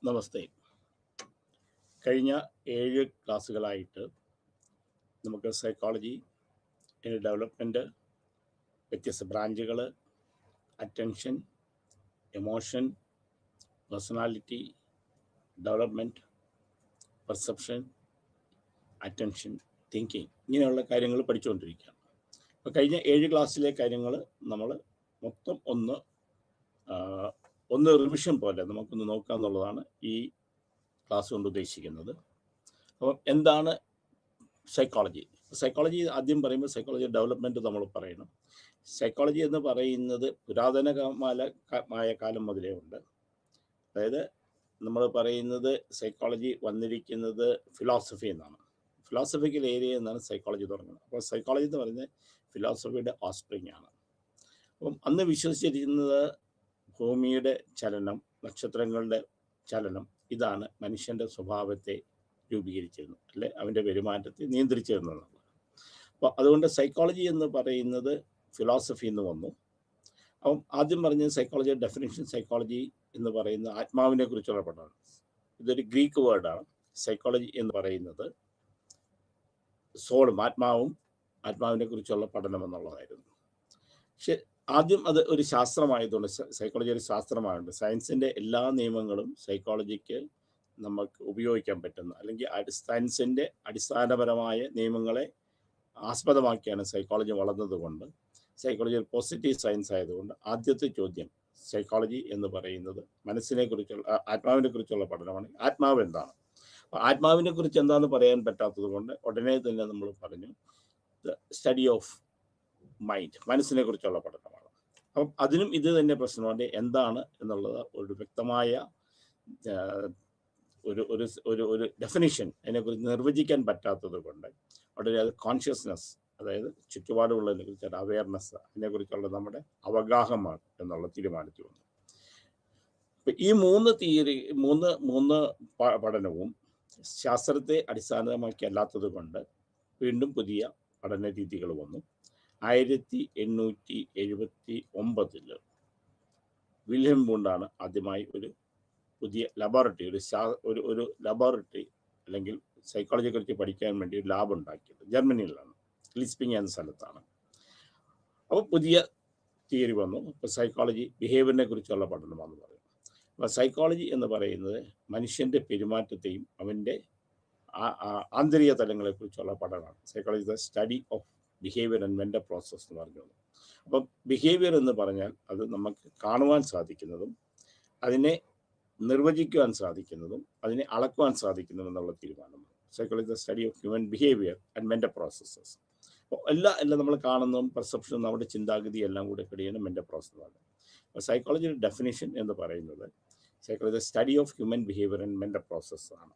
നമസ്തേ. കഴിഞ്ഞ 7 ക്ലാസ്സുകളായിട്ട് നമുക്ക് psychology, development, വ്യത്യസ്ത ബ്രാഞ്ചുകൾ, attention, emotion, personality, development, perception, attention, thinking ഇങ്ങനെയുള്ള കാര്യങ്ങൾ പഠിച്ചുകൊണ്ടിരിക്കുകയാണ്. അപ്പോൾ കഴിഞ്ഞ 7 ക്ലാസ്സിലെ കാര്യങ്ങൾ നമ്മൾ മൊത്തം ഒന്ന് റിവിഷൻ പോലെ നമുക്കൊന്ന് നോക്കുക എന്നുള്ളതാണ് ഈ ക്ലാസ് കൊണ്ട് ഉദ്ദേശിക്കുന്നത്. അപ്പം എന്താണ് സൈക്കോളജി? സൈക്കോളജി ആദ്യം പറയുമ്പോൾ സൈക്കോളജി ഡെവലപ്മെൻറ്റ് നമ്മൾ പറയണം. സൈക്കോളജി എന്ന് പറയുന്നത് പുരാതനമായ കാലം മുതലേ ഉണ്ട്. അതായത് നമ്മൾ പറയുന്നത് സൈക്കോളജി വന്നിരിക്കുന്നത് ഫിലോസഫി എന്നാണ്. ഫിലോസഫിക്കൽ ഏരിയ എന്നാണ് സൈക്കോളജി തുടങ്ങുന്നത്. അപ്പോൾ സൈക്കോളജി എന്ന് പറയുന്നത് ഫിലോസഫിയുടെ ഓസ്പ്രിങ് ആണ്. അപ്പം അന്ന് വിശ്വസിച്ചിരിക്കുന്നത് ഭൂമിയുടെ ചലനം, നക്ഷത്രങ്ങളുടെ ചലനം, ഇതാണ് മനുഷ്യൻ്റെ സ്വഭാവത്തെ രൂപീകരിച്ചിരുന്നത്, അല്ലെ അവൻ്റെ പെരുമാറ്റത്തെ നിയന്ത്രിച്ചിരുന്നതാണ്. അപ്പോൾ അതുകൊണ്ട് സൈക്കോളജി എന്ന് പറയുന്നത് ഫിലോസഫി എന്ന് വന്നു. അപ്പം ആദ്യം പറഞ്ഞ സൈക്കോളജി ഡെഫിനിഷൻ, സൈക്കോളജി എന്ന് പറയുന്ന ആത്മാവിനെ കുറിച്ചുള്ള പഠനമാണ്. ഇതൊരു ഗ്രീക്ക് വേർഡാണ്. സൈക്കോളജി എന്ന് പറയുന്നത് സോളും ആത്മാവിനെ കുറിച്ചുള്ള പഠനം എന്നുള്ളതായിരുന്നു. പക്ഷെ ആദ്യം അത് ഒരു ശാസ്ത്രമായതുകൊണ്ട്, സൈക്കോളജി ഒരു ശാസ്ത്രമായതുകൊണ്ട് സയൻസിൻ്റെ എല്ലാ നിയമങ്ങളും സൈക്കോളജിക്ക് നമുക്ക് ഉപയോഗിക്കാൻ പറ്റുന്ന, അല്ലെങ്കിൽ സയൻസിൻ്റെ അടിസ്ഥാനപരമായ നിയമങ്ങളെ ആസ്പദമാക്കിയാണ് സൈക്കോളജി വളർന്നതുകൊണ്ട് സൈക്കോളജി ഒരു പോസിറ്റീവ് സയൻസ് ആയതുകൊണ്ട് ആദ്യത്തെ ചോദ്യം സൈക്കോളജി എന്ന് പറയുന്നത് ആത്മാവിനെ കുറിച്ചുള്ള പഠനമാണ്. ആത്മാവ് എന്താണ്? ആത്മാവിനെ കുറിച്ച് എന്താണെന്ന് പറയാൻ പറ്റാത്തത് കൊണ്ട് ഉടനെ തന്നെ നമ്മൾ പറഞ്ഞു ദ സ്റ്റഡി ഓഫ് മൈൻഡ്, മനസ്സിനെ കുറിച്ചുള്ള പഠനമാണ്. അപ്പം അതിനും ഇത് തന്നെ പ്രശ്നമുണ്ട്. എന്താണ് എന്നുള്ളത് ഒരു വ്യക്തമായ ഒരു ഡെഫിനിഷൻ അതിനെക്കുറിച്ച് നിർവചിക്കാൻ പറ്റാത്തത് കൊണ്ട് ഉടനെ അത് കോൺഷ്യസ്നെസ്, അതായത് ചുറ്റുപാടുള്ളതിനെ കുറിച്ചുള്ള അവയർനെസ്, അതിനെക്കുറിച്ചുള്ള നമ്മുടെ അവഗാഹമാണ് എന്നുള്ള തീരുമാനത്തിൽ വന്നു. അപ്പം ഈ മൂന്ന് പഠനവും ശാസ്ത്രത്തെ അടിസ്ഥാനമാക്കി അല്ലാത്തത് കൊണ്ട് വീണ്ടും പുതിയ പഠന രീതികൾ വന്നു. 1879 വില്യം വൂണ്ടാണ് ആദ്യമായി ഒരു പുതിയ ലബോറട്ടറി, ഒരു ലബോറട്ടറി അല്ലെങ്കിൽ സൈക്കോളജിയെ കുറിച്ച് പഠിക്കാൻ വേണ്ടി ഒരു ലാബ് ഉണ്ടാക്കിയത്. ജർമ്മനിയിലാണ്, ലിസ്പിംഗ് എന്ന സ്ഥലത്താണ്. അപ്പോൾ പുതിയ തിയറി വന്നു. ഇപ്പോൾ സൈക്കോളജി ബിഹേവിയറിനെ കുറിച്ചുള്ള പഠനമാണെന്ന് പറയും. അപ്പോൾ സൈക്കോളജി എന്ന് പറയുന്നത് മനുഷ്യൻ്റെ പെരുമാറ്റത്തെയും അവൻ്റെ ആന്തരിക തലങ്ങളെക്കുറിച്ചുള്ള പഠനമാണ്. Psychology the study of behaviour and mental process എന്ന് പറഞ്ഞു. അപ്പം ബിഹേവിയർ എന്ന് പറഞ്ഞാൽ അത് നമുക്ക് കാണുവാൻ സാധിക്കുന്നതും അതിനെ നിർവചിക്കുവാൻ സാധിക്കുന്നതും അതിനെ അളക്കുവാൻ സാധിക്കുന്നതും എന്നുള്ള തീരുമാനമാണ്. Psychology the study of human behaviour and mental processes. അപ്പോൾ എല്ലാം നമ്മൾ കാണുന്നതും പെർസെപ്ഷനും നമ്മുടെ ചിന്താഗതി എല്ലാം കൂടെ കഴിയുന്ന മെൻ്റൽ പ്രോസസ്സാണ്. അപ്പോൾ സൈക്കോളജിയുടെ ഡെഫിനിഷൻ എന്ന് പറയുന്നത് psychology the study of human behaviour and mental process ആണ്.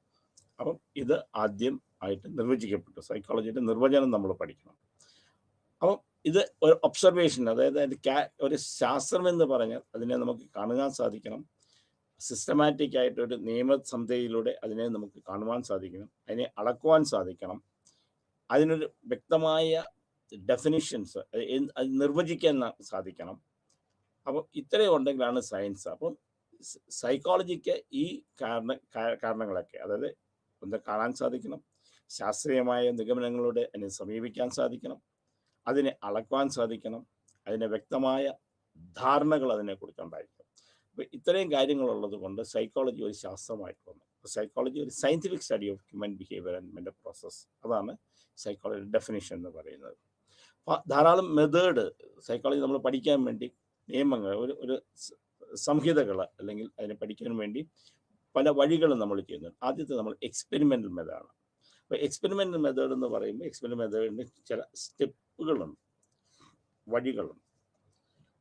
അപ്പം ഇത് ആദ്യം ആയിട്ട് നിർവചിക്കപ്പെട്ടു. സൈക്കോളജിയുടെ നിർവചനം നമ്മൾ പഠിക്കണം. അപ്പം ഇത് ഒരു ഒബ്സർവേഷൻ, അതായത് ഒരു ശാസ്ത്രം എന്ന് പറഞ്ഞാൽ അതിനെ നമുക്ക് കാണുവാൻ സാധിക്കണം. സിസ്റ്റമാറ്റിക് ആയിട്ടൊരു നിയമസംഹിതയിലൂടെ അതിനെ നമുക്ക് കാണുവാൻ സാധിക്കണം. അതിനെ അളക്കുവാൻ സാധിക്കണം. അതിനൊരു വ്യക്തമായ ഡെഫിനിഷൻസ് അത് നിർവചിക്കാൻ സാധിക്കണം. അപ്പം ഇത്രയും ഉണ്ടെങ്കിലാണ് സയൻസ്. അപ്പം സൈക്കോളജിക്ക് ഈ കാരണങ്ങളൊക്കെ, അതായത് ഒന്ന് കാണാൻ സാധിക്കണം, ശാസ്ത്രീയമായ നിഗമനങ്ങളോടെ അതിനെ സമീപിക്കാൻ സാധിക്കണം, അതിനെ അളക്കുവാൻ സാധിക്കണം, അതിന് വ്യക്തമായ ധാരണകൾ അതിനെക്കുറിച്ചുണ്ടായിരിക്കും. അപ്പോൾ ഇത്രയും കാര്യങ്ങളുള്ളത് കൊണ്ട് സൈക്കോളജി ഒരു ശാസ്ത്രമായിട്ട് വന്നു. സൈക്കോളജി ഒരു scientific study of human behaviour and mental process. അതാണ് സൈക്കോളജി ഡെഫിനിഷൻ എന്ന് പറയുന്നത്. അപ്പോൾ ധാരാളം മെത്തേഡ് സൈക്കോളജി നമ്മൾ പഠിക്കാൻ വേണ്ടി നിയമങ്ങൾ, ഒരു സംഹിതകൾ അല്ലെങ്കിൽ അതിനെ പഠിക്കാൻ വേണ്ടി പല വഴികളും നമ്മൾ ചെയ്യുന്നുണ്ട്. ആദ്യത്തെ നമ്മൾ എക്സ്പെരിമെൻ്റൽ മെത്തേഡാണ്. അപ്പോൾ എക്സ്പെരിമെൻ്റൽ മെത്തേഡ് എന്ന് പറയുമ്പോൾ എക്സ്പെരിമെൻ്റൽ മെത്തേഡിന് ചില സ്റ്റെപ്പുകളുണ്ട്, വഴികളുണ്ട്.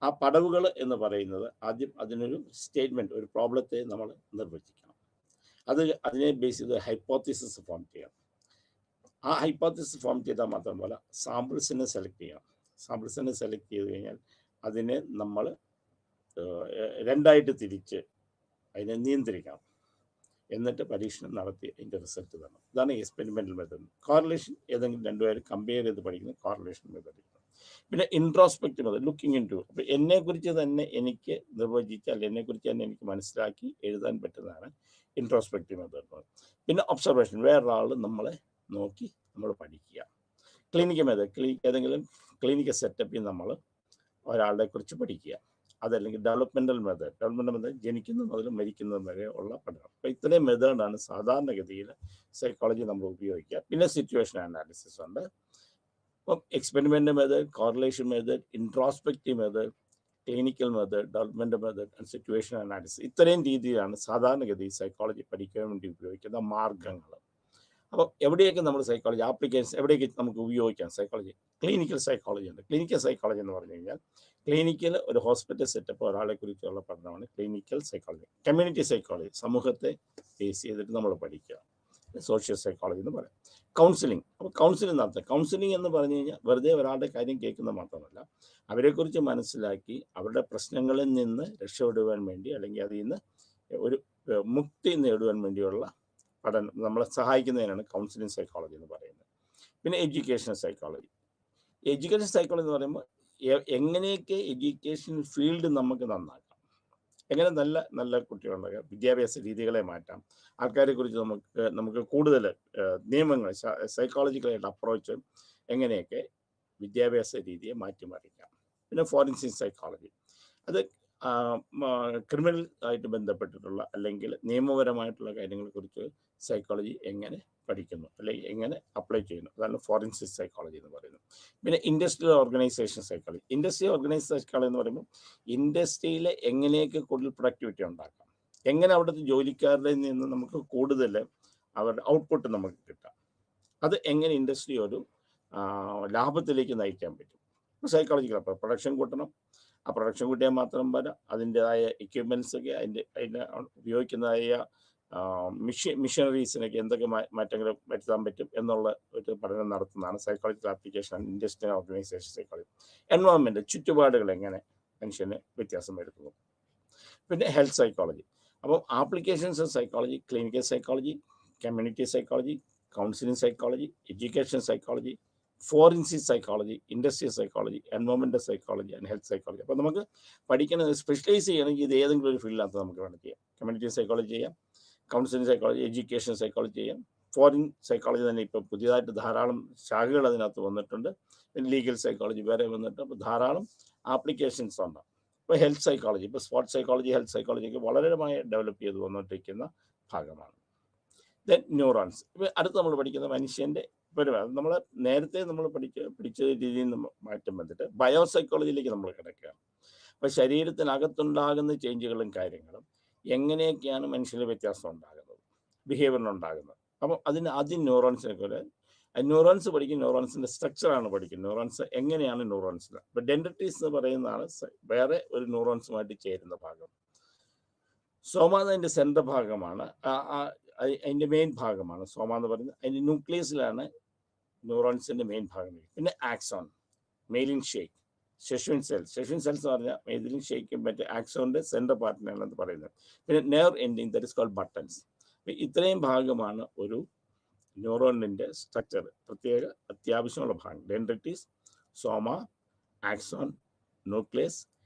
ആ പടവുകൾ എന്ന് പറയുന്നത് ആദ്യം അതിനൊരു സ്റ്റേറ്റ്മെൻറ്റ്, ഒരു പ്രോബ്ലത്തെ നമ്മൾ നിർവചിക്കണം. അതിനെ ബേസ് ചെയ്ത് ഹൈപ്പോത്തിസിസ് ഫോം ചെയ്യണം. ആ ഹൈപ്പോത്തിസിസ് ഫോം ചെയ്താൽ മാത്രമല്ല സാമ്പിൾസിനെ സെലക്ട് ചെയ്യണം. സാമ്പിൾസിനെ സെലക്ട് ചെയ്ത് കഴിഞ്ഞാൽ അതിനെ നമ്മൾ രണ്ടായിട്ട് തിരിച്ച് അതിനെ നിയന്ത്രിക്കണം. എന്നിട്ട് പരീക്ഷണം നടത്തി അതിൻ്റെ റിസൾട്ട് തരണം. ഇതാണ് എക്സ്പെരിമെൻ്റൽ മെത്തേഡ്. കോറിലേഷൻ ഏതെങ്കിലും രണ്ടുപേരും കമ്പയർ ചെയ്ത് പഠിക്കുന്ന കോറിലേഷൻ മെത്തേഡ്. പിന്നെ introspective method, looking into. അപ്പം എന്നെക്കുറിച്ച് തന്നെ എനിക്ക് നിർവചിച്ച് അല്ലെങ്കിൽ എന്നെക്കുറിച്ച് തന്നെ എനിക്ക് മനസ്സിലാക്കി എഴുതാൻ പറ്റുന്നതാണ് ഇൻട്രോസ്പെക്റ്റീവ് മെത്തേഡ്. പിന്നെ ഒബ്സർവേഷൻ, വേറൊരാൾ നമ്മളെ നോക്കി നമ്മൾ പഠിക്കുക. ക്ലിനിക്കൽ മെത്തേഡ്, ഏതെങ്കിലും ക്ലിനിക്കൽ സെറ്റപ്പിൽ നമ്മൾ ഒരാളെ കുറിച്ച് പഠിക്കുക. അതല്ലെങ്കിൽ ഡെവലപ്മെൻ്റൽ മെത്തേഡ് ജനിക്കുന്നത് മുതൽ മരിക്കുന്നത് വരെ ഉള്ള പഠനം. അപ്പോൾ ഇത്രയും മെത്തേഡാണ് സാധാരണഗതിയിൽ സൈക്കോളജി നമ്മൾ ഉപയോഗിക്കുക. പിന്നെ സിറ്റുവേഷൻ അനാലിസിസ് ഉണ്ട്. അപ്പം experiment method, correlation method, introspective method, clinical method, development method and situation analysis. ഇത്രയും രീതിയിലാണ് സാധാരണഗതി സൈക്കോളജി പഠിക്കാൻ വേണ്ടി ഉപയോഗിക്കുന്ന മാർഗങ്ങൾ. അപ്പോൾ എവിടെയൊക്കെ നമ്മൾ സൈക്കോളജി ആപ്ലിക്കേഷൻസ് എവിടെയൊക്കെ നമുക്ക് ഉപയോഗിക്കാം സൈക്കോളജി? ക്ലിനിക്കൽ സൈക്കോളജി ഉണ്ട്. ക്ലിനിക്കൽ സൈക്കോളജി എന്ന് പറഞ്ഞു കഴിഞ്ഞാൽ ക്ലിനിക്കൽ ഒരു ഹോസ്പിറ്റൽ സെറ്റപ്പ് ഒരാളെ കുറിച്ചുള്ള പഠനമാണ് ക്ലിനിക്കൽ സൈക്കോളജി. കമ്മ്യൂണിറ്റി സൈക്കോളജി, സമൂഹത്തെ ബേസ് ചെയ്തിട്ട് നമ്മൾ പഠിക്കുക, സോഷ്യൽ സൈക്കോളജി എന്ന് പറയാം. കൗൺസിലിംഗ്, അപ്പോൾ കൗൺസിലിംഗ് നടത്തുക. കൗൺസിലിംഗ് എന്ന് പറഞ്ഞു കഴിഞ്ഞാൽ വെറുതെ ഒരാളുടെ കാര്യം കേൾക്കുന്നത് മാത്രമല്ല, അവരെക്കുറിച്ച് മനസ്സിലാക്കി അവരുടെ പ്രശ്നങ്ങളിൽ നിന്ന് രക്ഷപ്പെടുവാൻ വേണ്ടി അല്ലെങ്കിൽ അതിൽ നിന്ന് ഒരു മുക്തി നേടുവാൻ വേണ്ടിയുള്ള പഠനം നമ്മളെ സഹായിക്കുന്നതിനാണ് കൗൺസിലിംഗ് സൈക്കോളജി എന്ന് പറയുന്നത്. പിന്നെ എഡ്യൂക്കേഷൻ സൈക്കോളജി. എഡ്യൂക്കേഷൻ സൈക്കോളജി എന്ന് പറയുമ്പോൾ എങ്ങനെയൊക്കെ എഡ്യൂക്കേഷൻ ഫീൽഡ് നമുക്ക് നന്നാക്കാം, എങ്ങനെ നല്ല നല്ല കുട്ടികളുണ്ടാക്കാം, വിദ്യാഭ്യാസ രീതികളെ മാറ്റാം, ആൾക്കാരെ കുറിച്ച് നമുക്ക് കൂടുതൽ നിയമങ്ങൾ, സൈക്കോളജിക്കലായിട്ട് അപ്രോച്ച് എങ്ങനെയൊക്കെ വിദ്യാഭ്യാസ രീതിയെ മാറ്റിമറിക്കാം. പിന്നെ ഫോറൻസിക് സൈക്കോളജി, അത് ക്രിമിനൽ ആയിട്ട് ബന്ധപ്പെട്ടിട്ടുള്ള അല്ലെങ്കിൽ നിയമപരമായിട്ടുള്ള കാര്യങ്ങളെക്കുറിച്ച് സൈക്കോളജി എങ്ങനെ പഠിക്കുന്നു അല്ലെങ്കിൽ എങ്ങനെ അപ്ലൈ ചെയ്യുന്നു, അതാണ് ഫോറൻസിക് സൈക്കോളജി എന്ന് പറയുന്നത്. പിന്നെ industrial organisation psychology. Industrial organisation psychology എന്ന് പറയുമ്പോൾ ഇൻഡസ്ട്രിയിൽ എങ്ങനെയൊക്കെ കൂടുതൽ പ്രൊഡക്ടിവിറ്റി ഉണ്ടാക്കാം, എങ്ങനെ അവിടുത്തെ ജോലിക്കാരുടെ നിന്ന് നമുക്ക് കൂടുതൽ അവരുടെ ഔട്ട്പുട്ട് നമുക്ക് കിട്ടാം, അത് എങ്ങനെ ഇൻഡസ്ട്രി ഒരു ലാഭത്തിലേക്ക് നയിക്കാൻ പറ്റും. സൈക്കോളജിക്കൽ അപ്പോൾ പ്രൊഡക്ഷൻ കൂട്ടണം, ആ പ്രൊഡക്ഷൻ കൂട്ടിയാൽ മാത്രം പോരാ, അതിൻ്റെതായ എക്യുപ്മെൻറ്റ്സൊക്കെ അതിന് ഉപയോഗിക്കുന്നതായ മിഷനറീസിനൊക്കെ എന്തൊക്കെ മാറ്റങ്ങൾ വരുത്താൻ പറ്റും എന്നുള്ള ഒരു പഠനം നടത്തുന്നതാണ് psychological application and industrial organisation psychology. Environment, ചുറ്റുപാടുകൾ എങ്ങനെ മനുഷ്യന് വ്യത്യാസം വരുത്തുന്നു. പിന്നെ ഹെൽത്ത് സൈക്കോളജി. അപ്പോൾ applications of psychology, clinical psychology, community psychology, counselling psychology, education psychology, forensic psychology, industrial psychology, environmental psychology and health psychology. അപ്പോൾ നമുക്ക് പഠിക്കുന്നത് സ്പെഷ്യലൈസ് ചെയ്യണമെങ്കിൽ ഇത് ഏതെങ്കിലും ഒരു ഫീൽഡിനകത്ത് നമുക്ക് വേണം ചെയ്യാം. കമ്മ്യൂണിറ്റി സൈക്കോളജി ചെയ്യാം, കൗൺസിലിംഗ് സൈക്കോളജി, എഡ്യൂക്കേഷൻ സൈക്കോളജി ചെയ്യാം. ഫോറിൻ സൈക്കോളജി തന്നെ ഇപ്പോൾ പുതിയതായിട്ട് ധാരാളം ശാഖകൾ അതിനകത്ത് വന്നിട്ടുണ്ട്. പിന്നെ ലീഗൽ സൈക്കോളജി വേറെ വന്നിട്ട് അപ്പോൾ ധാരാളം ആപ്ലിക്കേഷൻസ് ഉണ്ട്. ഇപ്പോൾ ഹെൽത്ത് സൈക്കോളജി, ഇപ്പോൾ സ്പോർട്സ് സൈക്കോളജി, ഹെൽത്ത് സൈക്കോളജിയൊക്കെ വളരെമായി ഡെവലപ്പ് ചെയ്ത് വന്നിട്ടിരിക്കുന്ന ഭാഗമാണ്. Then neurons. ഇപ്പോൾ അടുത്ത് നമ്മൾ പഠിക്കുന്ന മനുഷ്യൻ്റെ നമ്മൾ നേരത്തെ നമ്മൾ പഠിച്ച രീതിയിൽ നിന്ന് മാറ്റം വന്നിട്ട് ബയോസൈക്കോളജിയിലേക്ക് നമ്മൾ കിടക്കുകയാണ്. അപ്പോൾ ശരീരത്തിനകത്തുണ്ടാകുന്ന ചേഞ്ചുകളും കാര്യങ്ങളും എങ്ങനെയൊക്കെയാണ് മനുഷ്യന് വ്യത്യാസം ഉണ്ടാകുന്നത്, ബിഹേവിയറിനുണ്ടാകുന്നത്. അപ്പം ആദ്യം ന്യൂറോൺസിനെ പോലെ ന്യൂറോൺസ് പഠിക്കും, ന്യൂറോൺസിൻ്റെ സ്ട്രക്ചറാണ് പഠിക്കുന്നത്, ന്യൂറോൺസ് എങ്ങനെയാണ് ന്യൂറോൺസ്. ഇപ്പോൾ ഡെൻഡ്രൈറ്റിസ് എന്ന് പറയുന്നതാണ് വേറെ ഒരു ന്യൂറോൺസുമായിട്ട് ചേരുന്ന ഭാഗം. സോമ എന്നതിൻ്റെ സെൻട്രൽ ഭാഗമാണ്, അതിൻ്റെ മെയിൻ ഭാഗമാണ് സോമ എന്ന് പറയുന്നത്. അതിൻ്റെ ന്യൂക്ലിയസിലാണ് ന്യൂറോൺസിൻ്റെ മെയിൻ ഭാഗം. പിന്നെ ആക്സോൺ, മെയിലിൻ ഷേക്ക്, ഷെഷ്വിൻ സെൽസ് എന്ന് പറഞ്ഞാൽ മെയിലിൻ ഷേക്കും മറ്റേ ആക്സോണിൻ്റെ സെൻട്രൽ പാർട്ടിനാണ് എന്ന് പറയുന്നത്. പിന്നെ nerve ending, that is called buttons. ഇത്രയും ഭാഗമാണ് ഒരു ന്യൂറോണിൻ്റെ സ്ട്രക്ചർ, പ്രത്യേക അത്യാവശ്യമുള്ള ഭാഗം. Dendrites, soma, axon, nucleus,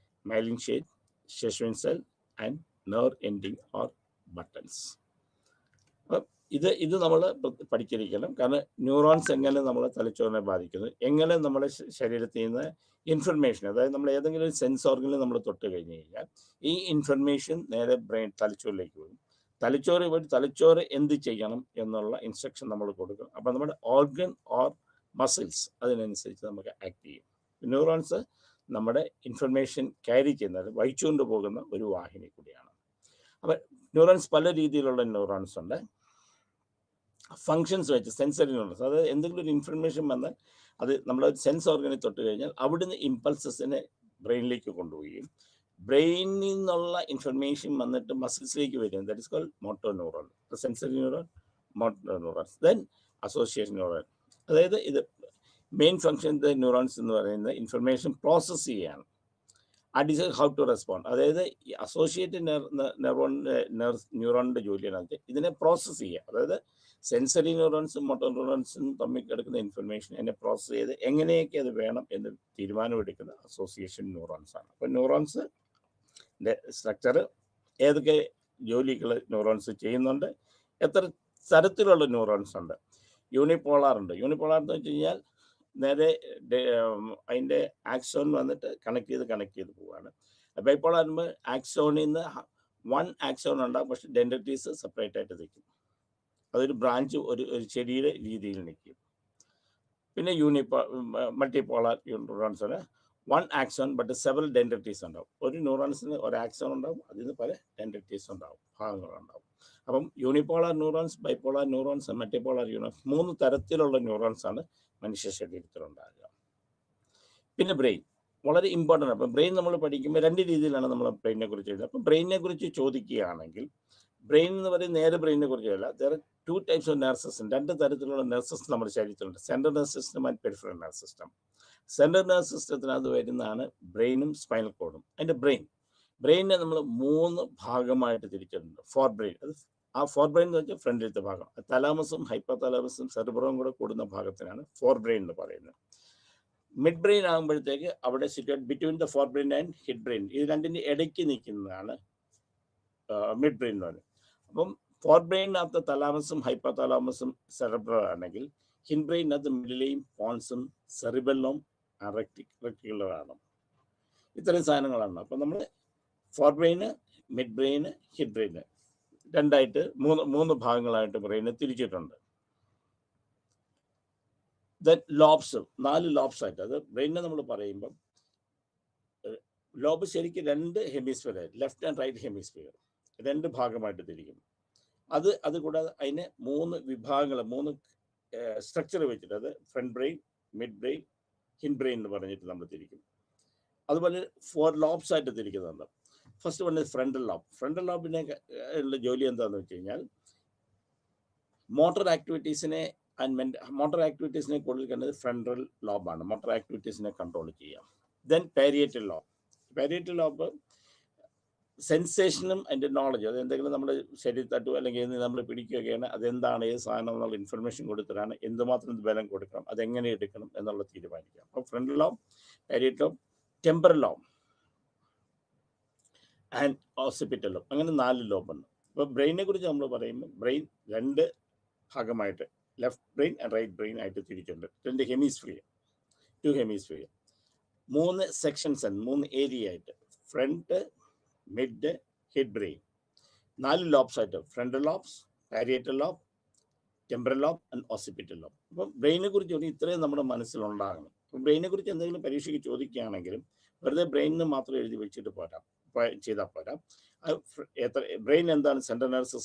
myelin sheath, Schwann cell and nerve ending or buttons. അപ്പം ഇത് നമ്മൾ പഠിച്ചിരിക്കണം. കാരണം ന്യൂറോൺസ് എങ്ങനെ നമ്മളെ തലച്ചോറിനെ ബാധിക്കുന്നു, എങ്ങനെ നമ്മുടെ ശരീരത്തിൽ നിന്ന് ഇൻഫർമേഷൻ, അതായത് നമ്മൾ ഏതെങ്കിലും ഒരു സെൻസ് ഓർഗനിൽ നമ്മൾ തൊട്ട് കഴിഞ്ഞ് കഴിഞ്ഞാൽ ഈ ഇൻഫർമേഷൻ നേരെ ബ്രെയിൻ തലച്ചോറിലേക്ക് പോകും. തലച്ചോറ് എന്ത് ചെയ്യണം എന്നുള്ള ഇൻസ്ട്രക്ഷൻ നമ്മൾ കൊടുക്കും. അപ്പം നമ്മുടെ ഓർഗൻ ഓർ മസിൽസ് അതിനനുസരിച്ച് നമുക്ക് ആക്ട് ചെയ്യും. ന്യൂറോൺസ് നമ്മുടെ ഇൻഫർമേഷൻ ക്യാരി ചെയ്യുന്നത് വഹിച്ചുകൊണ്ട് പോകുന്ന ഒരു വാഹിനി കൂടിയാണ്. അപ്പം ന്യൂറോൺസ് പല രീതിയിലുള്ള ന്യൂറോൺസ് ഉണ്ട്. ഫങ്ഷൻസ് വെച്ച് സെൻസറി ന്യൂറോൺസ്, അതായത് എന്തെങ്കിലും ഒരു ഇൻഫർമേഷൻ വന്നാൽ അത് നമ്മുടെ സെൻസ് ഓർഗനിൽ തൊട്ട് കഴിഞ്ഞാൽ അവിടുന്ന് ഇമ്പൾസസിനെ ബ്രെയിനിലേക്ക് കൊണ്ടുപോവുകയും ബ്രെയിനിൽ നിന്നുള്ള ഇൻഫർമേഷൻ വന്നിട്ട് മസിൽസിലേക്ക് വരും. That is called motor neuron, sensory neuron, motor neurons. Then association neuron, അതായത് ഇത് മെയിൻ ഫങ്ഷൻ ന്യൂറോൺസ് എന്ന് പറയുന്നത് ഇൻഫർമേഷൻ പ്രോസസ്സ് ചെയ്യാണ്. ഹൗ ടു റെസ്പോണ്ട്, അതായത് ഈ അസോസിയേറ്റ് ന്യൂറോണിൻ്റെ ജോലിയാണ് അത് ഇതിനെ പ്രോസസ്സ് ചെയ്യുക. അതായത് സെൻസറി ന്യൂറോൺസും മോട്ടോർ ന്യൂറോൺസും തമ്മിൽ കിടക്കുന്ന ഇൻഫർമേഷൻ എന്നെ പ്രോസസ്സ് ചെയ്ത് എങ്ങനെയൊക്കെ അത് വേണം എന്ന് തീരുമാനമെടുക്കുന്ന അസോസിയേഷൻ ന്യൂറോൺസ് ആണ്. അപ്പോൾ ന്യൂറോൺസിൻ്റെ സ്ട്രക്ചർ, ഏതൊക്കെ ജോലികൾ ന്യൂറോൺസ് ചെയ്യുന്നുണ്ട്, എത്ര തരത്തിലുള്ള ന്യൂറോൺസ് ഉണ്ട്. യൂണിപോളാർ ഉണ്ട്. യൂണിപോളാർ എന്ന് വെച്ച് കഴിഞ്ഞാൽ നേരെ അതിൻ്റെ ആക്സോൺ വന്നിട്ട് കണക്ട് ചെയ്ത് പോവുകയാണ്. ബൈപോളാർ ആകുമ്പോൾ ആക്സോണിൽ നിന്ന് 1 ആക്സോൺ ഉണ്ടാകും, പക്ഷെ ഡെൻഡ്രിറ്റീസ് സെപ്പറേറ്റ് ആയിട്ട് നിൽക്കും. അതൊരു ബ്രാഞ്ച് ഒരു ചെടിയുടെ രീതിയിൽ നിൽക്കും. പിന്നെ മൾട്ടിപോളാർ ന്യൂറോൺസിന് 1 ആക്സോൺ ബട്ട് സെവറൽ ഡെൻഡ്രിറ്റീസ് ഉണ്ടാവും. ഒരു ന്യൂറോൺസിന് ഒരു ആക്സോൺ ഉണ്ടാവും, അതിൽ നിന്ന് പല ഡെൻഡ്രിറ്റീസ് ഉണ്ടാവും, ഭാഗങ്ങളുണ്ടാവും. അപ്പം unipolar neurons, bipolar neurons, multipolar neurons, 3 തരത്തിലുള്ള ന്യൂറോൺസ് ആണ് മനുഷ്യ ശരീരത്തിലുണ്ടാകുക. പിന്നെ ബ്രെയിൻ വളരെ ഇമ്പോർട്ടൻ്റ്. അപ്പം ബ്രെയിൻ നമ്മൾ പഠിക്കുമ്പോൾ 2 രീതിയിലാണ് നമ്മൾ ബ്രെയിനെ കുറിച്ച് എഴുതുന്നത്. അപ്പം ബ്രെയിനെ കുറിച്ച് ചോദിക്കുകയാണെങ്കിൽ ബ്രെയിൻ എന്ന് പറയുന്നത് നേരെ ബ്രെയിനെ കുറിച്ചല്ല. There are 2 types of nervous system. 2 തരത്തിലുള്ള നെർവസ് സിസ്റ്റം നമ്മുടെ ശരീരത്തിലുണ്ട്. Central nervous system and peripheral nervous system. Central nervous സിസ്റ്റത്തിനകത്ത് വരുന്നതാണ് ബ്രെയിനും സ്പൈനൽ കോഡും. അതിൻ്റെ ബ്രെയിനെ നമ്മൾ 3 ഭാഗമായിട്ട് തിരിച്ചിട്ടുണ്ട്. ഫോർ ബ്രെയിൻ, അത് ആ ഫോർ ബ്രെയിൻ എന്ന് വെച്ചാൽ ഫ്രണ്ടിലത്തെ ഭാഗം. തലാമസും ഹൈപ്പോതലാമസും സെറിബ്രവും കൂടെ കൂടുന്ന ഭാഗത്തിനാണ് ഫോർ ബ്രെയിൻ എന്ന് പറയുന്നത്. മിഡ് ബ്രെയിൻ ആകുമ്പോഴത്തേക്ക് അവിടെ situate between the fore brain and hind brain, ഇത് രണ്ടിൻ്റെ ഇടയ്ക്ക് നിൽക്കുന്നതാണ് മിഡ് ബ്രെയിൻ എന്ന് പറയുന്നത്. അപ്പം ഫോർ ബ്രെയിനകത്ത് തലാമസും ഹൈപ്പോതലാമസും സെറിബ്രം ആണെങ്കിൽ ഹിഡ് ബ്രെയിനകത്ത് മിഡിലെയും പോൺസും സെറിബെല്ലവും റെക്ടിക്കുലറാണ്. ഇത്രയും സാധനങ്ങളാണ്. അപ്പം നമ്മൾ ഫോർ ബ്രെയിന്, മിഡ് ബ്രെയിന്, ഹിഡ് ബ്രെയിന് രണ്ടായിട്ട് 3 ഭാഗങ്ങളായിട്ട് ബ്രെയിനെ തിരിച്ചിട്ടുണ്ട്. ദെൻ ലോബ്സ്, 4 ലോബ്സ് ആയിട്ട്. അത് ബ്രെയിനെ നമ്മൾ പറയുമ്പം ലോബ് ശരിക്കും 2 hemisphere, left and right hemisphere 2 ഭാഗമായിട്ട് തിരിക്കും. അത് കൂടാതെ അതിനെ 3 വിഭാഗങ്ങൾ, 3 സ്ട്രക്ചർ വെച്ചിട്ട്, അത് front brain, mid brain, hind brain എന്ന് പറഞ്ഞിട്ട് നമ്മൾ തിരിക്കും. അതുപോലെ 4 ലോബ്സ് ആയിട്ട് തിരിക്കുന്നുണ്ട്. First one frontal lobe. Frontal ലോബിനെ ഉള്ള ജോലി എന്താണെന്ന് വെച്ച് കഴിഞ്ഞാൽ മോട്ടോർ ആക്ടിവിറ്റീസിനെ കൂടുതൽ കണ്ടത് ഫ്രണ്ടൽ ലോബാണ്. മോട്ടോർ ആക്ടിവിറ്റീസിനെ കൺട്രോൾ ചെയ്യാം. ദെൻ പാരിയേറ്റൽ ലോബ് സെൻസേഷനും അതിൻ്റെ നോളജ്, അത് എന്തെങ്കിലും നമ്മുടെ ശരീരത്തട്ടു അല്ലെങ്കിൽ നമ്മൾ പിടിക്കുകയാണ്, അതെന്താണ്, ഏത് സാധനം എന്നുള്ള ഇൻഫർമേഷൻ കൊടുത്തിട്ടാണ് എന്തുമാത്രം ബലം കൊടുക്കണം, അതെങ്ങനെ എടുക്കണം എന്നുള്ള തീരുമാനിക്കാം. അപ്പോൾ frontal lobe, parietal lobe, temporal lobe and occipital lobe, അങ്ങനെ 4 ലോബുണ്ട്. അപ്പോൾ ബ്രെയിനെ കുറിച്ച് നമ്മൾ പറയുമ്പോൾ ബ്രെയിൻ 2 ഭാഗമായിട്ട്, left brain and right brain ആയിട്ട് തിരിച്ചിട്ടുണ്ട്. 2 hemisphere, 2 hemisphere, 3 sections and 3 area ആയിട്ട്, front, mid, hind brain. 4 lobes ആയിട്ട്, frontal lobes, parietal lobe, temporal lobe and occipital lobe. അപ്പം ബ്രെയിനെ കുറിച്ച് ഇത്രയും നമ്മുടെ മനസ്സിലുണ്ടാകണം. അപ്പം ബ്രെയിനെ കുറിച്ച് എന്തെങ്കിലും പരീക്ഷയ്ക്ക് ചോദിക്കുകയാണെങ്കിലും വെറുതെ ബ്രെയിനിന് മാത്രം എഴുതി വെച്ചിട്ട് ചെയ്താൽ പോരാ. ബ്രെയിൻ എന്താണ്? Central nervous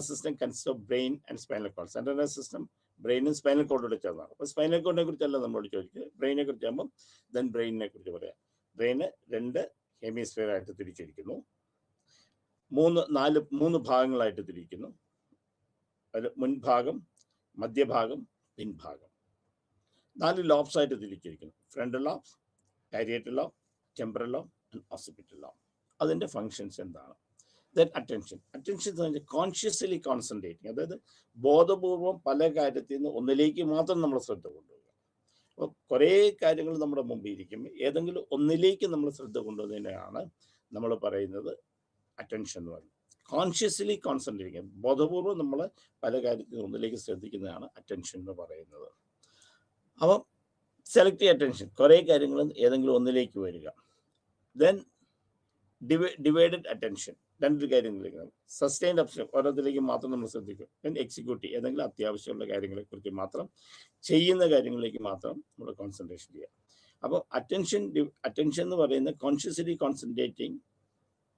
system consist of brain and spinal cord. Central nervous system ബ്രെയിനും സ്പൈനൽ കോഡോട് ചേർന്നാണ്. അപ്പോൾ സ്പൈനൽ കോഡിനെ കുറിച്ചല്ല നമ്മളോട് ചോദിക്കുന്നത്, ബ്രെയിനെ കുറിച്ചാകുമ്പോൾ ദെൻ ബ്രെയിനിനെ കുറിച്ച് പറയാം. ബ്രെയിന് 2 ഹെമിസ്ഫിയർ ആയിട്ട് തിരിച്ചിരിക്കുന്നു, 3 ഭാഗങ്ങളായിട്ട് തിരിക്കുന്നു. അതിൽ മുൻഭാഗം, മധ്യഭാഗം, പിൻഭാഗം. 4 ലോബ്സ് ആയിട്ട് തിരിച്ചിരിക്കുന്നു. Frontal lobes, parietal lobe, temporal lobe and occipital lobe. അതിൻ്റെ ഫങ്ഷൻസ് എന്താണ്? ദെൻ അറ്റൻഷൻ എന്ന് പറഞ്ഞാൽ കോൺഷ്യസ്ലി കോൺസെൻട്രേറ്റിംഗ്, അതായത് ബോധപൂർവം പല കാര്യത്തിൽ നിന്ന് ഒന്നിലേക്ക് മാത്രം നമ്മൾ ശ്രദ്ധ കൊണ്ടുപോകുക. അപ്പോൾ കുറേ കാര്യങ്ങൾ നമ്മുടെ മുമ്പിൽ ഇരിക്കുമ്പോൾ ഏതെങ്കിലും ഒന്നിലേക്ക് നമ്മൾ ശ്രദ്ധ കൊണ്ടുവന്നതിനാണ് നമ്മൾ പറയുന്നത് അറ്റൻഷൻ എന്ന് പറയുന്നത്. കോൺഷ്യസ്ലി കോൺസെൻട്രേറ്റിംഗ്, ബോധപൂർവം നമ്മൾ പല കാര്യത്തിൽ ഒന്നിലേക്ക് ശ്രദ്ധിക്കുന്നതാണ് അറ്റൻഷൻ എന്ന് പറയുന്നത്. അപ്പം സെലക്റ്റീവ് അറ്റൻഷൻ, കുറേ കാര്യങ്ങൾ ഏതെങ്കിലും ഒന്നിലേക്ക് വരിക. ദെൻ ഡിവൈഡഡ് അറ്റൻഷൻ, 2 കാര്യങ്ങളിലേക്ക്. സസ്റ്റൈൻഡ് അറ്റൻഷൻ, ഓരോത്തിലേക്ക് മാത്രം നമ്മൾ ശ്രദ്ധിക്കും. ദെൻ എക്സിക്യൂട്ടീവ്, ഏതെങ്കിലും അത്യാവശ്യമുള്ള കാര്യങ്ങളെക്കുറിച്ച് മാത്രം, ചെയ്യുന്ന കാര്യങ്ങളിലേക്ക് മാത്രം നമ്മൾ കോൺസെൻട്രേഷൻ ചെയ്യുക. അപ്പോൾ അറ്റൻഷൻ എന്ന് പറയുന്നത് കോൺഷ്യസ്ലി കോൺസെൻട്രേറ്റിംഗ്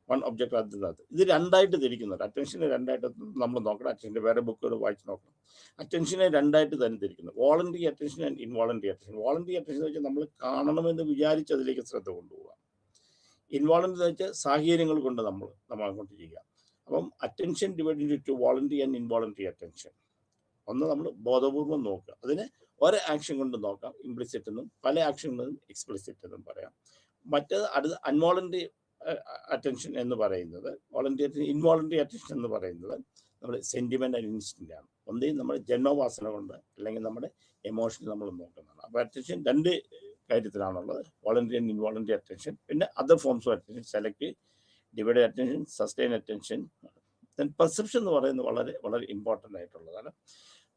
വൺ ഒബ്ജക്റ്റ് അതിനകത്ത്. ഇത് 2ആയിട്ട് തിരിക്കുന്നുണ്ട്. അറ്റൻഷനെ 2ആയിട്ട് നമ്മൾ നോക്കണം. അറ്റൻഷൻ്റെ വേറെ ബുക്കുകൾ വായിച്ച് നോക്കണം. അറ്റൻഷനെ 2ആയിട്ട് തന്നെ തിരിക്കുന്നു. Voluntary attention and involuntary attention. Voluntary attention എന്ന് വെച്ചാൽ നമ്മൾ കാണണമെന്ന് വിചാരിച്ച് അതിലേക്ക് ശ്രദ്ധ കൊണ്ടുപോകുക. ഇൻവോളണ്ടറി എന്ന് വെച്ചാൽ സാഹചര്യങ്ങൾ കൊണ്ട് നമ്മൾ കൊണ്ട് ചെയ്യുക. അപ്പം attention divide to voluntary and involuntary attention. ഒന്ന് നമ്മൾ ബോധപൂർവം നോക്കുക, അതിനെ ഒരു ആക്ഷൻ കൊണ്ട് നോക്കാം, ഇംപ്ലിസിറ്റ് എന്നും പല ആക്ഷൻ കൊണ്ടും എക്സ്പ്ലിസിറ്റ് എന്നും പറയാം. മറ്റേത് അടുത്ത അൺവോളണ്ടറി അറ്റൻഷൻ എന്ന് പറയുന്നത്, വോളണ്ടറി ഇൻവോളണ്ടറി അറ്റൻഷൻ എന്ന് പറയുന്നത് നമ്മുടെ സെൻറ്റിമെൻ്റ് ആൻഡ് ഇൻസ്റ്റൻ്റ് ആണ്. ഒന്നേ നമ്മുടെ ജന്മവാസന കൊണ്ട് അല്ലെങ്കിൽ നമ്മുടെ എമോഷൻ നമ്മൾ നോക്കുന്നതാണ്. അപ്പോൾ അറ്റൻഷൻ രണ്ട് കാര്യത്തിലാണുള്ളത്, വോളണ്ടറി ആൻഡ് ഇൻവോളണ്ടറി അറ്റൻഷൻ. പിന്നെ other forms of attention, selective, divide attention, sustain attention. Then perception എന്ന് പറയുന്നത് വളരെ വളരെ ഇമ്പോർട്ടൻ്റ് ആയിട്ടുള്ളതാണ്.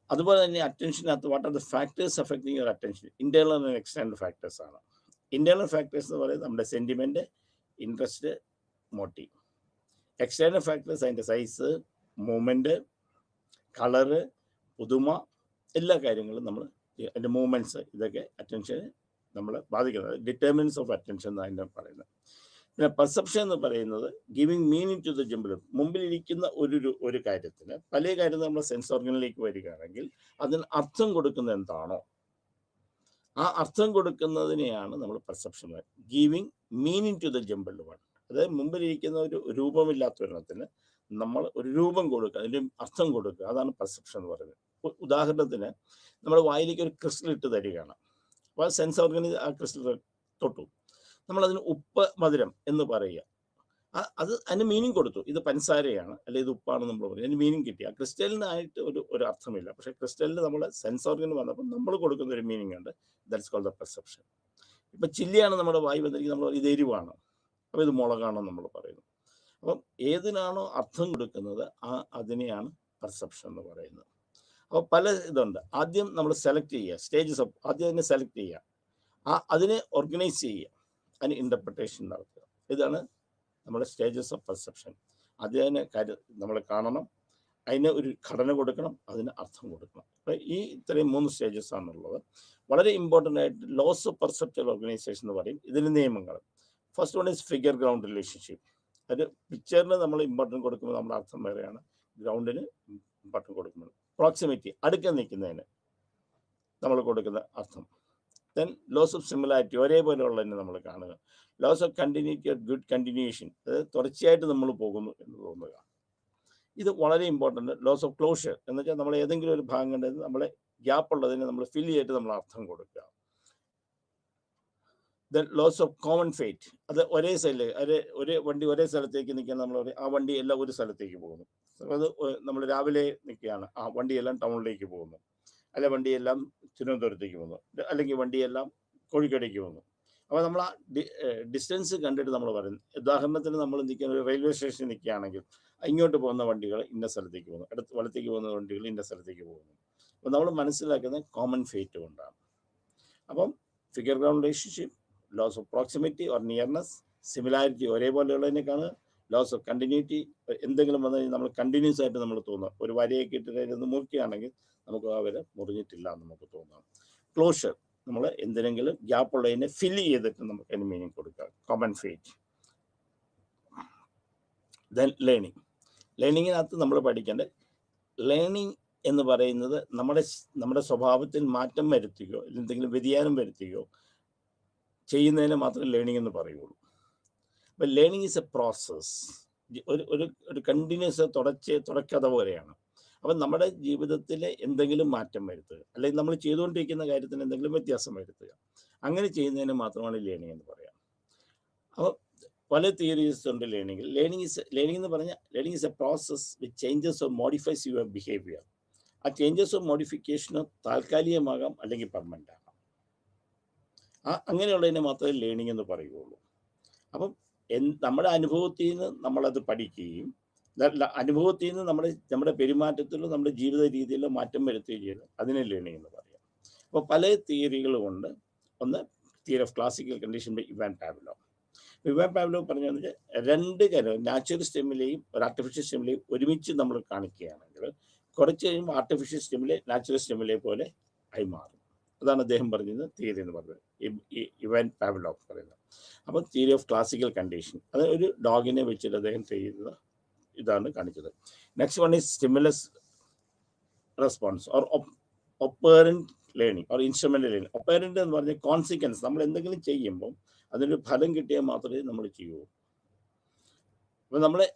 അതുപോലെ തന്നെ അറ്റൻഷനകത്ത് what are the factors affecting your attention, internal and external factors ആണ്. ഇന്റേണൽ ഫാക്ടേഴ്സ് എന്ന് പറയുന്നത് നമ്മുടെ sentiment, interest, motive. External factors അതിൻ്റെ സൈസ്, മൂവ്മെൻറ്റ്, കളറ്, പുതുമ, എല്ലാ കാര്യങ്ങളും നമ്മൾ അതിൻ്റെ മൂവ്മെൻറ്റ്സ്, ഇതൊക്കെ അറ്റൻഷനെ നമ്മൾ ബാധിക്കുന്നത്. ഡിറ്റർമിനൻസ് ഓഫ് അറ്റൻഷൻ എന്ന് അതിൻ്റെ പറയുന്നത്. പിന്നെ പെർസെപ്ഷൻ എന്ന് പറയുന്നത് giving meaning to the jumble. മുമ്പിലിരിക്കുന്ന ഒരു കാര്യത്തിന്, പല കാര്യത്തിൽ നമ്മൾ സെൻസ് ഓർഗനിലേക്ക് വരികയാണെങ്കിൽ അതിന് അർത്ഥം കൊടുക്കുന്നത് എന്താണോ ആ അർത്ഥം കൊടുക്കുന്നതിനെയാണ് നമ്മൾ perception. Giving meaning to the jumble one, അതായത് മുമ്പിലിരിക്കുന്ന ഒരു രൂപമില്ലാത്ത ഒരെണ്ണത്തിന് നമ്മൾ ഒരു രൂപം കൊടുക്കുക, അതിൻ്റെ അർത്ഥം കൊടുക്കുക, അതാണ് പെർസെപ്ഷൻ എന്ന് പറയുന്നത്. ഉദാഹരണത്തിന് നമ്മുടെ വായിലേക്ക് ഒരു ക്രിസ്റ്റൽ ഇട്ട് തരികയാണ്. അപ്പോൾ സെൻസ് ഓർഗനിൽ ആ ക്രിസ്റ്റൽ തൊട്ടു, നമ്മളതിന് ഉപ്പ് മധുരം എന്ന് പറയുക. അതിന് മീനിങ് കൊടുത്തു, ഇത് പഞ്ചസാരയാണ് അല്ലെ ഇത് ഉപ്പാണെന്ന് നമ്മൾ പറയും, അതിന് മീനിങ് കിട്ടി. ആ ക്രിസ്റ്റലിനായിട്ട് ഒരു അർത്ഥമില്ല, പക്ഷേ ക്രിസ്റ്റലിന് നമ്മൾ സെൻസ് ഓർഗൻ വന്നപ്പോൾ നമ്മൾ കൊടുക്കുന്ന ഒരു മീനിങ് ഉണ്ട്. That's called the perception. ഇപ്പം ചില്ലിയാണ് നമ്മുടെ വായി വന്നിരിക്കുന്നത്, നമ്മൾ ഇത് എരിവാണ്, അപ്പോൾ ഇത് മുളകാണെന്ന് നമ്മൾ പറയുന്നു. അപ്പം ഏതിനാണോ അർത്ഥം കൊടുക്കുന്നത് അതിനെയാണ് പെർസെപ്ഷൻ എന്ന് പറയുന്നത്. അപ്പോൾ പല ഇതുണ്ട്. ആദ്യം നമ്മൾ സെലക്ട് ചെയ്യുക, സ്റ്റേജസ് ഓഫ്, ആദ്യം അതിനെ സെലക്ട് ചെയ്യുക, അതിനെ ഓർഗനൈസ് ചെയ്യുക, അതിന് ഇൻ്റർപ്രിട്ടേഷൻ നടത്തുക. ഇതാണ് നമ്മുടെ സ്റ്റേജസ് ഓഫ് പെർസെപ്ഷൻ. അതിന് കാര്യം നമ്മൾ കാണണം, അതിന് ഒരു ഘടന കൊടുക്കണം, അതിന് അർത്ഥം കൊടുക്കണം. അപ്പോൾ ഈ ഇത്രയും 3 സ്റ്റേജസ് ആണുള്ളത്. വളരെ ഇമ്പോർട്ടൻ്റ് ആയിട്ട് ലോസ് ഓഫ് പെർസെപ്ച്വൽ ഓർഗനൈസേഷൻ എന്ന് പറയും. ഇതിന് നിയമങ്ങൾ. First one is figure ground relationship. ഒരു പിക്ചറിന് നമ്മൾ ഇമ്പോർട്ടൻറ്റ് കൊടുക്കുമ്പോൾ നമ്മുടെ അർത്ഥം വേറെയാണ്, ഗ്രൗണ്ടിന് ഇമ്പോർട്ടൻറ്റ് കൊടുക്കുന്നത്. പ്രോക്സിമിറ്റി, അടുക്കൽ നിൽക്കുന്നതിന് നമ്മൾ കൊടുക്കുന്ന അർത്ഥം. ദെൻ ലോസ് ഓഫ് സിമിലാരിറ്റി, ഒരേപോലെയുള്ളതിനെ നമ്മൾ കാണുക. Laws of continuity or good continuation, അതായത് തുടർച്ചയായിട്ട് നമ്മൾ പോകുന്നു എന്ന് തോന്നുക. ഇത് വളരെ ഇമ്പോർട്ടൻ്റ്. ലോസ് ഓഫ് ക്ലോഷർ എന്ന് വെച്ചാൽ നമ്മൾ ഏതെങ്കിലും ഒരു ഭാഗം കണ്ടത് നമ്മളെ ഗ്യാപ്പ് ഉള്ളതിന് നമ്മൾ ഫിൽ ചെയ്തിട്ട് നമ്മൾ അർത്ഥം കൊടുക്കുക. Then laws of common fate, അത് ഒരേ സൈഡിൽ ഒരേ വണ്ടി ഒരേ സ്ഥലത്തേക്ക് നിൽക്കാൻ നമ്മൾ ആ വണ്ടി എല്ലാം ഒരു സ്ഥലത്തേക്ക് പോകുന്നു. അത് നമ്മൾ രാവിലെ നിൽക്കുകയാണ്, ആ വണ്ടിയെല്ലാം ടൗണിലേക്ക് പോകുന്നു, അല്ലെ വണ്ടിയെല്ലാം തിരുവനന്തപുരത്തേക്ക് പോകുന്നു, അല്ലെങ്കിൽ വണ്ടിയെല്ലാം കോഴിക്കോടേക്ക് പോകുന്നു. അപ്പോൾ നമ്മൾ ആ ഡിസ്റ്റൻസ് കണ്ടിട്ട് നമ്മൾ പറയുന്നു. ഉദാഹരണത്തിന് നമ്മൾ നിൽക്കുന്ന ഒരു റെയിൽവേ സ്റ്റേഷനിൽ നിൽക്കുകയാണെങ്കിൽ ഇങ്ങോട്ട് പോകുന്ന വണ്ടികൾ ഇന്ന സ്ഥലത്തേക്ക് പോകുന്നു, വലത്തേക്ക് പോകുന്ന വണ്ടികൾ ഇന്ന സ്ഥലത്തേക്ക് പോകുന്നു. അപ്പോൾ നമ്മൾ മനസ്സിലാക്കുന്നത് കോമൺ ഫേറ്റ് കൊണ്ടാണ്. അപ്പം figure ground relationship, laws of proximity or nearness, similarity ഒരേപോലെയുള്ളതിനെ കാണുക. ലോസ് ഓഫ് കണ്ടിന്യൂറ്റി, എന്തെങ്കിലും വന്നു കഴിഞ്ഞാൽ നമ്മൾ കണ്ടിന്യൂസ് ആയിട്ട് നമ്മൾ തോന്നുക. ഒരു വരയൊക്കെ ഇട്ടിട്ട് മുറിക്കുകയാണെങ്കിൽ നമുക്ക് ആ വര മുറിഞ്ഞിട്ടില്ല എന്ന് നമുക്ക് തോന്നാം. ക്ലോഷർ, നമ്മൾ എന്തിനെങ്കിലും ഗ്യാപ്പ് ഉള്ളതിനെ ഫില്ല് ചെയ്തിട്ട് നമുക്ക് അതിന് മീനിങ് കൊടുക്കുക, കോമൺ ഫേറ്റ്. ദെൻ ലേണിങ്ങിനകത്ത് നമ്മൾ പഠിക്കേണ്ട, ലേണിങ് എന്ന് പറയുന്നത് നമ്മുടെ സ്വഭാവത്തിൽ മാറ്റം വരുത്തുകയോ എന്തെങ്കിലും വ്യതിയാനം വരുത്തുകയോ ചെയ്യുന്നതിന് മാത്രമേ ലേണിംഗ് എന്ന് പറയുള്ളൂ. അപ്പം ലേണിംഗ് ഈസ് എ പ്രോസസ്, ഒരു കണ്ടിന്യൂസ് തുടക്കാതെ പോലെയാണ്. അപ്പം നമ്മുടെ ജീവിതത്തിൽ എന്തെങ്കിലും മാറ്റം വരുത്തുക, അല്ലെങ്കിൽ നമ്മൾ ചെയ്തുകൊണ്ടിരിക്കുന്ന കാര്യത്തിന് എന്തെങ്കിലും വ്യത്യാസം വരുത്തുക, അങ്ങനെ ചെയ്യുന്നതിന് മാത്രമാണ് ലേണിംഗ് എന്ന് പറയാം. അപ്പോൾ പല തിയറീസ് ഉണ്ട് ലേണിംഗിൽ. ലേണിംഗ് എന്ന് പറഞ്ഞാൽ learning is A process which changes or modifies your behaviour. ആ ചേഞ്ചസ് ഓർ മോഡിഫിക്കേഷന് താൽക്കാലികമാകാം അല്ലെങ്കിൽ പെർമനൻ്റ് ആകാം. അങ്ങനെയുള്ളതിനെ മാത്രമേ ലേണിംഗ് എന്ന് പറയുകയുള്ളൂ. അപ്പം നമ്മുടെ അനുഭവത്തിൽ നിന്ന് നമ്മളത് പഠിക്കുകയും അനുഭവത്തിൽ നിന്ന് നമ്മുടെ പെരുമാറ്റത്തിലോ നമ്മുടെ ജീവിത രീതിയിലോ മാറ്റം വരുത്തുകയും ചെയ്ത് അതിനെ ലേണിംഗ് എന്ന് പറയാം. അപ്പോൾ പല തിയറികളുമുണ്ട്. ഒന്ന് theory of classical condition by Ivan Pavlov. Ivan Pavlov പറഞ്ഞതെന്ന് വെച്ചാൽ 2 കാര്യം, നാച്ചുറൽ സ്റ്റിമുലയും ഒരു ആർട്ടിഫിഷ്യൽ സ്റ്റിമുലയും ഒരുമിച്ച് നമ്മൾ കാണിക്കുകയാണെങ്കിൽ കുറച്ച് കഴിയുമ്പോൾ ആർട്ടിഫിഷ്യൽ സ്റ്റിമുലെ നാച്ചുറൽ സ്റ്റിമുലെ പോലെ ആയി മാറും. അതാണ് അദ്ദേഹം പറഞ്ഞത് തിയറി എന്ന് പറഞ്ഞത്, ഇവാൻ പാവ്ലോവ് പറയുന്നത്. അപ്പോൾ തിയറി ഓഫ് ക്ലാസിക്കൽ കണ്ടീഷൻ, അത് ഒരു ഡോഗിനെ വെച്ചിട്ട് അദ്ദേഹം ചെയ്തത് ഇതാണ് കാണിച്ചത്. Next one is stimulus response or operant learning or instrumental learning. Operant എന്ന് പറഞ്ഞാൽ കോൺസിക്വൻസ്, നമ്മൾ എന്തെങ്കിലും ചെയ്യുമ്പോൾ അതിനൊരു ഫലം കിട്ടിയാൽ മാത്രമേ നമ്മൾ ചെയ്യൂ. അപ്പോൾ നമ്മളെ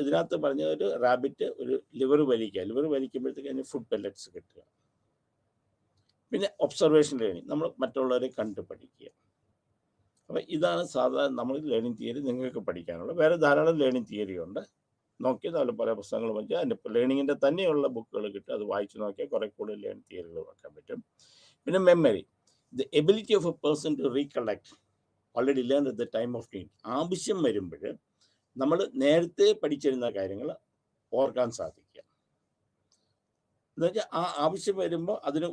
ഇതിനകത്ത് പറഞ്ഞ ഒരു റാബിറ്റ് ഒരു ലിവർ വലിക്കുമ്പോഴത്തേക്ക് അതിന് ഫുഡ് പെല്ലറ്റ്സ് കിട്ടുക. പിന്നെ ഒബ്സർവേഷൻ ലേണിംഗ്, നമ്മൾ മറ്റുള്ളവരെ കണ്ടു പഠിക്കുക. അപ്പോൾ ഇതാണ് സാധാരണ നമ്മൾ ലേണിംഗ് തിയറി നിങ്ങൾക്ക് പഠിക്കാനുള്ളത്. വേറെ ധാരാളം ലേണിംഗ് തിയറി ഉണ്ട്. നോക്കിയാൽ അതിൽ പല പുസ്തകങ്ങൾ വെച്ചാൽ അതിൻ്റെ ലേണിങ്ങിൻ്റെ തന്നെയുള്ള ബുക്കുകൾ കിട്ടും. അത് വായിച്ച് നോക്കിയാൽ കുറേ കൂടുതൽ ലേണിംഗ് തിയറികൾ വെക്കാൻ പറ്റും. പിന്നെ memory, the ability of a person to recollect already learn at the time of need. ആവശ്യം വരുമ്പോൾ നമ്മൾ നേരത്തെ പഠിച്ചിരുന്ന കാര്യങ്ങൾ ഓർക്കാൻ സാധിക്കുക. എന്നുവെച്ചാൽ ആ ആവശ്യം വരുമ്പോൾ അതിനെ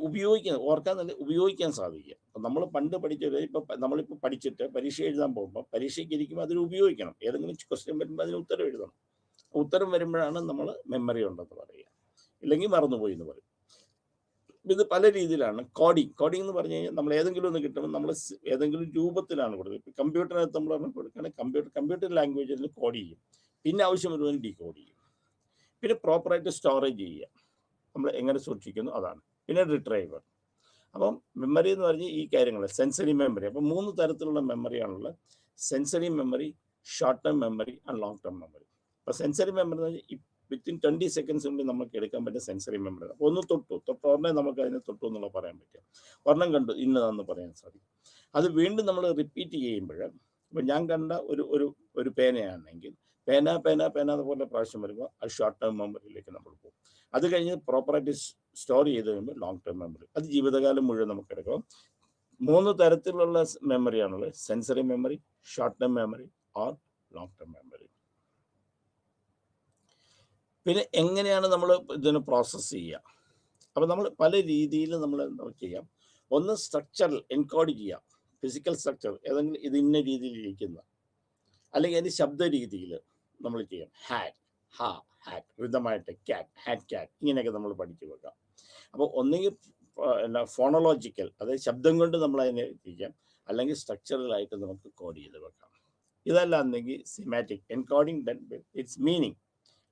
ഓർക്കാൻ നല്ല ഉപയോഗിക്കാൻ സാധിക്കുക. അപ്പം നമ്മൾ പണ്ട് പഠിച്ചത് നമ്മളിപ്പോൾ പഠിച്ചിട്ട് പരീക്ഷ എഴുതാൻ പോകുമ്പോൾ പരീക്ഷയ്ക്ക് ഇരിക്കുമ്പോൾ അതിന് ഉപയോഗിക്കണം. ഏതെങ്കിലും ക്വസ്റ്റ്യൻ വരുമ്പോൾ അതിന് ഉത്തരം എഴുതണം. ഉത്തരം വരുമ്പോഴാണ് നമ്മൾ മെമ്മറി ഉണ്ടെന്ന് പറയുക, ഇല്ലെങ്കിൽ മറന്നുപോയി എന്ന് പറയും. ഇത് പല രീതിയിലാണ്. കോഡിംഗ് എന്ന് പറഞ്ഞു കഴിഞ്ഞാൽ നമ്മൾ ഏതെങ്കിലും ഒന്ന് കിട്ടുമ്പോൾ നമ്മൾ ഏതെങ്കിലും രൂപത്തിലാണ് കൊടുക്കുന്നത്. ഇപ്പം കമ്പ്യൂട്ടറിനകത്ത് നമ്മൾ കൊടുക്കുകയാണെങ്കിൽ കമ്പ്യൂട്ടർ ലാംഗ്വേജിൽ കോഡ് ചെയ്യും, പിന്നെ ആവശ്യം വരുവാൻ ഡീകോഡ് ചെയ്യും. പിന്നെ പ്രോപ്പറായിട്ട് സ്റ്റോറേജ് ചെയ്യുക, നമ്മൾ എങ്ങനെ സൂക്ഷിക്കുന്നു അതാണ്. പിന്നെ റിട്രൈവർ. അപ്പം മെമ്മറി എന്ന് പറഞ്ഞാൽ ഈ കാര്യങ്ങൾ സെൻസറി മെമ്മറി. അപ്പം 3 തരത്തിലുള്ള മെമ്മറിയാണുള്ളത്: sensory memory, short term memory and long term memory. അപ്പോൾ സെൻസറി മെമ്മറി എന്ന് പറഞ്ഞാൽ വിത്തിൻ 20 സെക്കൻഡ്സ് കൊണ്ട് നമുക്ക് എടുക്കാൻ പറ്റുന്ന സെൻസറി മെമ്മറി. അപ്പോൾ ഒന്ന് തൊട്ടു ഉടനെ നമുക്ക് അതിനെ തൊട്ടു എന്നുള്ള പറയാൻ പറ്റും. ഒരെണ്ണം കണ്ടു ഇന്നതാണെന്ന് പറയാൻ സാധിക്കും. അത് വീണ്ടും നമ്മൾ റിപ്പീറ്റ് ചെയ്യുമ്പോൾ, ഇപ്പം ഞാൻ കണ്ട ഒരു പേനയാണെങ്കിൽ പേന അതുപോലെ പ്രാവശ്യം വരുമ്പോൾ അത് ഷോർട്ട് ടേം മെമ്മറിയിലേക്ക് നമ്മൾ പോകും. അത് കഴിഞ്ഞ് പ്രോപ്പറായിട്ട് സ്റ്റോർ ചെയ്ത് കഴിയുമ്പോൾ ലോങ് ടേം മെമ്മറി. അത് ജീവിതകാലം മുഴുവൻ നമുക്ക് എടുക്കാം. 3 തരത്തിലുള്ള മെമ്മറിയാണുള്ളത്: sensory memory, short term memory or long term memory. പിന്നെ എങ്ങനെയാണ് നമ്മൾ ഇതിനെ പ്രോസസ്സ് ചെയ്യുക? അപ്പോൾ നമ്മൾ പല രീതിയിൽ നമ്മൾ ചെയ്യാം. ഒന്ന് സ്ട്രക്ചറൽ എൻകോഡ് ചെയ്യാം, ഫിസിക്കൽ സ്ട്രക്ചർ ഏതെങ്കിലും ഇത് ഇന്ന രീതിയിൽ ഇരിക്കുന്ന, അല്ലെങ്കിൽ അതിൻ്റെ ശബ്ദ രീതിയിൽ നമ്മൾ ചെയ്യാം. ഹാറ്റ് ഋതമായിട്ട് ഹാറ്റ് ഇങ്ങനെയൊക്കെ നമ്മൾ പഠിച്ചു വെക്കാം. അപ്പോൾ ഒന്നുകിൽ ഫോണോളജിക്കൽ, അതായത് ശബ്ദം കൊണ്ട് നമ്മൾ അതിനെ ചെയ്യാം, അല്ലെങ്കിൽ സ്ട്രക്ചറലായിട്ട് നമുക്ക് കോഡ് ചെയ്ത് വെക്കാം. ഇതല്ലാന്നെങ്കിൽ സിമാറ്റിക് എൻകോഡിങ് ഇറ്റ്സ് മീനിങ്,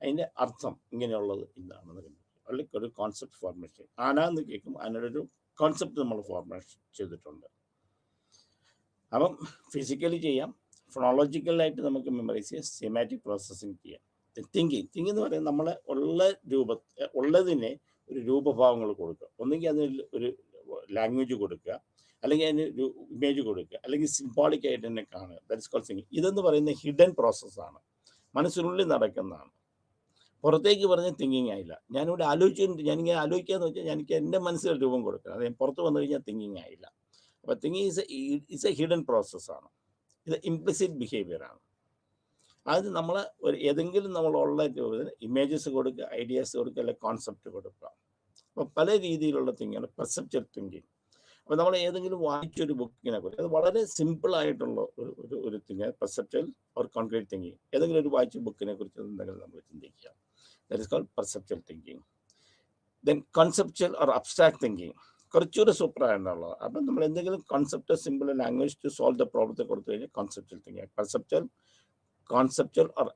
അതിൻ്റെ അർത്ഥം ഇങ്ങനെയുള്ളത് ഇതാണെന്ന് കണ്ടു, അല്ലെങ്കിൽ ഒരു കോൺസെപ്റ്റ് ഫോർമേഷൻ. ആനാന്ന് കേൾക്കും, അതിനൊരു കോൺസെപ്റ്റ് നമ്മൾ ഫോർമേഷൻ ചെയ്തിട്ടുണ്ട്. അപ്പം ഫിസിക്കലി ചെയ്യാം, ഫോണോളജിക്കലായിട്ട് നമുക്ക് മെമ്മറൈസ് ചെയ്യാം, സിമാറ്റിക് പ്രോസസ്സിങ് ചെയ്യാം. തിങ്കിങ് എന്ന് പറയുന്നത് നമ്മളെ ഉള്ളതിനെ ഒരു രൂപഭാവങ്ങൾ കൊടുക്കുക. ഒന്നുകിൽ അതിന് ഒരു ലാംഗ്വേജ് കൊടുക്കുക, അല്ലെങ്കിൽ അതിന് ഒരു ഇമേജ് കൊടുക്കുക, അല്ലെങ്കിൽ സിംബോളിക് ആയിട്ട് തന്നെ കാണുക. That is called thinking. ഇതെന്ന് പറയുന്നത് ഹിഡൻ പ്രോസസ്സാണ്, മനസ്സിനുള്ളിൽ നടക്കുന്നതാണ്. പുറത്തേക്ക് പറഞ്ഞ തിങ്കിങ് ആയില്ല. ഞാനിവിടെ ഞാനിങ്ങനെ ആലോചിക്കാന്ന് വെച്ചാൽ എനിക്ക് എൻ്റെ മനസ്സിൽ രൂപം കൊടുക്കുക, അത് പുറത്ത് വന്നു കഴിഞ്ഞാൽ തിങ്കിങ് ആയില്ല. അപ്പോൾ തിങ്കിങ് ഇസ് എ ഹിഡൻ പ്രോസസ്സാണ്. ഇത് ഇംപ്ലിസിറ്റ് ബിഹേവിയറാണ്. അത് നമ്മൾ ഏതെങ്കിലും നമ്മളുള്ള രൂപത്തിന് ഇമേജസ് കൊടുക്കുക, ഐഡിയാസ് കൊടുക്കുക, അല്ലെങ്കിൽ കോൺസെപ്റ്റ് കൊടുക്കുക. അപ്പോൾ പല രീതിയിലുള്ള തിങ്കിങ്, പെർസെപ്ച്വൽ തിങ്കിങ്. അപ്പോൾ നമ്മൾ ഏതെങ്കിലും വായിച്ചൊരു ബുക്കിനെ കുറിച്ച്, അത് വളരെ സിമ്പിളായിട്ടുള്ള ഒരു thinking, perceptual or concrete thinking. ഏതെങ്കിലും ഒരു വായിച്ച ബുക്കിനെ കുറിച്ച് എന്തെങ്കിലും നമ്മൾ ചിന്തിക്കുക, that is called perceptual thinking. Then conceptual or abstract thinking, കുറച്ചുകൂടെ സൂപ്പറായിട്ടുള്ളത്. അപ്പം നമ്മൾ എന്തെങ്കിലും concept simple language to solve the പ്രോബ്ലത്തെ കൊടുത്തു കഴിഞ്ഞാൽ conceptual thinking. Conceptual or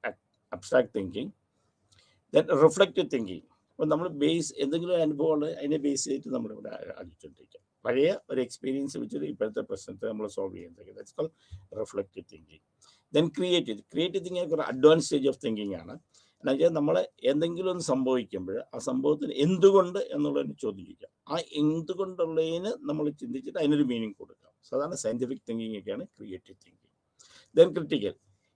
abstract thinking. Then reflective thinking. അപ്പോൾ നമ്മൾ എന്തെങ്കിലും അനുഭവങ്ങൾ അതിനെ ബേസ് ചെയ്തിട്ട് നമ്മളിവിടെ ആലോചിച്ചുകൊണ്ടിരിക്കുക. പഴയ ഒരു എക്സ്പീരിയൻസ് വെച്ചിട്ട് ഇപ്പോഴത്തെ പ്രശ്നത്തെ നമ്മൾ സോൾവ് ചെയ്യുന്നത്. That's called reflective thinking. Then creative thinking ഒരു അഡ്വാൻസ് സ്റ്റേജ് ഓഫ് തിങ്കിങ് ആണ്. എന്നുവെച്ചാൽ നമ്മൾ എന്തെങ്കിലും ഒന്ന് സംഭവിക്കുമ്പോൾ ആ സംഭവത്തിന് എന്തുകൊണ്ട് എന്നുള്ളതിന് ചോദിക്കുക. ആ എന്തുകൊണ്ടുള്ളതിന് നമ്മൾ ചിന്തിച്ചിട്ട് അതിനൊരു മീനിങ് കൊടുക്കുക. സാധാരണ സയൻറ്റിഫിക് തിങ്കിങ് ഒക്കെയാണ് ക്രിയേറ്റീവ് തിങ്കിങ്. ദെൻ ക്രിട്ടിക്കൽ,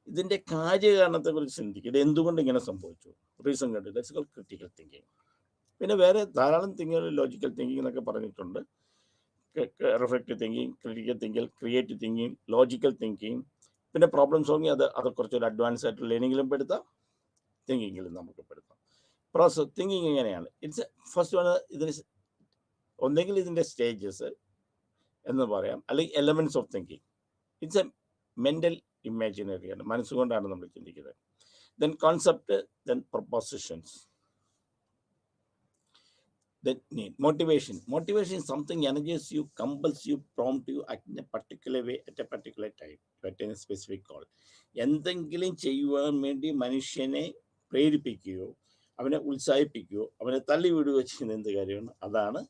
ഇതിൻ്റെ കാര്യകാരണത്തെക്കുറിച്ച് ചിന്തിക്കുക. ഇത് എന്തുകൊണ്ട് ഇങ്ങനെ സംഭവിച്ചു, റീസൺ കണ്ടു. That's called critical thinking. പിന്നെ വേറെ ധാരാളം തിങ്കിങ്, ലോജിക്കൽ തിങ്കിങ് എന്നൊക്കെ പറഞ്ഞിട്ടുണ്ട്. Reflective thinking, critical thinking, creative thinking, logical thinking. പിന്നെ പ്രോബ്ലം സോൾവിങ്, അത് കുറച്ചൊരു അഡ്വാൻസ് ആയിട്ട് ലേണിങ്ങിലും പെടുത്താം, തിങ്കിങ്ങിലും നമുക്ക് പെടുത്താം. പ്രോസസ് തിങ്കിങ് എങ്ങനെയാണ്? ഫസ്റ്റ് ഇതിന് ഒന്നെങ്കിൽ ഇതിൻ്റെ സ്റ്റേജസ് എന്ന് പറയാം, അല്ലെങ്കിൽ elements of thinking. It's a mental ഇമാജിനറിയാണ്, മനസ്സുകൊണ്ടാണ് നമ്മൾ ചിന്തിക്കുന്നത്. Then concept, then propositions, then need. Motivation is something energizes you, compels you, prompts you act in a particular way at a particular time to attain a specific goal. എന്തെങ്കിലും ചെയ്യുവാൻ വേണ്ടി മനുഷ്യനെ പ്രേരിപ്പിക്കുകയോ അവനെ ഉത്സാഹിപ്പിക്കുകയോ അവനെ തള്ളിവിടുകയോ ചെയ്യുന്ന എന്ത് കാര്യമാണ്, അതാണ്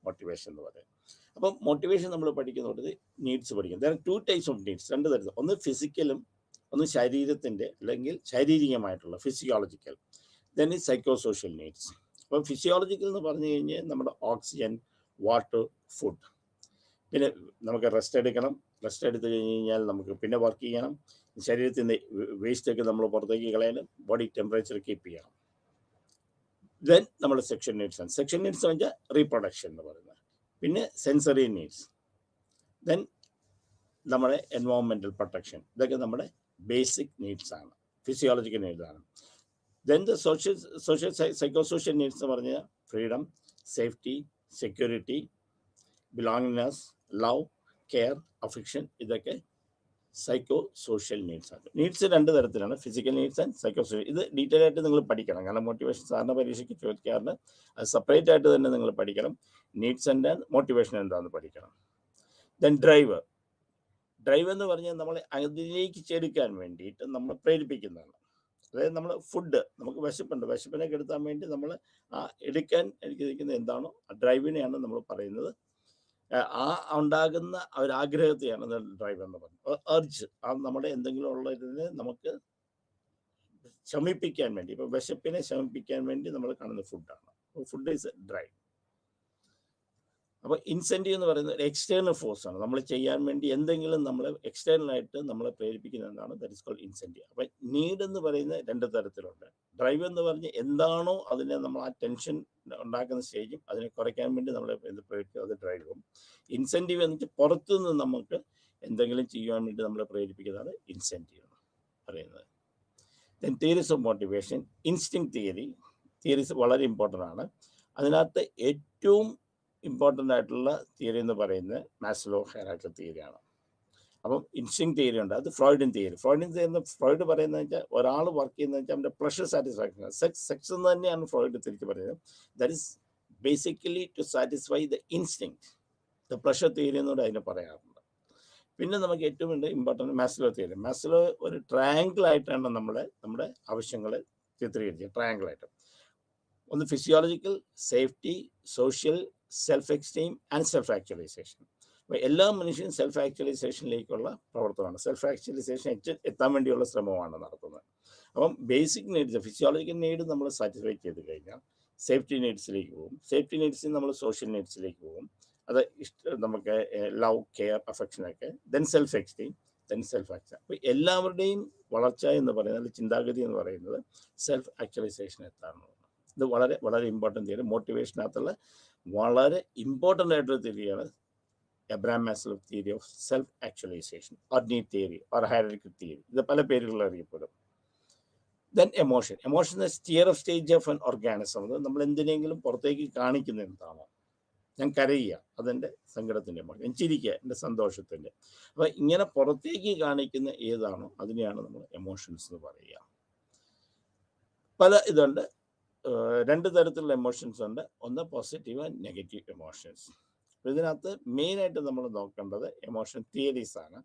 മോട്ടിവേഷൻ എന്ന് പറയുന്നത്. അപ്പം മോട്ടിവേഷൻ നമ്മൾ പഠിക്കുന്നത് നീഡ്സ് പഠിക്കും. There are 2 types of needs, 2 തരത്തിൽ. ഒന്ന് ഫിസിക്കലും, ഒന്ന് ശരീരത്തിൻ്റെ അല്ലെങ്കിൽ ശാരീരികമായിട്ടുള്ള ഫിസിയോളജിക്കൽ. ദെൻ ഈ സൈക്കോസോഷ്യൽ നീഡ്സ്. അപ്പോൾ ഫിസിയോളജിക്കൽ എന്ന് പറഞ്ഞു കഴിഞ്ഞാൽ നമ്മുടെ ഓക്സിജൻ, വാട്ടർ, ഫുഡ്. പിന്നെ നമുക്ക് റെസ്റ്റ് എടുക്കണം, റെസ്റ്റ് എടുത്തു കഴിഞ്ഞാൽ നമുക്ക് പിന്നെ വർക്ക് ചെയ്യണം, ശരീരത്തിൽ നിന്ന് വേസ്റ്റൊക്കെ നമ്മൾ പുറത്തേക്ക് കളയാനും ബോഡി ടെമ്പറേച്ചർ കീപ്പ് ചെയ്യണം. ദെൻ നമ്മൾ സെക്ഷൽ നീഡ്സ് ആണ്. സെക്ഷൽ നീഡ്സ് എന്ന് വെച്ചാൽ റീപ്രൊഡക്ഷൻ എന്ന് പറയുന്നത്. പിന്നെ സെൻസറി നീഡ്സ്, ദെൻ നമ്മുടെ എൻവയോൺമെൻറ്റൽ പ്രൊട്ടക്ഷൻ, ഇതൊക്കെ നമ്മുടെ ബേസിക് നീഡ്സ് ആണ്, ഫിസിയോളജിക്കൽ നീഡ്സ് ആണ്. Then the social psychosocial needs എന്ന് പറഞ്ഞാൽ freedom, safety, security, belongingness, love, care, affection, ഇതൊക്കെ സൈക്കോ സോഷ്യൽ നീഡ്സ് ആണ്. നീഡ്സ് രണ്ട് തരത്തിലാണ്, physical needs and psycho social. ഇത് ഡീറ്റെയിൽ ആയിട്ട് നിങ്ങൾ പഠിക്കണം, കാരണം മോട്ടിവേഷൻ സാറിന് പരീക്ഷയ്ക്ക് ചോദിക്കാറുണ്ട്. അത് സെപ്പറേറ്റ് ആയിട്ട് തന്നെ നിങ്ങൾ പഠിക്കണം. നീഡ്സ് ആൻഡ് മോട്ടിവേഷൻ എന്താണെന്ന് പഠിക്കണം. ദെൻ ഡ്രൈവ് എന്ന് പറഞ്ഞാൽ നമ്മളെ അതിലേക്ക് ചെടുക്കാൻ വേണ്ടിയിട്ട് നമ്മൾ പ്രേരിപ്പിക്കുന്നതാണ്. അതായത് നമ്മൾ ഫുഡ്, നമുക്ക് വിശപ്പുണ്ട്, വിശപ്പിനെ കെടുത്താൻ വേണ്ടി നമ്മൾ ആ എടുക്കാൻ ഇരിക്കുന്ന എന്താണോ ആ ഡ്രൈവിനെയാണ് നമ്മൾ പറയുന്നത്. ആ ഉണ്ടാകുന്ന ഒരാഗ്രഹത്തെയാണ് ഡ്രൈവ് എന്ന് പറയുന്നത്. അർജ്, ആ നമ്മുടെ എന്തെങ്കിലും ഉള്ളതിനെ നമുക്ക് ശമിപ്പിക്കാൻ വേണ്ടി, ഇപ്പൊ വിശപ്പിനെ ശമിപ്പിക്കാൻ വേണ്ടി നമ്മൾ കാണുന്ന ഫുഡാണ്. Food is A drive. അപ്പോൾ ഇൻസെൻറ്റീവ് എന്ന് പറയുന്നത് ഒരു എക്സ്റ്റേണൽ ഫോഴ്സ് ആണ്, നമ്മൾ ചെയ്യാൻ വേണ്ടി എന്തെങ്കിലും നമ്മൾ എക്സ്റ്റേണലായിട്ട് നമ്മളെ പ്രേരിപ്പിക്കുന്നതാണ്, ദാറ്റ് ഇസ് കോൾഡ് ഇൻസെൻറ്റീവ്. അപ്പം നീഡ് എന്ന് പറയുന്നത് രണ്ട് തരത്തിലുണ്ട്. ഡ്രൈവ് എന്ന് പറഞ്ഞ് എന്താണോ അതിനെ നമ്മൾ ആ ടെൻഷൻ ഉണ്ടാക്കുന്ന സ്റ്റേജും അതിനെ കുറയ്ക്കാൻ വേണ്ടി നമ്മളെ പ്രേരിപ്പിക്കും, അത് ഡ്രൈവും. ഇൻസെൻറ്റീവ് എന്ന് വെച്ചാൽ പുറത്തുനിന്ന് നമുക്ക് എന്തെങ്കിലും ചെയ്യാൻ വേണ്ടി നമ്മളെ പ്രേരിപ്പിക്കുന്നതാണ് ഇൻസെൻറ്റീവ് എന്ന് പറയുന്നത്. Then theories of motivation, instinct theories വളരെ ഇമ്പോർട്ടൻ്റ് ആണ്. അതിനകത്ത് ഏറ്റവും ഇമ്പോർട്ടൻ്റ് ആയിട്ടുള്ള തിയറി എന്ന് പറയുന്നത് മാസ്ലോ ഹൈറാർക്കി തിയറിയാണ്. അപ്പം ഇൻസ്റ്റിങ് തിയറി ഉണ്ട്, അത് ഫ്രോയിഡിയൻ തിയറി. ഫ്രോയിഡ് പറയുന്നത് വെച്ചാൽ ഒരാൾ വർക്ക് ചെയ്യുന്നത് വെച്ചാൽ അവൻ്റെ പ്ലഷർ സാറ്റിസ്ഫാക്ഷൻ, സെക്സ് എന്ന് തന്നെയാണ് ഫ്രോയിഡ് തിരിച്ച് പറയുന്നത്. That is basically to satisfy the instinct, the pleasure theory എന്നൂടെ അതിനെ പറയാറുണ്ട്. പിന്നെ നമുക്ക് ഏറ്റവും ഇമ്പോർട്ടൻ്റ് മാസ്ലോ തിയറി. മാസ്ലോ ഒരു ട്രയാങ്കിൾ ആയിട്ടാണ് നമ്മുടെ ആവശ്യങ്ങളെ ചിത്രീകരിച്ചത്, ട്രയാങ്കിൾ ആയിട്ട്. ഒന്ന് physiological, safety, social, self esteem and self actualisation. അപ്പോൾ എല്ലാ മനുഷ്യനും സെൽഫ് ആക്ച്വലൈസേഷനിലേക്കുള്ള പ്രവർത്തനമാണ്, സെൽഫ് ആക്ച്വലൈസേഷൻ എത്താൻ വേണ്ടിയുള്ള ശ്രമമാണ് നടത്തുന്നത്. അപ്പം ബേസിക് നീഡ്സ്, ഫിസിയോളജിക്കൽ നീഡ് നമ്മൾ സാറ്റിസ്ഫൈ ചെയ്ത് കഴിഞ്ഞാൽ സേഫ്റ്റി നീഡ്സിലേക്ക് പോകും. സേഫ്റ്റി നീഡ്സിൽ നമ്മൾ സോഷ്യൽ നീഡ്സിലേക്ക് പോകും, അത് നമുക്ക് ലവ്, കെയർ, അഫെക്ഷനൊക്കെ. Then self esteem, then self actual. അപ്പോൾ എല്ലാവരുടെയും വളർച്ച എന്ന് പറയുന്നത്, ചിന്താഗതി എന്ന് പറയുന്നത് സെൽഫ് ആക്ച്വലൈസേഷൻ എത്താറുണ്ട്. ഇത് വളരെ വളരെ ഇമ്പോർട്ടൻ്റ് തിയറി, മോട്ടിവേഷനകത്തുള്ള വളരെ ഇമ്പോർട്ടൻ്റ് ആയിട്ടൊരു തിയറിയാണ് Abraham Maslow theory of self actualisation, or need theory, or hierarchy theory. ഇത് പല പേരുകളിൽ അറിയപ്പെടും. Then emotion stir of stage of an organism. നമ്മൾ എന്തിനെങ്കിലും പുറത്തേക്ക് കാണിക്കുന്ന എന്താണോ, ഞാൻ കരയുക അതെൻ്റെ സങ്കടത്തിൻ്റെ എമോഷൻ, ഞാൻ ചിരിക്കുക എൻ്റെ സന്തോഷത്തിൻ്റെ. അപ്പോൾ ഇങ്ങനെ പുറത്തേക്ക് കാണിക്കുന്ന ഏതാണോ അതിനെയാണ് നമ്മൾ എമോഷൻസ് എന്ന് പറയുക. പല ഇതുണ്ട്, രണ്ട് തരത്തിലുള്ള എമോഷൻസ് ഉണ്ട്, ഒന്ന് പോസിറ്റീവ് ആൻഡ് നെഗറ്റീവ് എമോഷൻസ്. ഇതിനകത്ത് മെയിനായിട്ട് നമ്മൾ നോക്കേണ്ടത് എമോഷൻ തിയറീസ് ആണ്.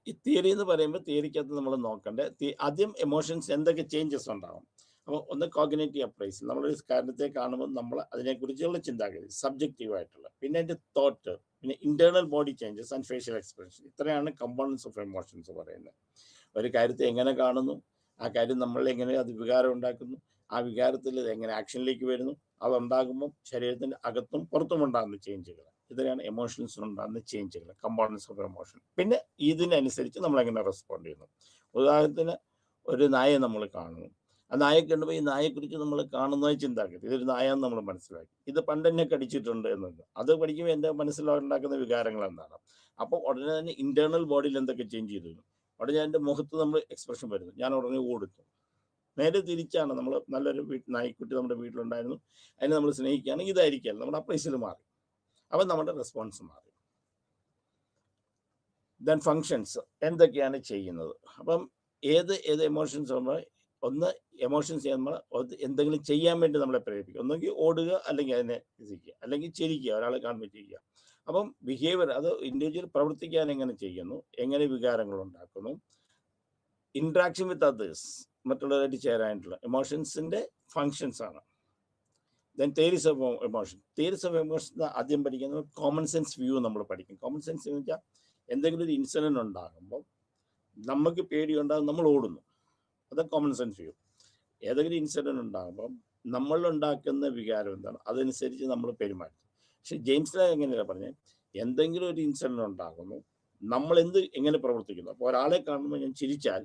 ഈ തിയറി എന്ന് പറയുമ്പോൾ തിയറിക്കകത്ത് നമ്മൾ നോക്കേണ്ടത് ആദ്യം എമോഷൻസ് എന്തൊക്കെ ചേഞ്ചസ് ഉണ്ടാകും. അപ്പോൾ ഒന്ന് കോഗ്നിറ്റീവ് അപ്രൈസൽ, നമ്മളൊരു കാര്യത്തെ കാണുമ്പോൾ നമ്മൾ അതിനെക്കുറിച്ചുള്ള ചിന്താഗതി, സബ്ജക്റ്റീവായിട്ടുള്ള, പിന്നെ അതിൻ്റെ തോട്ട്, പിന്നെ internal body changes and facial expression. ഇത്രയാണ് കമ്പോണൻസ് ഓഫ് എമോഷൻസ് പറയുന്നത്. ഒരു കാര്യത്തെ എങ്ങനെ കാണുന്നു, ആ കാര്യം നമ്മളെ എങ്ങനെ അത് വികാരം ഉണ്ടാക്കുന്നു, ആ വികാരത്തിൽ എങ്ങനെ ആക്ഷനിലേക്ക് വരുന്നു, അതുണ്ടാകുമ്പോൾ ശരീരത്തിൻ്റെ അകത്തും പുറത്തും ഉണ്ടാകുന്ന ചേഞ്ചുകൾ, ഇതിനാണ് എമോഷൻസിനുണ്ടാകുന്ന ചേഞ്ചുകൾ, കമ്പോണൻസ് ഓഫ് എമോഷൻ. പിന്നെ ഇതിനനുസരിച്ച് നമ്മളെങ്ങനെ റെസ്പോണ്ട് ചെയ്യുന്നു. ഉദാഹരണത്തിന് ഒരു നായയെ നമ്മൾ കാണുന്നു, ആ നായയെ കണ്ടുമ്പോൾ ഈ നായെക്കുറിച്ച് നമ്മൾ കാണുന്നതായി ചിന്താക്കരുത്, ഇതൊരു നായെന്ന് നമ്മൾ മനസ്സിലാക്കി, ഇത് പണ്ട് എന്നെ കടിച്ചിട്ടുണ്ട് എന്നത്, അത് പഠിക്കുമ്പോൾ എൻ്റെ മനസ്സിലുണ്ടാക്കുന്ന വികാരങ്ങൾ എന്താണ്. അപ്പോൾ ഉടനെ തന്നെ ഇൻറ്റേർണൽ ബോഡിയിൽ എന്തൊക്കെ ചേഞ്ച് ചെയ്തിരുന്നു, ഉടനെ എൻ്റെ മുഖത്ത് നമ്മൾ എക്സ്പ്രഷൻ വരുന്നു, ഞാൻ ഉടനെ ഓടുന്നു. നേരെ തിരിച്ചാണ്, നമ്മൾ നല്ലൊരു നായ്ക്കുട്ടി നമ്മുടെ വീട്ടിലുണ്ടായിരുന്നു, അതിനെ നമ്മൾ സ്നേഹിക്കുകയാണെങ്കിൽ ഇതായിരിക്കാം, നമ്മുടെ അപ്രൈസൽ മാറി, അപ്പം നമ്മുടെ റെസ്പോൺസ് മാറി. ദെൻ ഫങ്ഷൻസ് എന്തൊക്കെയാണ് ചെയ്യുന്നത്. അപ്പം ഏത് എമോഷൻസ് നമ്മൾ, ഒന്ന് എമോഷൻസ് ചെയ്യുമ്പോൾ എന്തെങ്കിലും ചെയ്യാൻ വേണ്ടി നമ്മളെ പ്രേരിപ്പിക്കുക, ഒന്നെങ്കിൽ ഓടുക, അല്ലെങ്കിൽ അതിനെ രസിക്കുക, അല്ലെങ്കിൽ ചിരിക്കുക, ഒരാളെ കാണുമ്പോൾ ചിരിക്കുക. അപ്പം ബിഹേവിയർ, അത് ഇൻഡിവിജ്വൽ പ്രവർത്തിക്കാൻ എങ്ങനെ ചെയ്യുന്നു, എങ്ങനെ വികാരങ്ങൾ ഉണ്ടാക്കുന്നു, ഇൻട്രാക്ഷൻ വിത്ത് അതേഴ്സ്, മറ്റുള്ളവരായിട്ട് ചേരാനായിട്ടുള്ള എമോഷൻസിൻ്റെ ഫങ്ഷൻസ് ആണ്. Then theories of emotion. Theories of emotion ആദ്യം പഠിക്കുന്നത് കോമൺ സെൻസ് വ്യൂ നമ്മൾ പഠിക്കും. കോമൺ സെൻസ് എന്ന് വെച്ചാൽ എന്തെങ്കിലും ഒരു ഇൻസിഡൻറ്റ് ഉണ്ടാകുമ്പോൾ നമുക്ക് പേടിയുണ്ടാകും, നമ്മൾ ഓടുന്നു, അത് കോമൺ സെൻസ് വ്യൂ. ഏതെങ്കിലും ഇൻസിഡൻറ്റ് ഉണ്ടാകുമ്പം നമ്മളുണ്ടാക്കുന്ന വികാരം എന്താണ്, അതനുസരിച്ച് നമ്മൾ പെരുമാറ്റും. പക്ഷെ ജെയിംസ് ലാ എങ്ങനെയാണ് പറഞ്ഞത്, എന്തെങ്കിലും ഒരു ഇൻസിഡന്റ് ഉണ്ടാകുന്നു, നമ്മൾ എങ്ങനെ പ്രവർത്തിക്കുന്നു. അപ്പോൾ ഒരാളെ കാണുമ്പോൾ ഞാൻ ചിരിച്ചാൽ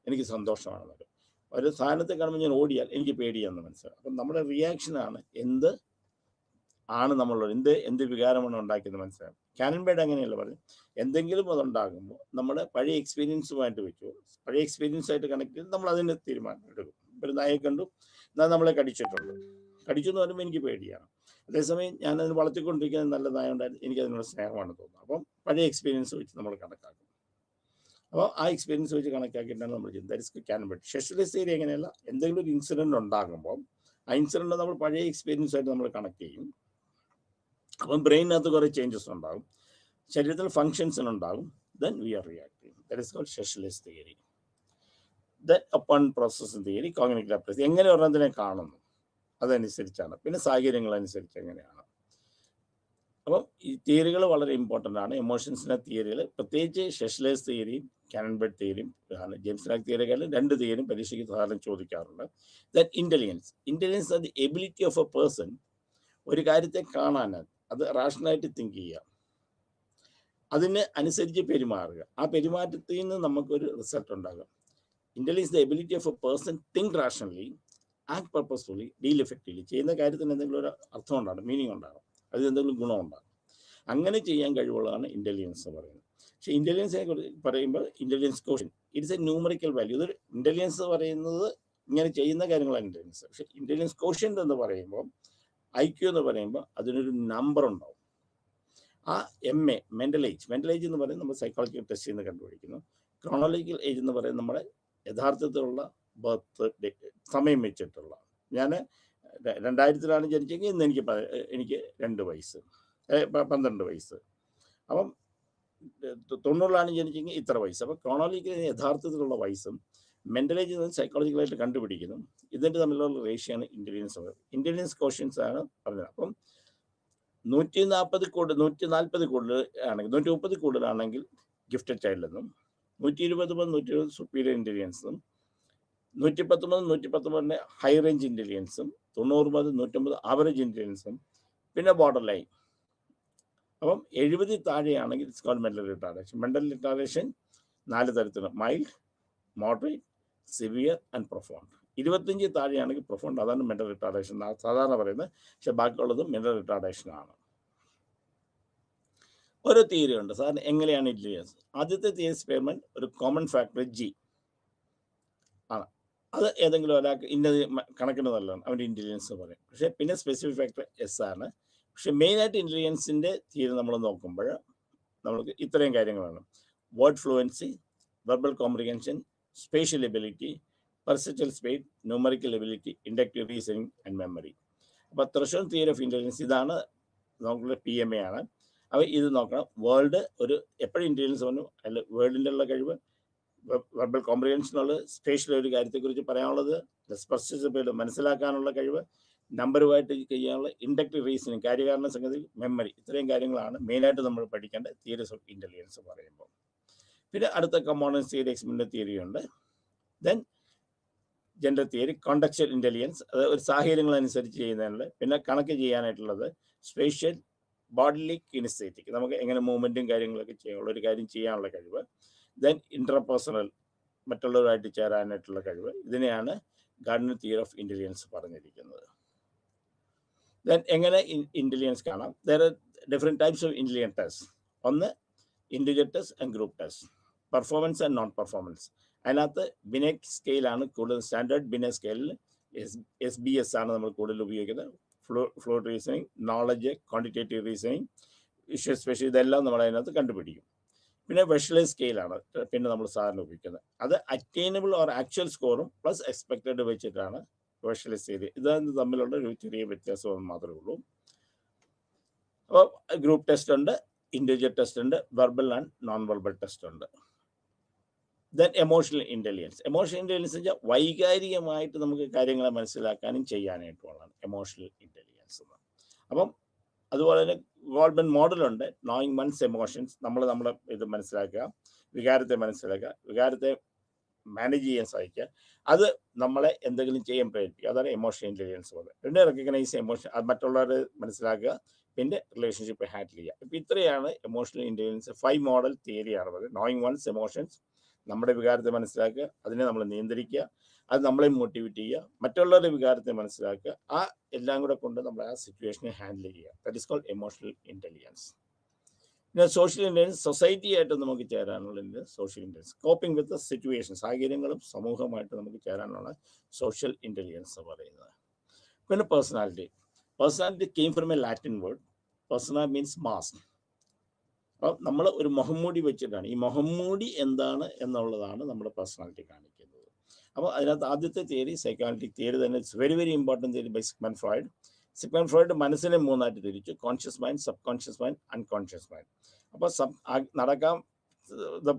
എനിക്ക് സന്തോഷമാണെന്നത്, ഒരു സാധനത്തെ കാണുമ്പോൾ ഞാൻ ഓടിയാൽ എനിക്ക് പേടിയാണെന്ന് മനസ്സിലാവും. അപ്പം നമ്മുടെ റിയാക്ഷനാണ് എന്ത് ആണ് എന്ത് വികാരമാണ് ഉണ്ടാക്കിയെന്ന് മനസ്സിലാവും. കാനൻബേർഡ് അങ്ങനെയല്ല പറഞ്ഞു, എന്തെങ്കിലും അതുണ്ടാകുമ്പോൾ നമ്മുടെ പഴയ എക്സ്പീരിയൻസുമായിട്ട് വെച്ചു, പഴയ എക്സ്പീരിയൻസ് ആയിട്ട് കണക്ട് ചെയ്ത് നമ്മൾ അതിന് തീരുമാനം എടുക്കും. ഒരു നായെ കണ്ടു, എന്നാൽ നമ്മളെ കടിച്ചു എന്ന് പറയുമ്പോൾ എനിക്ക് പേടിയാണ്. അതേസമയം ഞാനതിന് വളർത്തിക്കൊണ്ടിരിക്കുന്നത് നല്ല നായ ഉണ്ടായിരുന്നു, എനിക്ക് അതിനുള്ള സ്നേഹമാണെന്ന് തോന്നുന്നു. അപ്പം പഴയ എക്സ്പീരിയൻസ് വെച്ച് നമ്മൾ കണക്കാക്കും. അപ്പോൾ ആ എക്സ്പീരിയൻസ് വെച്ച് കണക്കാക്കിയിട്ടാണ് നമ്മൾ ചെയ്യുന്നത്. That is Cannon Bard. ഷെസ്ലസ് തിയറി എങ്ങനെയല്ല, എന്തെങ്കിലും ഒരു ഇൻസിഡന്റ് ഉണ്ടാകുമ്പോൾ ആ ഇൻസിഡന്റ് നമ്മൾ പഴയ എക്സ്പീരിയൻസ് ആയിട്ട് നമ്മൾ കണക്ട് ചെയ്യും. അപ്പം ബ്രെയിനകത്ത് കുറേ ചേഞ്ചസ് ഉണ്ടാകും, ശരീരത്തിൽ ഫങ്ഷൻസിനുണ്ടാകും. Then we are reacting. That is called ഷെസ്ലസ് theory. Then upon processing theory, cognitive approach. എങ്ങനെ ഒരെണ്ണത്തിനെ കാണുന്നു അതനുസരിച്ചാണ്, പിന്നെ സാഹചര്യങ്ങൾ അനുസരിച്ച് എങ്ങനെയാണ്. അപ്പം ഈ തിയറികൾ വളരെ ഇമ്പോർട്ടൻ്റ് ആണ്. എമോഷൻസിൻ്റെ തിയറികൾ, പ്രത്യേകിച്ച് ഷെസ്ലേഴ്സ് തിയറിയും കാനൻബേർഡ് തിയറിയും ആണ്. ജെയിംസ് ലാക്ക് തിയറികളിൽ 2 തിയറിയും പരീക്ഷയ്ക്ക് സാധാരണ ചോദിക്കാറുണ്ട്. That intelligence the ability of a person, ഒരു കാര്യത്തെ കാണാൻ അത് റാഷണലായിട്ട് തിങ്ക് ചെയ്യുക, അതിന് അനുസരിച്ച് പെരുമാറുക, ആ പെരുമാറ്റത്തിൽ നിന്ന് നമുക്കൊരു റിസൾട്ട് ഉണ്ടാകും. Intelligence the ability of a person think rationally, act purposefully, deal effectively. ചെയ്യുന്ന കാര്യത്തിന് എന്തെങ്കിലും ഒരു അർത്ഥം ഉണ്ടാകും, മീനിങ് ഉണ്ടാകും, അതിൽ എന്തെങ്കിലും ഗുണമുണ്ടാകും. അങ്ങനെ ചെയ്യാൻ കഴിവുള്ളതാണ് ഇൻ്റലിജൻസ് എന്ന് പറയുന്നത്. പക്ഷേ ഇൻ്റലിജൻസിനെ കുറിച്ച് പറയുമ്പോൾ intelligence quotient it's a numerical value. ഇതൊരു ഇൻ്റലിജൻസ് പറയുന്നത് ഇങ്ങനെ ചെയ്യുന്ന കാര്യങ്ങളാണ് ഇൻ്റലിജൻസ്. പക്ഷേ ഇൻ്റലിജൻസ് ക്വോഷ്യൻ്റ് എന്ന് പറയുമ്പോൾ, IQ എന്ന് പറയുമ്പോൾ അതിനൊരു നമ്പർ ഉണ്ടാവും. ആ MA മെൻ്റൽ ഏജ് എന്ന് പറയുന്നത് നമ്മൾ സൈക്കോളജിക്കൽ ടെസ്റ്റ് ചെയ്യുന്ന കണ്ടുപിടിക്കുന്നു. ക്രോണോളജിക്കൽ ഏജ് എന്ന് പറയുന്നത് നമ്മുടെ യഥാർത്ഥത്തിലുള്ള ബർത്ത് ഡേറ്റ്, സമയം വെച്ചിട്ടുള്ള. ഞാൻ 2000-ലാണ് ജനിച്ചെങ്കിൽ ഇന്ന് എനിക്ക് 2 വയസ്സ്, 12 വയസ്സ്. അപ്പം 90-ലാണ് ജനിച്ചെങ്കിൽ ഇത്ര വയസ്സ്. അപ്പം ക്രോണോളജിക്കൽ യഥാർത്ഥത്തിലുള്ള വയസ്സും മെൻ്റൽ ഏജ് സൈക്കോളജിക്കലായിട്ട് കണ്ടുപിടിക്കുന്നു. ഇതിൻ്റെ തമ്മിലുള്ള റേഷ്യാണ് ഇൻ്റലിജൻസ്. ഇൻ്റലിജൻസ് ക്വസ്റ്റ്യൻസ് ആണ് പറഞ്ഞത്. അപ്പം 140 കൂടുതൽ ആണെങ്കിൽ, 130 കൂടുതലാണെങ്കിൽ ഗിഫ്റ്റഡ് ചൈൽഡ് എന്നും, 120 സുപ്പീരിയർ ഇൻ്റലിജൻസും, 119 ഹൈ റേഞ്ച് ഇൻ്റലിജൻസും, 90 ആവറേജ് ഇൻ്റലിജൻസും, പിന്നെ ബോർഡർ ലൈൻ. അപ്പം 70 താഴെയാണെങ്കിൽ it's called mental retardation. Mental retardation 4 തരത്തിലാണ്: mild, moderate, severe and profound. 25 താഴെയാണെങ്കിൽ പ്രൊഫൗണ്ട്, അതാണ് മെൻ്റൽ റിട്ടാർഡേഷൻ സാധാരണ പറയുന്നത്. പക്ഷെ ബാക്കിയുള്ളതും മെൻ്റൽ റിട്ടാർഡേഷനാണ്. ഓരോ തിയറി ഉണ്ട് സാറിന് എങ്ങനെയാണ് ഇൻ്റലിജൻസ്. ആദ്യത്തെ തിയറി എക്സ്പെരിമെൻറ്റ്, ഒരു കോമൺ ഫാക്ടർ G ആണ്. അത് ഏതെങ്കിലും ഒരാൾക്ക് ഇന്നത് കണക്കിന് നല്ലതാണ്, അവൻ്റെ ഇൻ്റലിജൻസ് പറയും. പക്ഷേ പിന്നെ സ്പെസിഫിക് ഫാക്ടർ S ആണ്. പക്ഷെ മെയിനായിട്ട് ഇൻ്റലിജൻസിൻ്റെ തിയറി നമ്മൾ നോക്കുമ്പോൾ നമുക്ക് ഇത്രയും കാര്യങ്ങളാണ്: word fluency, verbal comprehension, spatial ability, perceptual speed, numerical ability, inductive reasoning and memory. അപ്പോൾ ത്രഷോൾഡ് തിയറി ഓഫ് ഇൻ്റലിജൻസ് ഇതാണ് നോക്കുന്ന PMA ആണ്. അപ്പോൾ ഇത് നോക്കണം. വേൾഡ് ഒരു എപ്പോഴും ഇൻ്റലിജൻസ് പറഞ്ഞു, അല്ല വേൾഡിൻ്റെ ഉള്ള കഴിവ്, വെർബൽ കോംപ്രിഹെൻഷനുള്ള, സ്പേഷ്യൽ ഒരു കാര്യത്തെക്കുറിച്ച് പറയാനുള്ളത്, പെർസെപ്ച്വൽ മനസ്സിലാക്കാനുള്ള കഴിവ്, നമ്പറുമായിട്ട് ചെയ്യാനുള്ള, ഇൻഡക്റ്റീവ് റീസണിങ് കാര്യകാരണ സംഗതി, മെമ്മറി. ഇത്രയും കാര്യങ്ങളാണ് മെയിനായിട്ട് നമ്മൾ പഠിക്കേണ്ട തിയറീസ് ഓഫ് ഇൻ്റലിജൻസ് പറയുമ്പോൾ. പിന്നെ അടുത്ത കമ്പോണൻസ് തിയറി, എക്സ്പെരിമെൻ്റൽ തിയറി ഉണ്ട്. ദെൻ ജെൻഡർ തിയറി, കോണ്ടക്ച്വൽ ഇൻ്റലിജൻസ്, അത് ഒരു സാഹചര്യങ്ങളനുസരിച്ച് ചെയ്യുന്നതിനുള്ള. പിന്നെ കണക്ക് ചെയ്യാനായിട്ടുള്ളത് സ്പേഷ്യൽ, ബോഡിലി, കിനസ്തറ്റിക്, നമുക്ക് എങ്ങനെ മൂവ്മെൻറ്റും കാര്യങ്ങളൊക്കെ ചെയ്യാനുള്ള ഒരു കാര്യം ചെയ്യാനുള്ള കഴിവ്. ദെൻ ഇൻ്റർപേഴ്സണൽ, മറ്റുള്ളവരുമായിട്ട് ചേരാനായിട്ടുള്ള കഴിവ്. ഇതിനെയാണ് ഗാർഡനർ തിയറി ഓഫ് ഇൻ്റലിജൻസ് പറഞ്ഞിരിക്കുന്നത്. ദെൻ എങ്ങനെ ഇൻ്റലിജൻസ് കാണാം? There are different types of intelligence test. ഒന്ന് individual test and group test, performance and non performance. അതിനകത്ത് ബിനെറ്റ് സ്കെയിലാണ് കൂടുതൽ. സ്റ്റാൻഡേർഡ് ബിനെറ്റ് സ്കെയിലിൽ SBS ആണ് നമ്മൾ കൂടുതൽ ഉപയോഗിക്കുന്നത്. Fluid reasoning, knowledge, quantitative reasoning, visual spatial, ഇതെല്ലാം നമ്മൾ അതിനകത്ത് കണ്ടുപിടിക്കും. പിന്നെ വെർച്വൽ സ്കെയിലാണ് പിന്നെ നമ്മൾ സാധാരണ ഉപയോഗിക്കുന്നത്. അത് അറ്റൈനബിൾ ഓർ ആക്ച്വൽ സ്കോറും പ്ലസ് എക്സ്പെക്റ്റഡ് വെച്ചിട്ടാണ് വെർച്വൽ സ്കെയിൽ. ഇത് തമ്മിലുള്ള ഒരു ചെറിയ വ്യത്യാസം മാത്രമേ ഉള്ളൂ. അപ്പോൾ ഗ്രൂപ്പ് ടെസ്റ്റ് ഉണ്ട്, ഇൻഡിവിജ്വൽ ടെസ്റ്റ് ഉണ്ട്, verbal and non verbal test ഉണ്ട്. Then emotional intelligence. Emotional intelligence വെച്ചാൽ വൈകാരികമായിട്ട് നമുക്ക് കാര്യങ്ങളെ മനസ്സിലാക്കാനും ചെയ്യാനായിട്ടുള്ളതാണ് എമോഷണൽ ഇൻ്റലിജൻസ് എന്ന്. അപ്പം അതുപോലെ തന്നെ ഗോൾഡ്മൻ മോഡലുണ്ട്, നോയിങ് വൺസ് എമോഷൻസ്. നമ്മുടെ ഇത് മനസ്സിലാക്കുക, വികാരത്തെ മനസ്സിലാക്കുക, വികാരത്തെ മാനേജ് ചെയ്യാൻ സാധിക്കുക, അത് നമ്മളെ എന്തെങ്കിലും ചെയ്യാൻ പ്രേരിപ്പിക്കുക. അതാണ് എമോഷണൽ ഇൻ്റലിജൻസ് പോലെ. പിന്നെ റെക്കഗ്നൈസ് എമോഷൻ, അത് മറ്റുള്ളവരെ മനസ്സിലാക്കുക, പിന്നെ റിലേഷൻഷിപ്പ് ഹാൻഡിൽ ചെയ്യുക. ഇപ്പം ഇത്രയാണ് എമോഷണൽ ഇൻ്റലിജൻസ് 5 മോഡൽ തിയറിയാണ് പറയുന്നത്. നോയിങ് വൺസ് എമോഷൻസ്, നമ്മുടെ വികാരത്തെ മനസ്സിലാക്കുക, അതിനെ നമ്മൾ നിയന്ത്രിക്കുക, അത് നമ്മളെ മോട്ടിവേറ്റ് ചെയ്യുക, മറ്റുള്ളവരുടെ വികാരത്തെ മനസ്സിലാക്കുക, ആ എല്ലാം കൂടെ കൊണ്ട് നമ്മൾ ആ സിറ്റുവേഷനെ ഹാൻഡിൽ ചെയ്യുക. That is called emotional intelligence. പിന്നെ സോഷ്യൽ ഇൻ്റലിജൻസ്, സൊസൈറ്റി ആയിട്ട് നമുക്ക് ചേരാനുള്ള social intelligence, coping with situation, സാഹചര്യങ്ങളും സമൂഹമായിട്ട് നമുക്ക് ചേരാനുള്ള സോഷ്യൽ ഇൻ്റലിജൻസ് പറയുന്നത്. പിന്നെ personality. Personality came from a Latin word. Persona means mask. അപ്പം നമ്മൾ ഒരു മുഖംമൂടി വെച്ചിട്ടാണ്, ഈ മുഖംമൂടി എന്താണ് എന്നുള്ളതാണ് നമ്മുടെ പേഴ്സണാലിറ്റി കാണിക്കുന്നത്. അപ്പോൾ അതിനകത്ത് ആദ്യത്തെ തിയറി സൈക്കോളജിക് തിയറി തന്നെ, it's very very important theory by Sigmund Freud. Sigmund Freud മനസ്സിനെ 3 ആയിട്ട് തിരിച്ചു: conscious mind, subconscious mind, unconscious mind. അപ്പോൾ നടക്കാൻ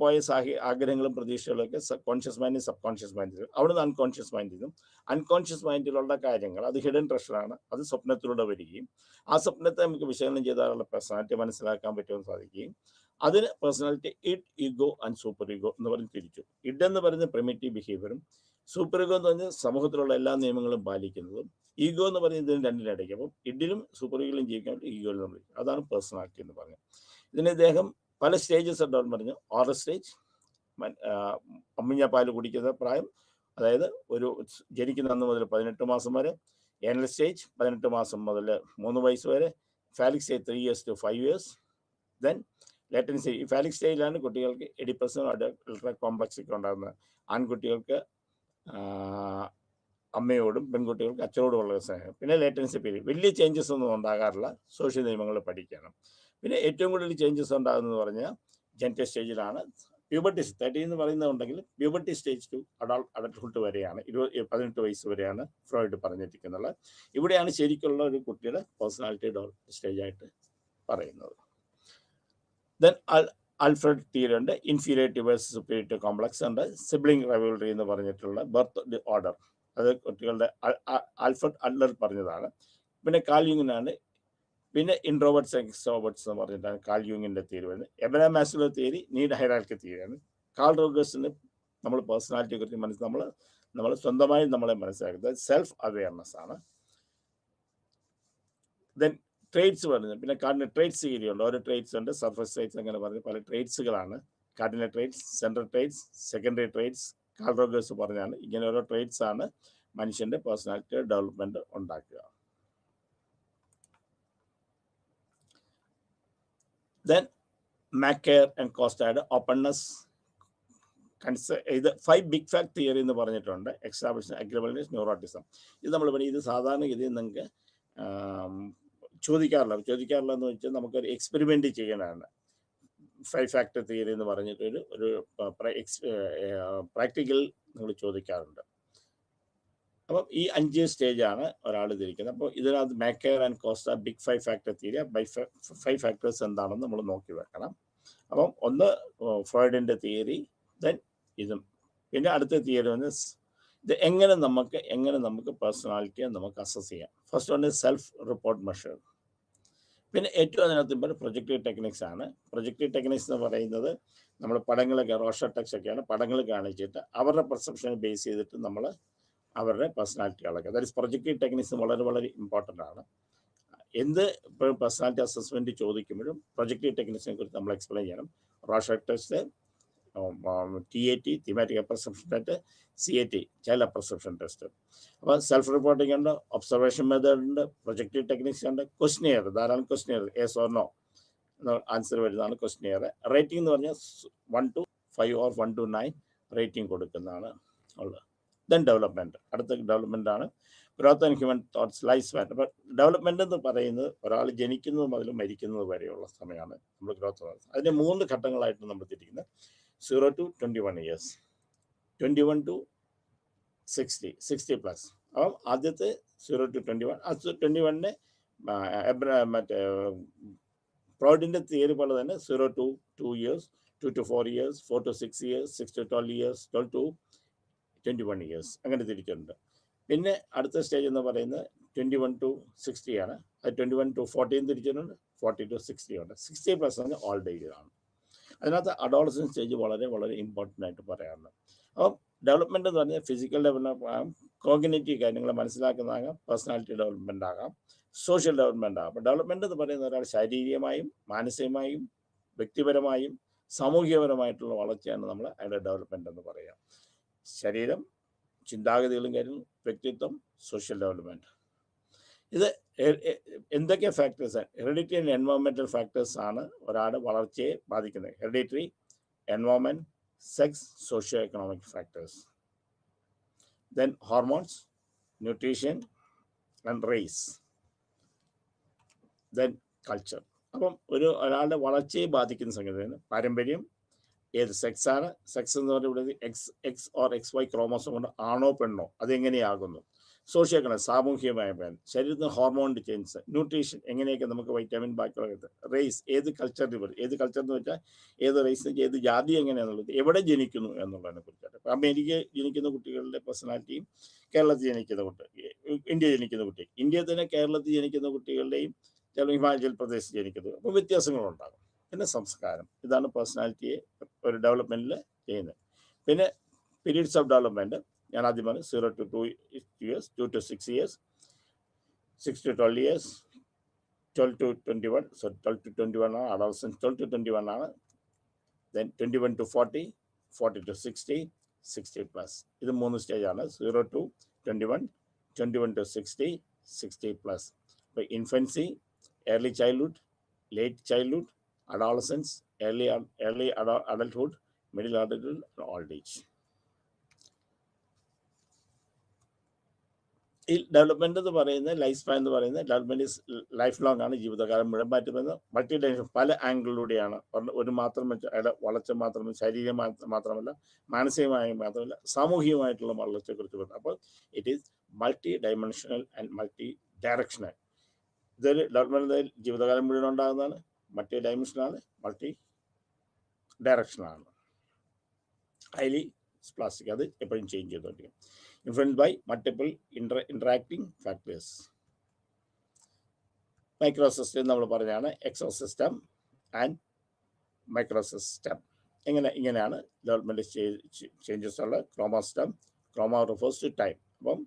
പോയ ആഗ്രഹങ്ങളും പ്രതീക്ഷകളൊക്കെ കോൺഷ്യസ് മൈൻഡ്, സബ് കോൺഷ്യസ് മൈൻഡിൽ, അവിടുന്ന് അൺകോൺഷ്യസ് മൈൻഡിലും. അൺകോൺഷ്യസ് മൈൻഡിലുള്ള കാര്യങ്ങൾ അത് ഹിഡൻ ട്രഷറാണ്, അത് സ്വപ്നത്തിലൂടെ വരികയും ആ സ്വപ്നത്തെ നമുക്ക് വിശകലനം ചെയ്താലുള്ള പേഴ്സണാലിറ്റി മനസ്സിലാക്കാൻ പറ്റുമെന്ന് സാധിക്കുകയും അതിന് personality id, ego and super ego എന്ന് പറഞ്ഞ് തിരിച്ചു. ഇഡ് എന്ന് പറയുന്നത് പ്രിമിറ്റീവ് ബിഹേവിയറും, സൂപ്പർ ഈഗോ എന്ന് പറഞ്ഞാൽ സമൂഹത്തിലുള്ള എല്ലാ നിയമങ്ങളും പാലിക്കുന്നതും, ഈഗോ എന്ന് പറയുന്നത് ഇതിന് രണ്ടിനിടയ്ക്ക്. അപ്പം ഇഡിലും സൂപ്പർ ഈഗോയിലും ജീവിക്കാൻ പറ്റും, ഈഗോയിലും നമ്മൾ. അതാണ് പേഴ്സണാലിറ്റി എന്ന് പറഞ്ഞത്. ഇതിന് ഇദ്ദേഹം പല സ്റ്റേജസ് ഉണ്ടാവും പറഞ്ഞു. ഓറൽ സ്റ്റേജ്, അമ്മിഞ്ഞ പാല് കുടിക്കുന്ന പ്രായം, അതായത് ഒരു ജനിക്കുന്ന അന്ന് മുതൽ 18 മാസം വരെ. ഏനൽ സ്റ്റേജ് 18 മാസം മുതൽ 3 വയസ്സ് വരെ. Phallic stage 3 years to 5 years. Then latent stage. ഈ ഫാലിക് സ്റ്റേജിലാണ് കുട്ടികൾക്ക് എഡിപ്പസും അൾട്രാ കോംപ്ലക്സ് ഒക്കെ ഉണ്ടാകുന്നത്. ആൺകുട്ടികൾക്ക് അമ്മയോടും പെൺകുട്ടികൾക്ക് അച്ഛനോടുമുള്ള സ്നേഹം. പിന്നെ ലേറ്റൻസി പീരീഡ്. വലിയ ചേഞ്ചസ് ഒന്നും ഉണ്ടാകാറില്ല, സോഷ്യൽ നിയമങ്ങൾ പഠിക്കണം. പിന്നെ ഏറ്റവും കൂടുതൽ ചേഞ്ചസ് ഉണ്ടാകുന്നത് പറഞ്ഞാൽ ജെനിറ്റൽ സ്റ്റേജിലാണ്. പ്യൂബർട്ടി 30 എന്ന് പറയുന്നുണ്ടെങ്കിൽ പ്യൂബർട്ടി സ്റ്റേജ് ടു അഡൾട്ട്ഹുഡ് വരെയാണ്, 18 വയസ്സ് വരെയാണ് ഫ്രോയിഡ് പറഞ്ഞിരിക്കുന്നത്. ഇവിടെയാണ് ശരിക്കുള്ള ഒരു കുട്ടിയുടെ പേഴ്സണാലിറ്റി ഡെവലപ്മെന്റ് സ്റ്റേജായിട്ട് പറയുന്നത്. ദെൻ ആൽഫ്രഡ് തിയറി ഉണ്ട്, ഇൻഫീരിയോറിറ്റി വേഴ്സസ് സുപ്പീരിയോറിറ്റി കോംപ്ലക്സ് ഉണ്ട്. സിബ്ലിംഗ് റൈവൽറി എന്ന് പറഞ്ഞിട്ടുള്ള ബർത്ത് ഓർഡർ, അത് കുട്ടികളുടെ ആൽഫ്രഡ് അഡ്ലർ പറഞ്ഞതാണ്. പിന്നെ കാൾ യുങ്ങിനാണ്. പിന്നെ ഇൻട്രോവേർട്സ് എക്സ്ട്രോവേർട്സ് എന്ന് പറഞ്ഞിട്ടാണ് കാൾ യുങ്ങിൻ്റെ തിയറി വരുന്നത്. Abraham Maslow theory need hierarchy തിയറിയാണ്. കാൾ റോഗേഴ്സിന് നമ്മൾ പേഴ്സണാലിറ്റിയെ കുറിച്ച് നമ്മൾ സ്വന്തമായി നമ്മളെ മനസ്സിലാക്കുന്നത് സെൽഫ് അവെയർനെസ് ആണ്. ദെൻ ട്രേഡ്സ് പറഞ്ഞു. പിന്നെ കാർഡിനൽ ട്രേഡ്സ് തിയറി ഉണ്ട്. ഓരോ ട്രേഡ്സ് ഉണ്ട്, സർഫസ് ട്രേഡ്സ് അങ്ങനെ പറഞ്ഞ് പല ട്രേഡ്സുകളാണ്. Cardinal traits, central traits, secondary traits. Carl Rogers പറഞ്ഞാണ് ഇങ്ങനെ ഓരോ ട്രേഡ്സ് ആണ് മനുഷ്യൻ്റെ പേഴ്സണാലിറ്റി ഡെവലപ്മെൻറ്റ് ഉണ്ടാക്കുക. Then Macaire and Costard, openness, ഇത് 5 ബിഗ് ഫാക്ട് തിയറി എന്ന് പറഞ്ഞിട്ടുണ്ട്. Extraversion, agreeableness, neuroticism. ഇത് നമ്മൾ പറയും, ഇത് സാധാരണഗതിയിൽ നിങ്ങൾക്ക് ചോദിക്കാറില്ല എന്ന് വെച്ചാൽ നമുക്കൊരു എക്സ്പെരിമെൻ്റ് ചെയ്യണതാണ്. 5 ഫാക്ടർ തിയറി എന്ന് പറഞ്ഞിട്ട് ഒരു പ്രാക്ടിക്കൽ നിങ്ങൾ ചോദിക്കാറുണ്ട്. അപ്പം ഈ 5 സ്റ്റേജാണ് ഒരാൾ തിരിക്കുന്നത്. അപ്പോൾ ഇതിനകത്ത് McCrae and Costa big 5 factor theory, 5 factors എന്താണെന്ന് നമ്മൾ നോക്കി വെക്കണം. അപ്പം ഒന്ന് ഫ്രോയിഡിൻ്റെ തിയറി, ദെൻ ഇതും. പിന്നെ അടുത്ത തിയറി വന്ന് ഇത് എങ്ങനെ നമുക്ക് പേഴ്സണാലിറ്റിയെ നമുക്ക് അസസ് ചെയ്യാം. First one self report measure. പിന്നെ ഏറ്റവും അതിനകത്ത് പ്രൊജക്റ്റീവ് ടെക്നിക്സ് ആണ്. പ്രൊജക്റ്റീവ് ടെക്നിക്സ് എന്ന് പറയുന്നത് നമ്മൾ പടങ്ങളൊക്കെ, റോഷർടെക്സ് ഒക്കെയാണ്, പടങ്ങൾ കാണിച്ചിട്ട് അവരുടെ പെർസെപ്ഷനെ ബേസ് ചെയ്തിട്ട് നമ്മൾ അവരുടെ പേഴ്സണാലിറ്റി അളക്കുക. That is projective techniques. വളരെ വളരെ ഇമ്പോർട്ടൻ്റ് ആണ്. എന്ത് ഇപ്പോൾ പേഴ്സണാലിറ്റി അസസ്മെൻറ്റ് ചോദിക്കുമ്പോഴും പ്രൊജക്റ്റീവ് ടെക്നിക്സിനെ കുറിച്ച് നമ്മൾ എക്സ്പ്ലെയിൻ ചെയ്യണം. Rorschach test, TAT, thematic perception test, CAT, child perception test. അപ്പോൾ സെൽഫ് റിപ്പോർട്ടിംഗ് ഉണ്ട്, ഒബ്സർവേഷൻ മെത്തേഡ് ഉണ്ട്, പ്രൊജക്റ്റീവ് ടെക്നിക്സ് ഉണ്ട്, ക്വസ്റ്റ്യനെയർ, ധാരാളം questionnaire, yes or no answer വരുന്നതാണ് ക്വസ്റ്റ്യനെയർ. റേറ്റിംഗ് എന്ന് പറഞ്ഞാൽ 1 to 5 or 1 to 9 റേറ്റിംഗ് കൊടുക്കുന്നതാണ് ഉള്ളത്. Then development. അടുത്ത ഡെവലപ്മെൻ്റ് ആണ് growth and human thoughts, life span. അപ്പോൾ ഡെവലപ്മെൻ്റ് എന്ന് പറയുന്നത് ഒരാൾ ജനിക്കുന്നത് മുതൽ മരിക്കുന്നത് വരെയുള്ള സമയമാണ് നമ്മൾ ഗ്രോത്ത്. അതിൻ്റെ 3 ഘട്ടങ്ങളായിട്ട് നമ്മൾ തിരിക്കുന്നത്. 0 to 21 years, 21 to 60, 60+. അപ്പം ആദ്യത്തെ 0 to 21, 21 മറ്റേ ഫ്രോയിഡിൻ്റെ തിയറി പോലെ തന്നെ 0 to 2 years, 2 to 4 years, 4 to 6 years, 6 to 12 years, 12 to 21 years അങ്ങനെ തിരിച്ചിട്ടുണ്ട്. പിന്നെ അടുത്ത സ്റ്റേജ് എന്ന് പറയുന്നത് 21 to 60 ആണ്. അത് 21 to 14 തിരിച്ചിട്ടുണ്ട്, 40 to 60 ഉണ്ട്. 60+ എന്ന് ഓൾഡ് ഏജ് ആണ്. അതിനകത്ത് അഡോളസൻസ് സ്റ്റേജ് വളരെ വളരെ ഇമ്പോർട്ടൻ്റ് ആയിട്ട് പറയാറുണ്ട്. അപ്പം ഡെവലപ്മെൻറ്റ് എന്ന് പറഞ്ഞാൽ ഫിസിക്കൽ ഡെവലപ്മെൻറ്റ് ആകാം, കോഗ്നിറ്റീവ് കാര്യങ്ങൾ മനസ്സിലാക്കുന്നതാകാം, പേഴ്സണാലിറ്റി ഡെവലപ്മെൻ്റ് ആകാം, സോഷ്യൽ ഡെവലപ്മെൻ്റ് ആണ്. അപ്പോൾ ഡെവലപ്മെൻ്റ് എന്ന് പറയുന്ന ഒരാൾ ശാരീരികമായും മാനസികമായും വ്യക്തിപരമായും സാമൂഹികപരമായിട്ടുള്ള വളർച്ചയാണ് നമ്മൾ അതിൻ്റെ ഡെവലപ്മെൻ്റ് എന്ന് പറയാം. ശരീരം, ചിന്താഗതികളും കാര്യം, വ്യക്തിത്വം, സോഷ്യൽ ഡെവലപ്മെൻറ്റ്. ഇത് എന്തൊക്കെ factors? Hereditary and environmental factors ആണ് ഒരാളുടെ വളർച്ചയെ ബാധിക്കുന്നത്. Hereditary, environment, sex, socio economic factors. Then hormones, nutrition and race, then culture. അപ്പം ഒരാളുടെ വളർച്ചയെ ബാധിക്കുന്ന സംഗതിയാണ് പാരമ്പര്യം, ഏത് സെക്സാണ്, സെക്സ് എന്ന് പറയുന്നത് ഇവിടെ എക്സ് ഓർ XY ക്രോമോസോം കൊണ്ട് ആണോ പെണ്ണോ അതെങ്ങനെയാകുന്നു, സോഷ്യോ എക്കണോമിക് സാമൂഹികമായ ഭേദം, ശരീരത്തിന് ഹോർമോണിൻ്റെ ചേഞ്ചസ്, ന്യൂട്രീഷൻ എങ്ങനെയൊക്കെ നമുക്ക് വൈറ്റാമിൻ ബാക്കിയുള്ള, റേസ് ഏത് കൾച്ചറിൽ വരും, ഏത് കൾച്ചർ എന്ന് വെച്ചാൽ ഏത് റേസ്, ഏത് ജാതി എങ്ങനെയാണെന്നുള്ളത്, എവിടെ ജനിക്കുന്നു എന്നുള്ളതിനെ കുറിച്ചാണ്. അപ്പം അമേരിക്ക ജനിക്കുന്ന കുട്ടികളുടെ പേഴ്സണാലിറ്റിയും കേരളത്തിൽ ജനിക്കുന്ന കുട്ടി, ഇന്ത്യ ജനിക്കുന്ന കുട്ടി, ഇന്ത്യയിൽ തന്നെ കേരളത്തിൽ ജനിക്കുന്ന കുട്ടികളുടെയും ചില ഹിമാചൽ പ്രദേശ് ജനിക്കുന്നത്, അപ്പോൾ വ്യത്യാസങ്ങളുണ്ടാകും. പിന്നെ സംസ്കാരം, ഇതാണ് പേഴ്സണാലിറ്റിയെ ഒരു ഡെവലപ്മെൻറ്റിൽ ചെയ്യുന്നത്. പിന്നെ പീരീഡ്സ് ഓഫ് ഡെവലപ്മെൻറ്റ് ഞാൻ ആദ്യം പറഞ്ഞു, 0 to 2 years, 2 to 6 years, 6 to 12 years, 12 to 21, so 12 to 21 ആണ് അഡോളസൻസ്, 12 to 21 ആണ്. Then 21 to 40, 40 to 60, 60+. ഇത് 3 സ്റ്റേജാണ്, 0 to 21, 21 to 60, 60+. അപ്പോൾ infancy, early childhood, late childhood, adolescence, early adulthood, middle adulthood, and old age. ഈ development എന്ന് പറയുന്നത്, ലൈഫ് സ്പാൻ എന്ന് പറയുന്നത്, ഡെവലപ്മെൻറ്റ് ഈസ് ലൈഫ് ലോങ് ആണ്, ജീവിതകാലം മുഴുവൻ മാറ്റുന്നത്. മൾട്ടി ഡൈമെൻഷൻ പല ആംഗിളിലൂടെയാണ്. ഒരു മാത്രം അയാളുടെ വളർച്ച മാത്രമല്ല, ശരീരം മാത്രമല്ല, മാനസികമായി മാത്രമല്ല, സാമൂഹികമായിട്ടുള്ള വളർച്ചയെക്കുറിച്ച് പറയുന്നത്. അപ്പോൾ it is multi dimensional and multi directional. ഇതൊരു ഡെവലപ്മെൻറ്റ് ജീവിതകാലം മുഴുവൻ ഉണ്ടാകുന്നതാണ്, മൾട്ടി ഡയമെൻഷനാണ്, മൾട്ടി ഡയറക്ഷനാണ്, ഹൈലി പ്ലാസ്റ്റിക്, അത് എപ്പോഴും ചേഞ്ച് ചെയ്തുകൊണ്ടിരിക്കും. Influenced by multiple interacting factors. Microsystem നമ്മൾ പറഞ്ഞാണ്, എക്സോസിസ്റ്റം ആൻഡ് മൈക്രോസിസ്റ്റം. ഇങ്ങനെയാണ് ഡെവലപ്മെൻറ്റ് ചേഞ്ചസ് ഉള്ളത്. Chronosystem, chrono refers to time. അപ്പം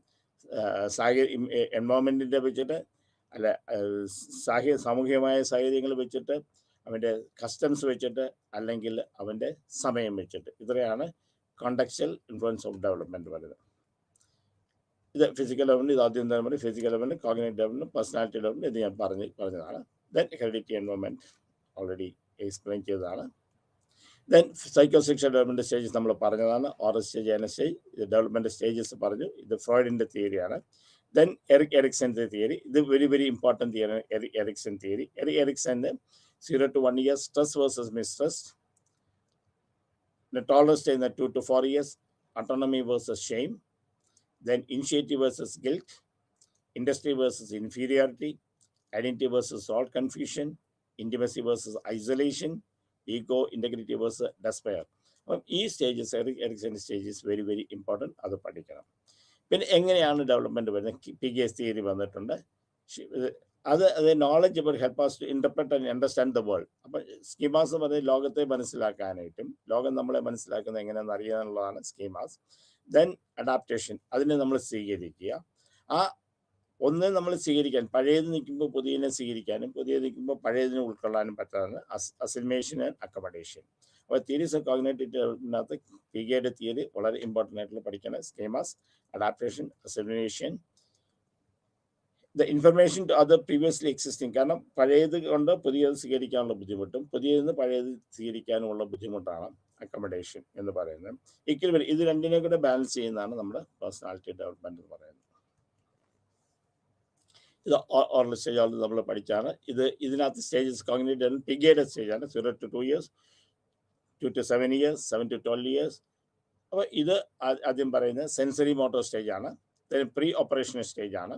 എൻവയോൺമെൻറ്റിൻ്റെ വെച്ചിട്ട് അല്ല, സാമൂഹികമായ സാഹചര്യങ്ങൾ വെച്ചിട്ട്, അവൻ്റെ കസ്റ്റംസ് വെച്ചിട്ട്, അല്ലെങ്കിൽ അവൻ്റെ സമയം വെച്ചിട്ട്, ഇത്രയാണ് കോണ്ടക്ച്വൽ ഇൻഫ്ലുവൻസ് ഓഫ് ഡെവലപ്മെൻറ്റ് പറയുന്നത്. ഇത് ഫിസിക്കൽ ഡെവലപ്മെൻറ്റ്, ഇത് ആദ്യം തന്നെ പറയും, physical development, cognitive development, personality development, ഇത് ഞാൻ പറഞ്ഞതാണ്. Then heredity environment already explain ചെയ്തതാണ്. Then psycho sexual development stages നമ്മൾ പറഞ്ഞതാണ്. ഓറൽ സ്റ്റേജ്, എന സ്റ്റേജ്, ഇത് ഡെവലപ്മെൻറ്റ് സ്റ്റേജസ് പറഞ്ഞു. ഇത് ഫ്രോയിഡിൻ്റെ തിയറിയാണ്. Then Erik Erikson's theory, this is very important theory, Erik Erikson theory. Erik Erikson 0 to 1 year stress versus mistress, the tolerance in the 2 to 4 years autonomy versus shame, then initiative versus guilt, industry versus inferiority, identity versus all confusion, intimacy versus isolation, ego, integrity versus despair. ഈ stages, Erik Erikson stages very important, അത് പഠിക്കണം. പിന്നെ എങ്ങനെയാണ് development വരുന്നത്? PGS theory വന്നിട്ടുണ്ട്. അത് knowledge ഇപ്പോൾ help us to interpret and understand the world. അപ്പം സ്കീമാസ് എന്ന് പറഞ്ഞാൽ ലോകത്തെ മനസ്സിലാക്കാനായിട്ടും, ലോകം നമ്മളെ മനസ്സിലാക്കുന്നത് എങ്ങനെയാണെന്ന് അറിയാനുള്ളതാണ് സ്കീമാസ്. ദെൻ അഡാപ്റ്റേഷൻ, അതിനെ നമ്മൾ സ്വീകരിക്കുക. ആ ഒന്ന് നമ്മൾ സ്വീകരിക്കാൻ, പഴയത് നിൽക്കുമ്പോൾ പുതിയതിനെ സ്വീകരിക്കാനും, പുതിയത് നിൽക്കുമ്പോൾ പഴയതിനെ ഉൾക്കൊള്ളാനും പറ്റാതാണ് അസിമിലേഷൻ ആൻഡ് അക്കമഡേഷൻ. അപ്പോൾ തിയറീസ് ഓഫ് കോഗ്നിറ്റീവ് ഡെവലപ്മെൻറ്റിനകത്ത് PGയുടെ തിയറി വളരെ ഇമ്പോർട്ടൻ്റ് ആയിട്ടുള്ള പഠിക്കണം. Schemas, adaptation, assimilation, the information to other previously existing. കാരണം പഴയത് കൊണ്ട് പുതിയത് സ്വീകരിക്കാനുള്ള ബുദ്ധിമുട്ടും, പുതിയതിൽ നിന്ന് പഴയത് സ്വീകരിക്കാനുമുള്ള ബുദ്ധിമുട്ടാണ് അക്കമഡേഷൻ എന്ന് പറയുന്നത്. ഇക്വലി ഇത് രണ്ടിനെ കൂടെ ബാലൻസ് ചെയ്യുന്നതാണ് നമ്മുടെ പേഴ്സണാലിറ്റി ഡെവലപ്മെൻറ്റ് എന്ന് പറയുന്നത്. ഇത് ഓറൽ സ്റ്റേജ് ഓൾറെഡി നമ്മൾ പഠിച്ചാണ്. ഇതിനകത്ത് സ്റ്റേജസ് കോഗ്നിറ്റീവ് PGയുടെ സ്റ്റേജാണ്. 0 to 2 years, 2 to 7 years, 7 to 12 years. അപ്പോൾ ഇത് ആദ്യം പറയുന്നത് സെൻസറി മോട്ടോർ സ്റ്റേജാണ്. ദെൻ പ്രീ ഓപ്പറേഷണൽ സ്റ്റേജാണ്.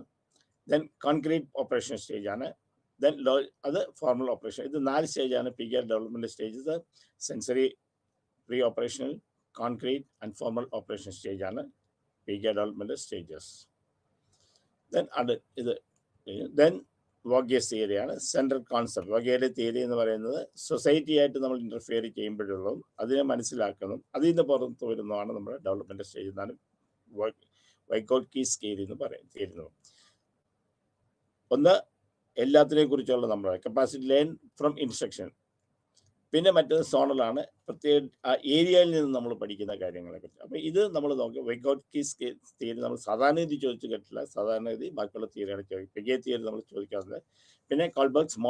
ദെൻ കോൺക്രീറ്റ് ഓപ്പറേഷൻ സ്റ്റേജാണ്. ദെൻ അത് ഫോർമൽ ഓപ്പറേഷൻ. ഇത് 4 സ്റ്റേജാണ് PG development stages. Sensory, pre operational, concrete and formal operation സ്റ്റേജാണ് PG development stages. Then then വോഗ്യസ് തിയറിയാണ് സെൻട്രൽ കോൺസെപ്റ്റ്. വോഗ്യയുടെ തിയറി എന്ന് പറയുന്നത് സൊസൈറ്റിയായിട്ട് നമ്മൾ ഇൻ്റർഫിയർ ചെയ്യുമ്പോഴുള്ളതും അതിനെ മനസ്സിലാക്കുന്നതും അതിൽ നിന്ന് പുറത്ത് വരുന്നതാണ് നമ്മുടെ ഡെവലപ്മെൻറ്റ് സ്റ്റേജ് എന്നാണ് വൈഗോട്സ്കി തിയറി എന്ന് പറയുന്നത്. ഒന്ന് എല്ലാത്തിനെ കുറിച്ചുള്ള നമ്മുടെ കപ്പാസിറ്റി ലേൺ ഫ്രം ഇൻസ്ട്രക്ഷൻ. പിന്നെ മറ്റേത് സോണലാണ്, പ്രത്യേക ആ ഏരിയയിൽ നിന്ന് നമ്മൾ പഠിക്കുന്ന കാര്യങ്ങളെക്കുറിച്ച്. അപ്പോൾ ഇത് നമ്മൾ നോക്കി വെഗോട്സ്കിസ് തിയറി നമ്മൾ സാധാരണ രീതി ചോദിച്ചു കേട്ടില്ല, സാധാരണ രീതി ബാക്കിയുള്ള തിയറിയാണ് ചോദിക്കും. പിഗെ തിയറി നമ്മൾ ചോദിക്കാറുണ്ട്. പിന്നെ കോൾബർഗ്സ്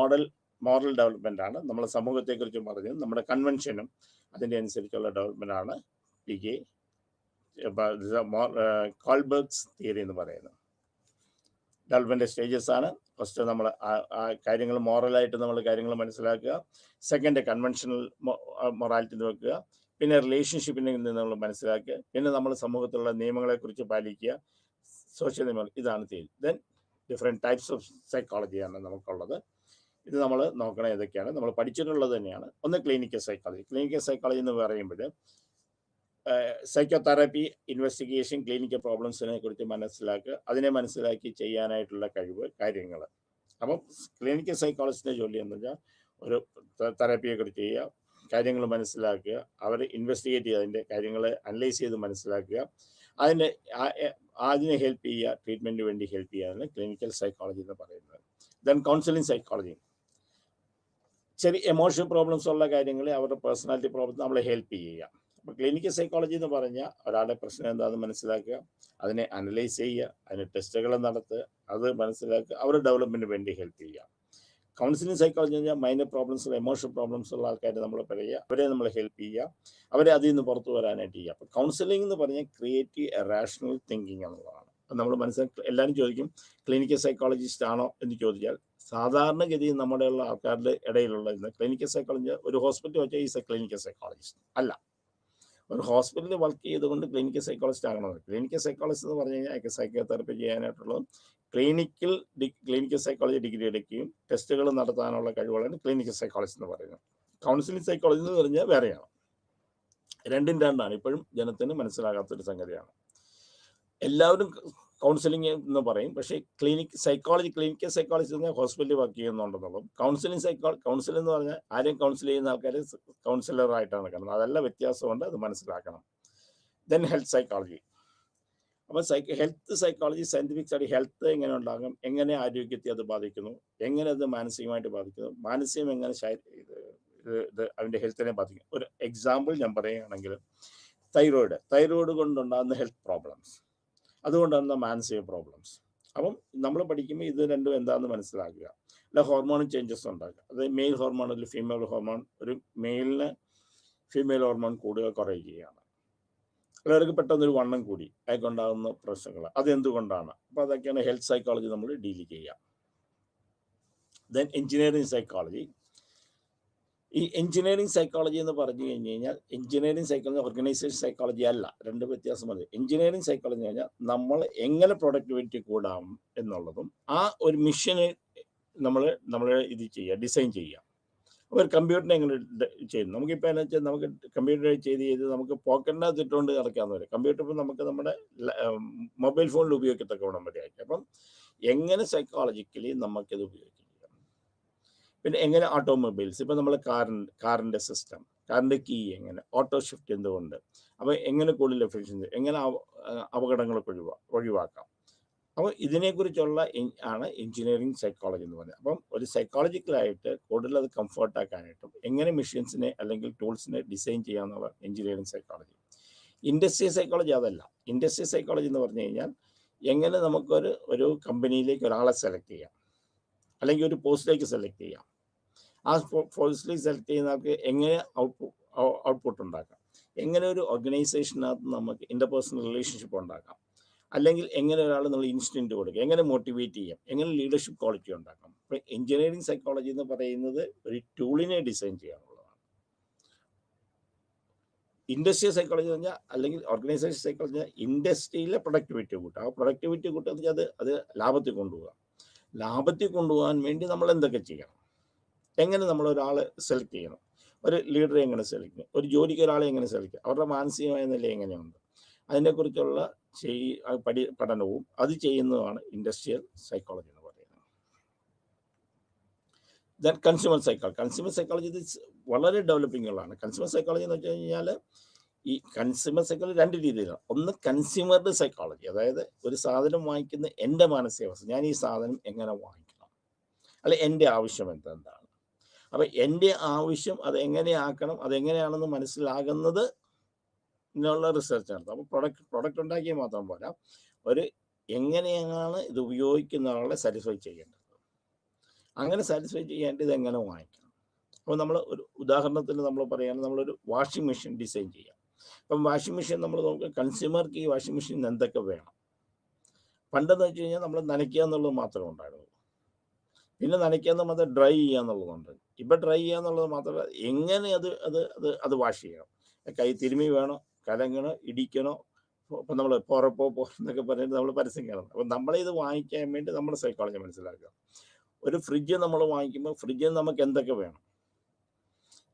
മോറൽ ഡെവലപ്മെൻ്റ് ആണ്, നമ്മളെ സമൂഹത്തെക്കുറിച്ച് പറഞ്ഞത്, നമ്മുടെ കൺവെൻഷനും അതിൻ്റെ അനുസരിച്ചുള്ള ഡെവലപ്മെൻ്റ് ആണ് പിഗെ കോൾബർഗ്സ് തിയറി എന്ന് പറയുന്നത്. ഡെവലപ്മെൻ്റ് സ്റ്റേജസ് ആണ്. ഫസ്റ്റ് നമ്മൾ ആ കാര്യങ്ങൾ മോറലായിട്ട് നമ്മൾ കാര്യങ്ങൾ മനസ്സിലാക്കുക. സെക്കൻഡ് കൺവെൻഷണൽ മൊറാലിറ്റി വെക്കുക. പിന്നെ റിലേഷൻഷിപ്പിനെ നമ്മൾ മനസ്സിലാക്കുക. പിന്നെ നമ്മൾ സമൂഹത്തിലുള്ള നിയമങ്ങളെക്കുറിച്ച് പാലിക്കുക, സോഷ്യൽ നിയമങ്ങൾ. ഇതാണ് theory. Then different types of സൈക്കോളജിയാണ് നമുക്കുള്ളത്. ഇത് നമ്മൾ നോക്കണം ഏതൊക്കെയാണ് നമ്മൾ പഠിച്ചിട്ടുള്ളത് തന്നെയാണ്. ഒന്ന് ക്ലിനിക്കൽ സൈക്കോളജി. ക്ലിനിക്കൽ സൈക്കോളജി എന്ന് പറയുമ്പോൾ സൈക്കോതെറാപ്പി, ഇൻവെസ്റ്റിഗേഷൻ, ക്ലിനിക്കൽ പ്രോബ്ലംസിനെ കുറിച്ച് മനസ്സിലാക്കുക, അതിനെ മനസ്സിലാക്കി ചെയ്യാനായിട്ടുള്ള കഴിവ്, കാര്യങ്ങൾ. അപ്പം ക്ലിനിക്കൽ സൈക്കോളജിസ്റ്റിൻ്റെ ജോലി എന്ന് വെച്ചാൽ ഒരു തെറാപ്പിയെ കുറിച്ച് ചെയ്യുക, കാര്യങ്ങൾ മനസ്സിലാക്കുക, അവർ ഇൻവെസ്റ്റിഗേറ്റ് ചെയ്യുക, അതിൻ്റെ കാര്യങ്ങൾ അനലൈസ് ചെയ്ത് മനസ്സിലാക്കുക, അതിനെ ഹെൽപ്പ് ചെയ്യുക, ട്രീറ്റ്മെൻറ്റിന് വേണ്ടി ഹെൽപ്പ് ചെയ്യുകയാണ് ക്ലിനിക്കൽ സൈക്കോളജി എന്ന് പറയുന്നത്. ദെൻ കൗൺസിലിംഗ് സൈക്കോളജി, ചെറിയ എമോഷണൽ പ്രോബ്ലംസ് ഉള്ള കാര്യങ്ങൾ, അവരുടെ പേഴ്സണാലിറ്റി പ്രോബ്ലംസ് നമ്മളെ ഹെൽപ്പ് ചെയ്യുക. അപ്പോൾ ക്ലിനിക്കൽ സൈക്കോളജി എന്ന് പറഞ്ഞാൽ ഒരാളുടെ പ്രശ്നം എന്താണെന്ന് മനസ്സിലാക്കുക, അതിനെ അനലൈസ് ചെയ്യുക, അതിന് ടെസ്റ്റുകൾ നടത്തുക, അത് മനസ്സിലാക്കുക, അവരുടെ ഡെവലപ്മെൻറ്റിന് വേണ്ടി ഹെൽപ്പ് ചെയ്യുക. കൗൺസിലിംഗ് സൈക്കോളജി എന്ന് പറഞ്ഞാൽ മൈനർ പ്രോബ്ലംസ്, എമോഷണൽ പ്രോബ്ലംസ് ഉള്ള ആൾക്കാർ നമ്മൾ പറയുക, അവരെ നമ്മൾ ഹെൽപ്പ് ചെയ്യുക, അവരെ അതിൽ നിന്ന് പുറത്തു വരാനായിട്ട് ചെയ്യുക. അപ്പോൾ കൗൺസിലിംഗ് എന്ന് പറഞ്ഞാൽ ക്രിയേറ്റീവ് റാഷണൽ തിങ്കിങ് എന്നുള്ളതാണ്. അത് നമ്മൾ മനസ്സിലാക്കി. എല്ലാവരും ചോദിക്കും ക്ലിനിക്കൽ സൈക്കോളജിസ്റ്റ് ആണോ എന്ന് ചോദിച്ചാൽ, സാധാരണഗതിയിൽ നമ്മുടെ ഉള്ള ആൾക്കാരുടെ ഇടയിലുള്ള ക്ലിനിക്കൽ സൈക്കോളജി, ഒരു ഹോസ്പിറ്റൽ വെച്ചാൽ ഈസ് എ ക്ലിനിക്കൽ സൈക്കോളജിസ്റ്റ് അല്ല. ഒരു ഹോസ്പിറ്റലിൽ വർക്ക് ചെയ്തുകൊണ്ട് ക്ലിനിക്കൽ സൈക്കോളജിസ്റ്റ് ആകണമെന്ന്. ക്ലിനിക്കൽ സൈക്കോളജിസ്റ്റ് എന്ന് പറഞ്ഞു കഴിഞ്ഞാൽ സൈക്കോതെറാപ്പി ചെയ്യാനായിട്ടുള്ളത് ക്ലിനിക്കൽ സൈക്കോളജി ഡിഗ്രി എടുക്കുകയും ടെസ്റ്റുകൾ നടത്താനുള്ള കഴിവുകളാണ് ക്ലിനിക്കൽ സൈക്കോളജിസ്റ്റ് എന്ന് പറയുന്നത്. കൗൺസിലിംഗ് സൈക്കോളജി എന്ന് പറഞ്ഞാൽ വേറെയാണ്. രണ്ടും രണ്ടാണ്. ഇപ്പോഴും ജനത്തിന് മനസ്സിലാകാത്തൊരു സംഗതിയാണ്. എല്ലാവരും കൗൺസിലിംഗ് എന്ന് പറയും, പക്ഷേ ക്ലിനിക്കൽ സൈക്കോളജി എന്ന് ഹോസ്പിറ്റലിൽ വർക്ക് ചെയ്യുന്നുണ്ടെന്നുള്ളൂ. കൗൺസിൽ എന്ന് പറഞ്ഞാൽ ആരെയും കൗൺസിൽ ചെയ്യുന്ന ആൾക്കാർ കൗൺസിലറായിട്ടാണ് കാണുന്നത്. അതല്ല, വ്യത്യാസമുണ്ട്, അത് മനസ്സിലാക്കണം. Then health psychology. അപ്പോൾ health psychology scientific study, health എങ്ങനെ ഉണ്ടാകും, എങ്ങനെ ആരോഗ്യത്തെ അത് ബാധിക്കുന്നു, എങ്ങനെ അത് മാനസികമായിട്ട് ബാധിക്കുന്നു, മാനസികം എങ്ങനെ അതിൻ്റെ ഹെൽത്തിനെ ബാധിക്കും. ഒരു എക്സാമ്പിൾ ഞാൻ പറയുകയാണെങ്കിൽ, തൈറോയിഡ് കൊണ്ടുണ്ടാകുന്ന ഹെൽത്ത് പ്രോബ്ലംസ്, അതുകൊണ്ടാണ് മാനസിക പ്രോബ്ലംസ്. അപ്പം നമ്മൾ പഠിക്കുമ്പോൾ ഇത് രണ്ടും എന്താണെന്ന് മനസ്സിലാക്കുക. അല്ല, ഹോർമോൺ ചേഞ്ചസ് ഉണ്ടാക്കുക. അത് മെയിൽ ഹോർമോൺ അല്ലെങ്കിൽ ഫീമെയിൽ ഹോർമോൺ, ഒരു മെയിലിന് ഫീമെയിൽ ഹോർമോൺ കൂടുക കുറയുകയാണ്. അവർക്ക് പെട്ടെന്നൊരു വണ്ണം കൂടി, അതിനുണ്ടാകുന്ന പ്രശ്നങ്ങൾ അതെന്തുകൊണ്ടാണ്. അപ്പോൾ അതൊക്കെയാണ് ഹെൽത്ത് സൈക്കോളജി നമ്മൾ ഡീൽ ചെയ്യുക. Then engineering psychology. ഈ എഞ്ചിനീയറിംഗ് സൈക്കോളജി എന്ന് പറഞ്ഞു കഴിഞ്ഞ് കഴിഞ്ഞാൽ, എഞ്ചിനീയറിംഗ് സൈക്കോളജി ഓർഗനൈസേഷൻ സൈക്കോളജി അല്ല, രണ്ട് വ്യത്യാസമുണ്ട്. എഞ്ചിനീയറിംഗ് സൈക്കോളജി എന്ന് പറഞ്ഞാൽ നമ്മൾ എങ്ങനെ പ്രൊഡക്ടിവിറ്റി കൂടാം എന്നുള്ളതും, ആ ഒരു മിഷന് നമ്മൾ ഇത് ചെയ്യുക, ഡിസൈൻ ചെയ്യുക. അപ്പോൾ ഒരു കമ്പ്യൂട്ടറിനെ എങ്ങനെ ചെയ്യുന്നു, നമുക്കിപ്പോൾ എന്ന് വെച്ചാൽ നമുക്ക് കമ്പ്യൂട്ടർ ചെയ്ത് നമുക്ക് പോക്കറ്റിനകത്ത് ഇട്ടുകൊണ്ട് നടക്കാമെന്ന് വരും. കമ്പ്യൂട്ടർ ഇപ്പോൾ നമുക്ക് നമ്മുടെ മൊബൈൽ ഫോണിൽ ഉപയോഗിക്കത്തക്ക ഗുണം വരെ ആക്കി. അപ്പം എങ്ങനെ സൈക്കോളജിക്കലി നമുക്കിത് ഉപയോഗിക്കാം. പിന്നെ എങ്ങനെ ഓട്ടോമൊബൈൽസ്, ഇപ്പം നമ്മൾ കാറിൻ്റെ സിസ്റ്റം, കാറിൻ്റെ കീ എങ്ങനെ, ഓട്ടോ ഷിഫ്റ്റ് എന്തുകൊണ്ട്, അപ്പോൾ എങ്ങനെ കൂടുതൽ എഫിഷ്യൻസി, എങ്ങനെ അപകടങ്ങളൊക്കെ ഒഴിവാക്കാം. അപ്പോൾ ഇതിനെക്കുറിച്ചുള്ള ആണ് എഞ്ചിനീയറിംഗ് സൈക്കോളജി എന്ന് പറയുന്നത്. അപ്പം ഒരു സൈക്കോളജിക്കലായിട്ട് കൂടുതൽ അത് കംഫർട്ടാക്കാനായിട്ടും എങ്ങനെ മെഷീൻസിനെ അല്ലെങ്കിൽ ടൂൾസിനെ ഡിസൈൻ ചെയ്യാമെന്നുള്ള എഞ്ചിനീയറിംഗ് സൈക്കോളജി. ഇൻഡസ്ട്രിയൽ സൈക്കോളജി അതല്ല. ഇൻഡസ്ട്രിയൽ സൈക്കോളജി എന്ന് പറഞ്ഞു കഴിഞ്ഞാൽ എങ്ങനെ നമുക്കൊരു കമ്പനിയിലേക്ക് ഒരാളെ സെലക്ട് ചെയ്യാം, അല്ലെങ്കിൽ ഒരു പോസ്റ്റിലേക്ക് സെലക്ട് ചെയ്യാം. ആ പോസ്റ്റിലേക്ക് സെലക്ട് ചെയ്യുന്ന ആൾക്ക് എങ്ങനെ ഔട്ട്പുട്ട് ഉണ്ടാക്കാം, എങ്ങനെ ഒരു ഓർഗനൈസേഷനകത്ത് നമുക്ക് ഇൻ്റർപേഴ്സണൽ റിലേഷൻഷിപ്പ് ഉണ്ടാക്കാം, അല്ലെങ്കിൽ എങ്ങനെ ഒരാൾ നമ്മൾ ഇൻസ്റ്റിൻറ്റ് കൊടുക്കുക, എങ്ങനെ മോട്ടിവേറ്റ് ചെയ്യാം, എങ്ങനെ ലീഡർഷിപ്പ് ക്വാളിറ്റി ഉണ്ടാക്കാം. അപ്പോൾ എഞ്ചിനീയറിംഗ് സൈക്കോളജി എന്ന് പറയുന്നത് ഒരു ടൂളിനെ ഡിസൈൻ ചെയ്യാനുള്ളതാണ്. ഇൻഡസ്ട്രിയൽ സൈക്കോളജി എന്ന് പറഞ്ഞാൽ, അല്ലെങ്കിൽ ഓർഗനൈസേഷൻ സൈക്കോളജി, ഇൻഡസ്ട്രിയിലെ പ്രൊഡക്ടിവിറ്റി കൂട്ടുക. ആ പ്രൊഡക്ടിവിറ്റി കൂട്ടുക എന്ന് വെച്ചാൽ അത് ലാഭത്തിൽ കൊണ്ടുപോകുക. ലാഭത്തിൽ കൊണ്ടുപോകാൻ വേണ്ടി നമ്മൾ എന്തൊക്കെ ചെയ്യണം, എങ്ങനെ നമ്മൾ ഒരാളെ സെലക്ട് ചെയ്യണം, ഒരു ലീഡറെ എങ്ങനെ സെലക്ട് ചെയ്യണം, ഒരു ജോലിക്ക് ഒരാളെ എങ്ങനെ സെലക്ട് ചെയ്യണം, അവരുടെ മാനസികമായ നില എങ്ങനെയുണ്ട്, അതിനെക്കുറിച്ചുള്ള പഠനവും അത് ചെയ്യുന്നതാണ് ഇൻഡസ്ട്രിയൽ സൈക്കോളജി എന്ന് പറയുന്നത്. ദെൻ കൺസ്യൂമർ സൈക്കോളജി ഇത് വളരെ ഡെവലപ്പിംഗ് ഉള്ളതാണ്. കൺസ്യൂമർ സൈക്കോളജി എന്ന് വെച്ച് കഴിഞ്ഞാൽ, ഈ കൺസ്യൂമർ സൈക്കോളജി രണ്ട് രീതിയിലാണ്. ഒന്ന് കൺസ്യൂമറുടെ സൈക്കോളജി, അതായത് ഒരു സാധനം വാങ്ങിക്കുന്ന എൻ്റെ മാനസികാവസ്ഥ, ഞാൻ ഈ സാധനം എങ്ങനെ വാങ്ങിക്കണം, അല്ലെ എൻ്റെ ആവശ്യം എന്താണ്. അപ്പം എൻ്റെ ആവശ്യം അതെങ്ങനെയാക്കണം, അതെങ്ങനെയാണെന്ന് മനസ്സിലാകുന്നത് എന്നുള്ള റിസർച്ച് നടത്തും. അപ്പോൾ പ്രൊഡക്റ്റ് ഉണ്ടാക്കിയാൽ മാത്രം പോരാ, ഒരു എങ്ങനെയാണ് ഇത് ഉപയോഗിക്കുന്ന ആളെ സാറ്റിസ്ഫൈ ചെയ്യേണ്ടത്, അങ്ങനെ സാറ്റിസ്ഫൈ ചെയ്യാണ്ട് ഇതെങ്ങനെ വാങ്ങിക്കണം. അപ്പോൾ നമ്മൾ ഒരു ഉദാഹരണത്തിന് നമ്മൾ പറയുകയാണെങ്കിൽ നമ്മളൊരു വാഷിംഗ് മെഷീൻ ഡിസൈൻ ചെയ്യാം. അപ്പം വാഷിംഗ് മെഷീൻ നമ്മൾ നോക്കുക, കൺസ്യൂമർക്ക് ഈ വാഷിംഗ് മെഷീൻ എന്തൊക്കെ വേണം. പണ്ടെന്ന് വെച്ച് കഴിഞ്ഞാൽ നമ്മൾ നനയ്ക്കുക എന്നുള്ളത് മാത്രമേ ഉണ്ടായിരുന്നുള്ളൂ. പിന്നെ നനയ്ക്കുക മാത്രം ഡ്രൈ ചെയ്യുക എന്നുള്ളതുണ്ട്. ഇപ്പം ഡ്രൈ ചെയ്യുക എന്നുള്ളത് മാത്രമല്ല, എങ്ങനെ അത് വാഷ് ചെയ്യണം. കൈ തിരുമ്മി വേണോ, കലങ്ങണോ, ഇടിക്കണോ, ഇപ്പം നമ്മൾ പോറപ്പോ എന്നൊക്കെ പറഞ്ഞിട്ട് നമ്മൾ പരസ്യം കാണും. അപ്പം നമ്മളിത് വാങ്ങിക്കാൻ വേണ്ടി നമ്മുടെ സൈക്കോളജി മനസ്സിലാക്കുക. ഒരു ഫ്രിഡ്ജ് നമ്മൾ വാങ്ങിക്കുമ്പോൾ ഫ്രിഡ്ജിൽ നമുക്ക് എന്തൊക്കെ വേണം,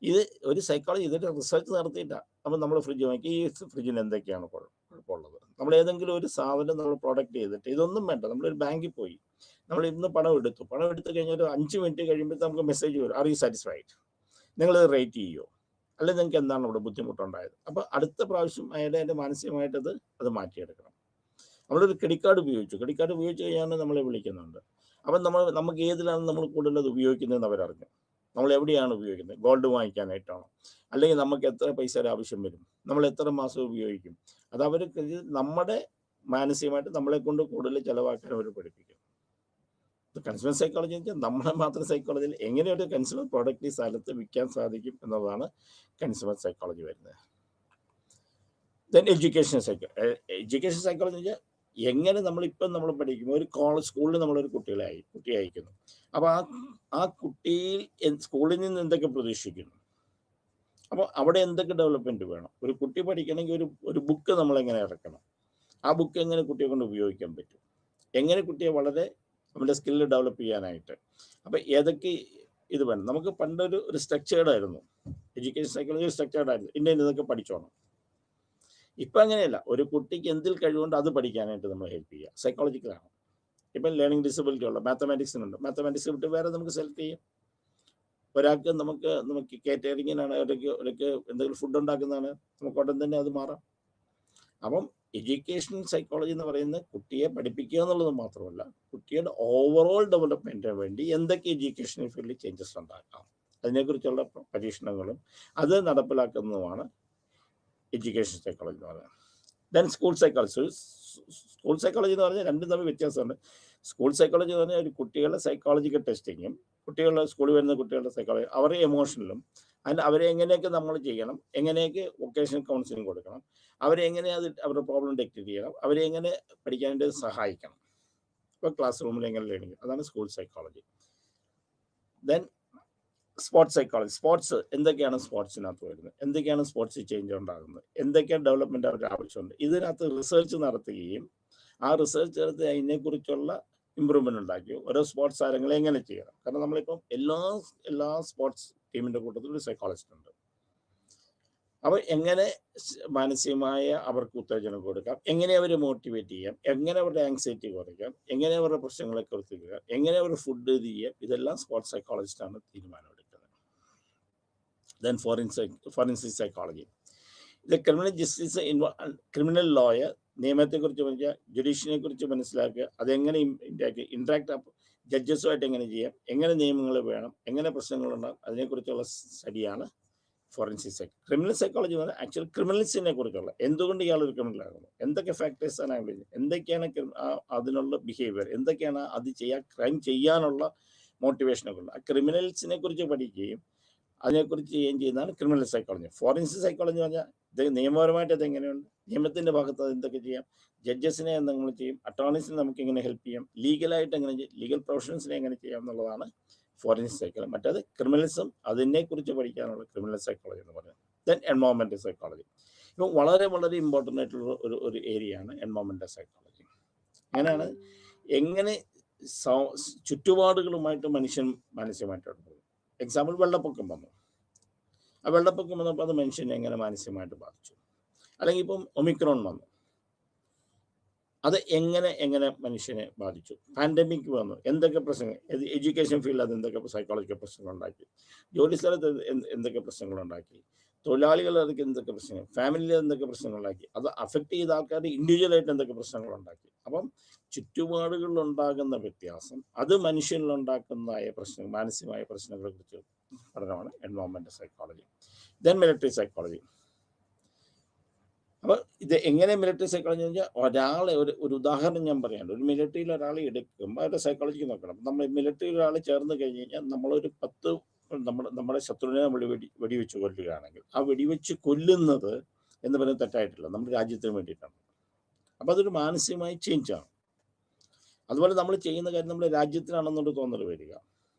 ഇത് ഒരു സൈക്കോളജി ഇതിൻ്റെ റിസർച്ച് നടത്തിയിട്ടാണ്. അപ്പം നമ്മൾ ഫ്രിഡ്ജ് വാങ്ങിക്കുക, ഈ ഫ്രിഡ്ജിന് എന്തൊക്കെയാണ് കുഴപ്പമുള്ളത്. നമ്മൾ ഏതെങ്കിലും ഒരു സാധനം നമ്മൾ പ്രൊഡക്റ്റ് ചെയ്തിട്ട് ഇതൊന്നും വേണ്ട, നമ്മളൊരു ബാങ്കിൽ പോയി നമ്മൾ ഇന്ന് പണം എടുത്തു കഴിഞ്ഞാൽ ഒരു 5 മിനിറ്റ് കഴിയുമ്പോൾ നമുക്ക് മെസ്സേജ് വരും, ആർ യു സാറ്റിസ്ഫൈഡ്, നിങ്ങൾ റേറ്റ് ചെയ്യുമോ, അല്ലെങ്കിൽ നിങ്ങൾക്ക് എന്താണ് ഇവിടെ ബുദ്ധിമുട്ടുണ്ടായത്. അപ്പോൾ അടുത്ത പ്രാവശ്യം അതിൻ്റെ മാനസികമായിട്ട് അത് മാറ്റിയെടുക്കണം. നമ്മളൊരു ക്രെഡിറ്റ് കാർഡ് ഉപയോഗിച്ച് കഴിഞ്ഞാൽ നമ്മളെ വിളിക്കുന്നുണ്ട്. അപ്പം നമുക്ക് ഏതിലാണ് നമ്മൾ കൂടുതൽ അത് ഉപയോഗിക്കുന്നതെന്ന് അവരറിഞ്ഞു. നമ്മൾ എവിടെയാണ് ഉപയോഗിക്കുന്നത്, ഗോൾഡ് വാങ്ങിക്കാനായിട്ടാണോ, അല്ലെങ്കിൽ നമുക്ക് എത്ര പൈസയുടെ ആവശ്യം വരും, നമ്മൾ എത്ര മാസം ഉപയോഗിക്കും, അത് അവർ നമ്മുടെ മാനസികമായിട്ട് നമ്മളെ കൊണ്ട് കൂടുതൽ ചിലവാക്കാൻ അവർ പഠിപ്പിക്കും. കൺസ്യൂമർ സൈക്കോളജി എന്ന് വെച്ചാൽ നമ്മളെ മാത്രം സൈക്കോളജിയിൽ എങ്ങനെ ഒരു കൺസ്യൂമർ പ്രോഡക്റ്റ് ഈ സ്ഥലത്ത് വിൽക്കാൻ സാധിക്കും എന്നുള്ളതാണ് കൺസ്യൂമർ സൈക്കോളജി വരുന്നത്. ദെൻ എഡ്യൂക്കേഷൻ സൈക്കോളജി എന്ന് വെച്ചാൽ എങ്ങനെ നമ്മൾ പഠിക്കും, ഒരു സ്കൂളിൽ നമ്മളൊരു കുട്ടിയെ അയക്കുന്നു. അപ്പോൾ ആ കുട്ടിയിൽ സ്കൂളിൽ നിന്ന് എന്തൊക്കെ പ്രതീക്ഷിക്കുന്നു, അപ്പോൾ അവിടെ എന്തൊക്കെ ഡെവലപ്മെൻറ്റ് വേണം. ഒരു കുട്ടി പഠിക്കണമെങ്കിൽ ഒരു ബുക്ക് നമ്മളെങ്ങനെ ഇറക്കണം, ആ ബുക്ക് എങ്ങനെ കുട്ടിയെ കൊണ്ട് ഉപയോഗിക്കാൻ പറ്റും, എങ്ങനെ കുട്ടിയെ വളരെ അവൻ്റെ സ്കില്ല് ഡെവലപ്പ് ചെയ്യാനായിട്ട്. അപ്പോൾ ഏതൊക്കെ ഇത് വേണം. നമുക്ക് പണ്ടൊരു സ്ട്രക്ചേർഡ് ആയിരുന്നു, എഡ്യൂക്കേഷൻ സൈക്കോളജി സ്ട്രക്ചേർഡ് ആയിരുന്നു, ഇതൊക്കെ പഠിച്ചോണം. ഇപ്പം അങ്ങനെയല്ല, ഒരു കുട്ടിക്ക് എന്തിൽ കഴിവുണ്ട് അത് പഠിക്കാനായിട്ട് നമ്മൾ ഹെൽപ്പ് ചെയ്യുക, സൈക്കോളജിക്കലാണ്. ഇപ്പം ലേണിംഗ് ഡിസബിലിറ്റി ഉള്ള മാത്തമാറ്റിക്സിനുണ്ട്, മാത്തമാറ്റിക്സ് വിട്ട് വേറെ നമുക്ക് സെലക്ട് ചെയ്യാം. ഒരാൾക്ക് നമുക്ക് കേറ്ററിങ്ങിനാണ്, ഒരാൾക്ക് എന്തെങ്കിലും ഫുഡ് ഉണ്ടാക്കുന്നതാണ്, നമുക്ക് ഉടൻ തന്നെ അത് മാറാം. അപ്പം എഡ്യൂക്കേഷൻ സൈക്കോളജി എന്ന് പറയുന്നത് കുട്ടിയെ പഠിപ്പിക്കുക എന്നുള്ളത് മാത്രമല്ല, കുട്ടിയുടെ ഓവറോൾ ഡെവലപ്മെൻറ്റിന് വേണ്ടി എന്തൊക്കെ എഡ്യൂക്കേഷൻ ഫീൽഡിൽ ചേഞ്ചസ് ഉണ്ടാക്കാം, അതിനെക്കുറിച്ചുള്ള പരീക്ഷണങ്ങളും അത് നടപ്പിലാക്കുന്നതുമാണ് എഡ്യൂക്കേഷൻ സൈക്കോളജി എന്ന് പറയുന്നത്. ദെൻ സ്കൂൾ സൈക്കോളജി എന്ന് പറഞ്ഞാൽ രണ്ടും തമ്മിൽ വ്യത്യാസമുണ്ട്. സ്കൂൾ സൈക്കോളജി എന്ന് പറഞ്ഞാൽ ഒരു കുട്ടികളുടെ സൈക്കോളജിക്കൽ ടെസ്റ്റിങ്ങും, സ്കൂളിൽ വരുന്ന കുട്ടികളുടെ സൈക്കോളജി, അവരുടെ എമോഷനിലും, അവരെ എങ്ങനെയൊക്കെ നമ്മൾ ചെയ്യണം, എങ്ങനെയൊക്കെ വൊക്കേഷണൽ കൗൺസിലിംഗ് കൊടുക്കണം, അവരെ എങ്ങനെ അവരുടെ പ്രോബ്ലം ഡിറ്റക്ട് ചെയ്യണം, അവരെ എങ്ങനെ പഠിക്കാനായിട്ട് സഹായിക്കണം. ഇപ്പോൾ ക്ലാസ് റൂമിൽ എങ്ങനെ ലേണിംഗ്, അതാണ് school psychology. Then sports psychology. Sports എന്തൊക്കെയാണ് സ്പോർട്സിനകത്ത് വരുന്നത്, എന്തൊക്കെയാണ് സ്പോർട്സിൽ ചേഞ്ച് ഉണ്ടാകുന്നത്, എന്തൊക്കെയാണ് ഡെവലപ്മെൻറ്റ് അവരുടെ ആവശ്യമുണ്ട്, ഇതിനകത്ത് റിസർച്ച് നടത്തുകയും ആ റിസർച്ച് നടത്തി അതിനെക്കുറിച്ചുള്ള ഇമ്പ്രൂവ്മെൻ്റ് ഉണ്ടാക്കി ഓരോ സ്പോർട്സ് താരങ്ങളെ എങ്ങനെ ചെയ്യണം. കാരണം നമ്മളിപ്പം എല്ലാ സ്പോർട്സ് ടീമിൻ്റെ കൂട്ടത്തിൽ ഒരു സൈക്കോളജിസ്റ്റ് ഉണ്ട്. അപ്പോൾ എങ്ങനെ മാനസികമായ അവർക്ക് ഉത്തേജനം കൊടുക്കാം, എങ്ങനെ അവരെ മോട്ടിവേറ്റ് ചെയ്യാം, എങ്ങനെ അവരുടെ ആങ്സൈറ്റി കുറയ്ക്കാം, എങ്ങനെ അവരുടെ പ്രശ്നങ്ങളെ കുറയ്ക്കുക, എങ്ങനെ അവർ ഫുഡ് ഇത് ചെയ്യാം, ഇതെല്ലാം സ്പോർട്സ് സൈക്കോളജിസ്റ്റാണ് തീരുമാനമെടുക്കുന്നത്. Then forensic psychology. ഇത് ക്രിമിനൽ ജസ്റ്റിസ് ക്രിമിനൽ ലോയർ, നിയമത്തെക്കുറിച്ച് പഠിക്കുക, ജുഡീഷ്യനെ കുറിച്ച് മനസ്സിലാക്കുക, അതെങ്ങനെ ഇൻട്രാക്ട് ജഡ്ജസുമായിട്ട് എങ്ങനെ ചെയ്യാം, എങ്ങനെ നിയമങ്ങൾ വേണം, എങ്ങനെ പ്രശ്നങ്ങളുണ്ടാകും, അതിനെക്കുറിച്ചുള്ള സ്റ്റഡിയാണ് ഫോറൻസിക് ക്രിമിനൽ സൈക്കോളജി എന്ന് പറഞ്ഞാൽ ആക്ച്വൽ ക്രിമിനൽസിനെ കുറിച്ചുള്ള എന്തുകൊണ്ട് ഇയാളൊരു ക്രിമിനലാകുന്നു, എന്തൊക്കെ ഫാക്ടേഴ്സാണ് അയാൾ, എന്തൊക്കെയാണ് അതിനുള്ള ബിഹേവിയർ, എന്തൊക്കെയാണ് അത് ക്രൈം ചെയ്യാനുള്ള മോട്ടിവേഷനൊക്കെ ഉണ്ട്. ആ ക്രിമിനൽസിനെ കുറിച്ച് പഠിക്കുകയും അതിനെക്കുറിച്ച് ചെയ്യുന്നതാണ് ക്രിമിനൽ സൈക്കോളജി. ഫോറൻസിക് സൈക്കോളജി എന്ന് പറഞ്ഞാൽ ഇത് നിയമപരമായിട്ട് അതെങ്ങനെയുണ്ട്, നിയമത്തിൻ്റെ ഭാഗത്ത് അത് എന്തൊക്കെ ചെയ്യാം, ജഡ്ജസിനെ എന്തെങ്കിലും ചെയ്യും, അറ്റോർണീസിനെ നമുക്ക് എങ്ങനെ ഹെൽപ്പ് ചെയ്യാം, ലീഗലായിട്ട് എങ്ങനെ ചെയ്യും, ലീഗൽ പ്രൊഫഷൻസിനെ എങ്ങനെ ചെയ്യാം എന്നുള്ളതാണ് ഫോറൻസിക് സൈക്കോളജി. മറ്റേത് ക്രിമിനലിസം, അതിനെക്കുറിച്ച് പഠിക്കാനുള്ള ക്രിമിനൽ സൈക്കോളജി എന്ന് പറയുന്നത്. Then environmental psychology. ഇപ്പം വളരെ ഇമ്പോർട്ടൻ്റ് ആയിട്ടുള്ള ഒരു ഏരിയയാണ് എൻവയോൺമെൻറ്റൽ സൈക്കോളജി. അങ്ങനെയാണ് എങ്ങനെ ചുറ്റുപാടുകളുമായിട്ട് മനുഷ്യൻ മാനസികമായിട്ട് പോകും. എക്സാമ്പിൾ, വെള്ളപ്പൊക്കം വന്നു. ആ വെള്ളപ്പൊക്കം വന്നപ്പോൾ അത് മനുഷ്യനെ എങ്ങനെ മാനസികമായിട്ട് ബാധിച്ചു. അല്ലെങ്കിൽ ഇപ്പം ഒമിക്രോൺ വന്നു, അത് എങ്ങനെ മനുഷ്യനെ ബാധിച്ചു. പാൻഡമിക് വന്നു, എന്തൊക്കെ പ്രശ്നങ്ങൾ, എഡ്യൂക്കേഷൻ ഫീൽഡിൽ അത് എന്തൊക്കെ സൈക്കോളജിക്കൽ പ്രശ്നങ്ങളുണ്ടാക്കി, ജോലി സ്ഥലത്ത് എന്തൊക്കെ പ്രശ്നങ്ങളുണ്ടാക്കി, തൊഴിലാളികൾ അതൊക്കെ എന്തൊക്കെ പ്രശ്നങ്ങൾ, ഫാമിലിയിൽ എന്തൊക്കെ പ്രശ്നങ്ങളുണ്ടാക്കി, അത് അഫക്റ്റ് ചെയ്ത ആൾക്കാർ ഇൻഡിവിജ്വലായിട്ട് എന്തൊക്കെ പ്രശ്നങ്ങളുണ്ടാക്കി. അപ്പം ചുറ്റുപാടുകളിലുണ്ടാകുന്ന വ്യത്യാസം അത് മനുഷ്യനിലുണ്ടാക്കുന്നതായ പ്രശ്നം, മാനസികമായ പ്രശ്നങ്ങളെ കുറിച്ച് പഠനമാണ് environmental psychology. Then military psychology. അപ്പോൾ ഇത് എങ്ങനെ മിലിറ്ററി സൈക്കോളജി എന്ന് വെച്ചാൽ ഒരാളെ ഒരു ഉദാഹരണം ഞാൻ പറയാനുണ്ട്. ഒരു മിലിറ്ററിയിൽ ഒരാളെ എടുക്കുമ്പോൾ അവരുടെ സൈക്കോളജിക്ക് നോക്കണം. നമ്മൾ മിലിറ്ററിയിൽ ഒരാൾ ചേർന്ന് കഴിഞ്ഞ് കഴിഞ്ഞാൽ നമ്മളൊരു 10 നമ്മുടെ ശത്രുവിനെ നമ്മൾ വെടിവെച്ച് കൊല്ലുകയാണെങ്കിൽ ആ വെടിവെച്ച് കൊല്ലുന്നത് എന്ന് പറയുന്നത് തെറ്റായിട്ടില്ല, നമ്മുടെ രാജ്യത്തിന് വേണ്ടിയിട്ടാണ്. അപ്പോൾ അതൊരു മാനസികമായി ചേഞ്ചാണ്. അതുപോലെ നമ്മൾ ചെയ്യുന്ന കാര്യം നമ്മുടെ രാജ്യത്തിനാണെന്നൊരു തോന്നൽ വരിക,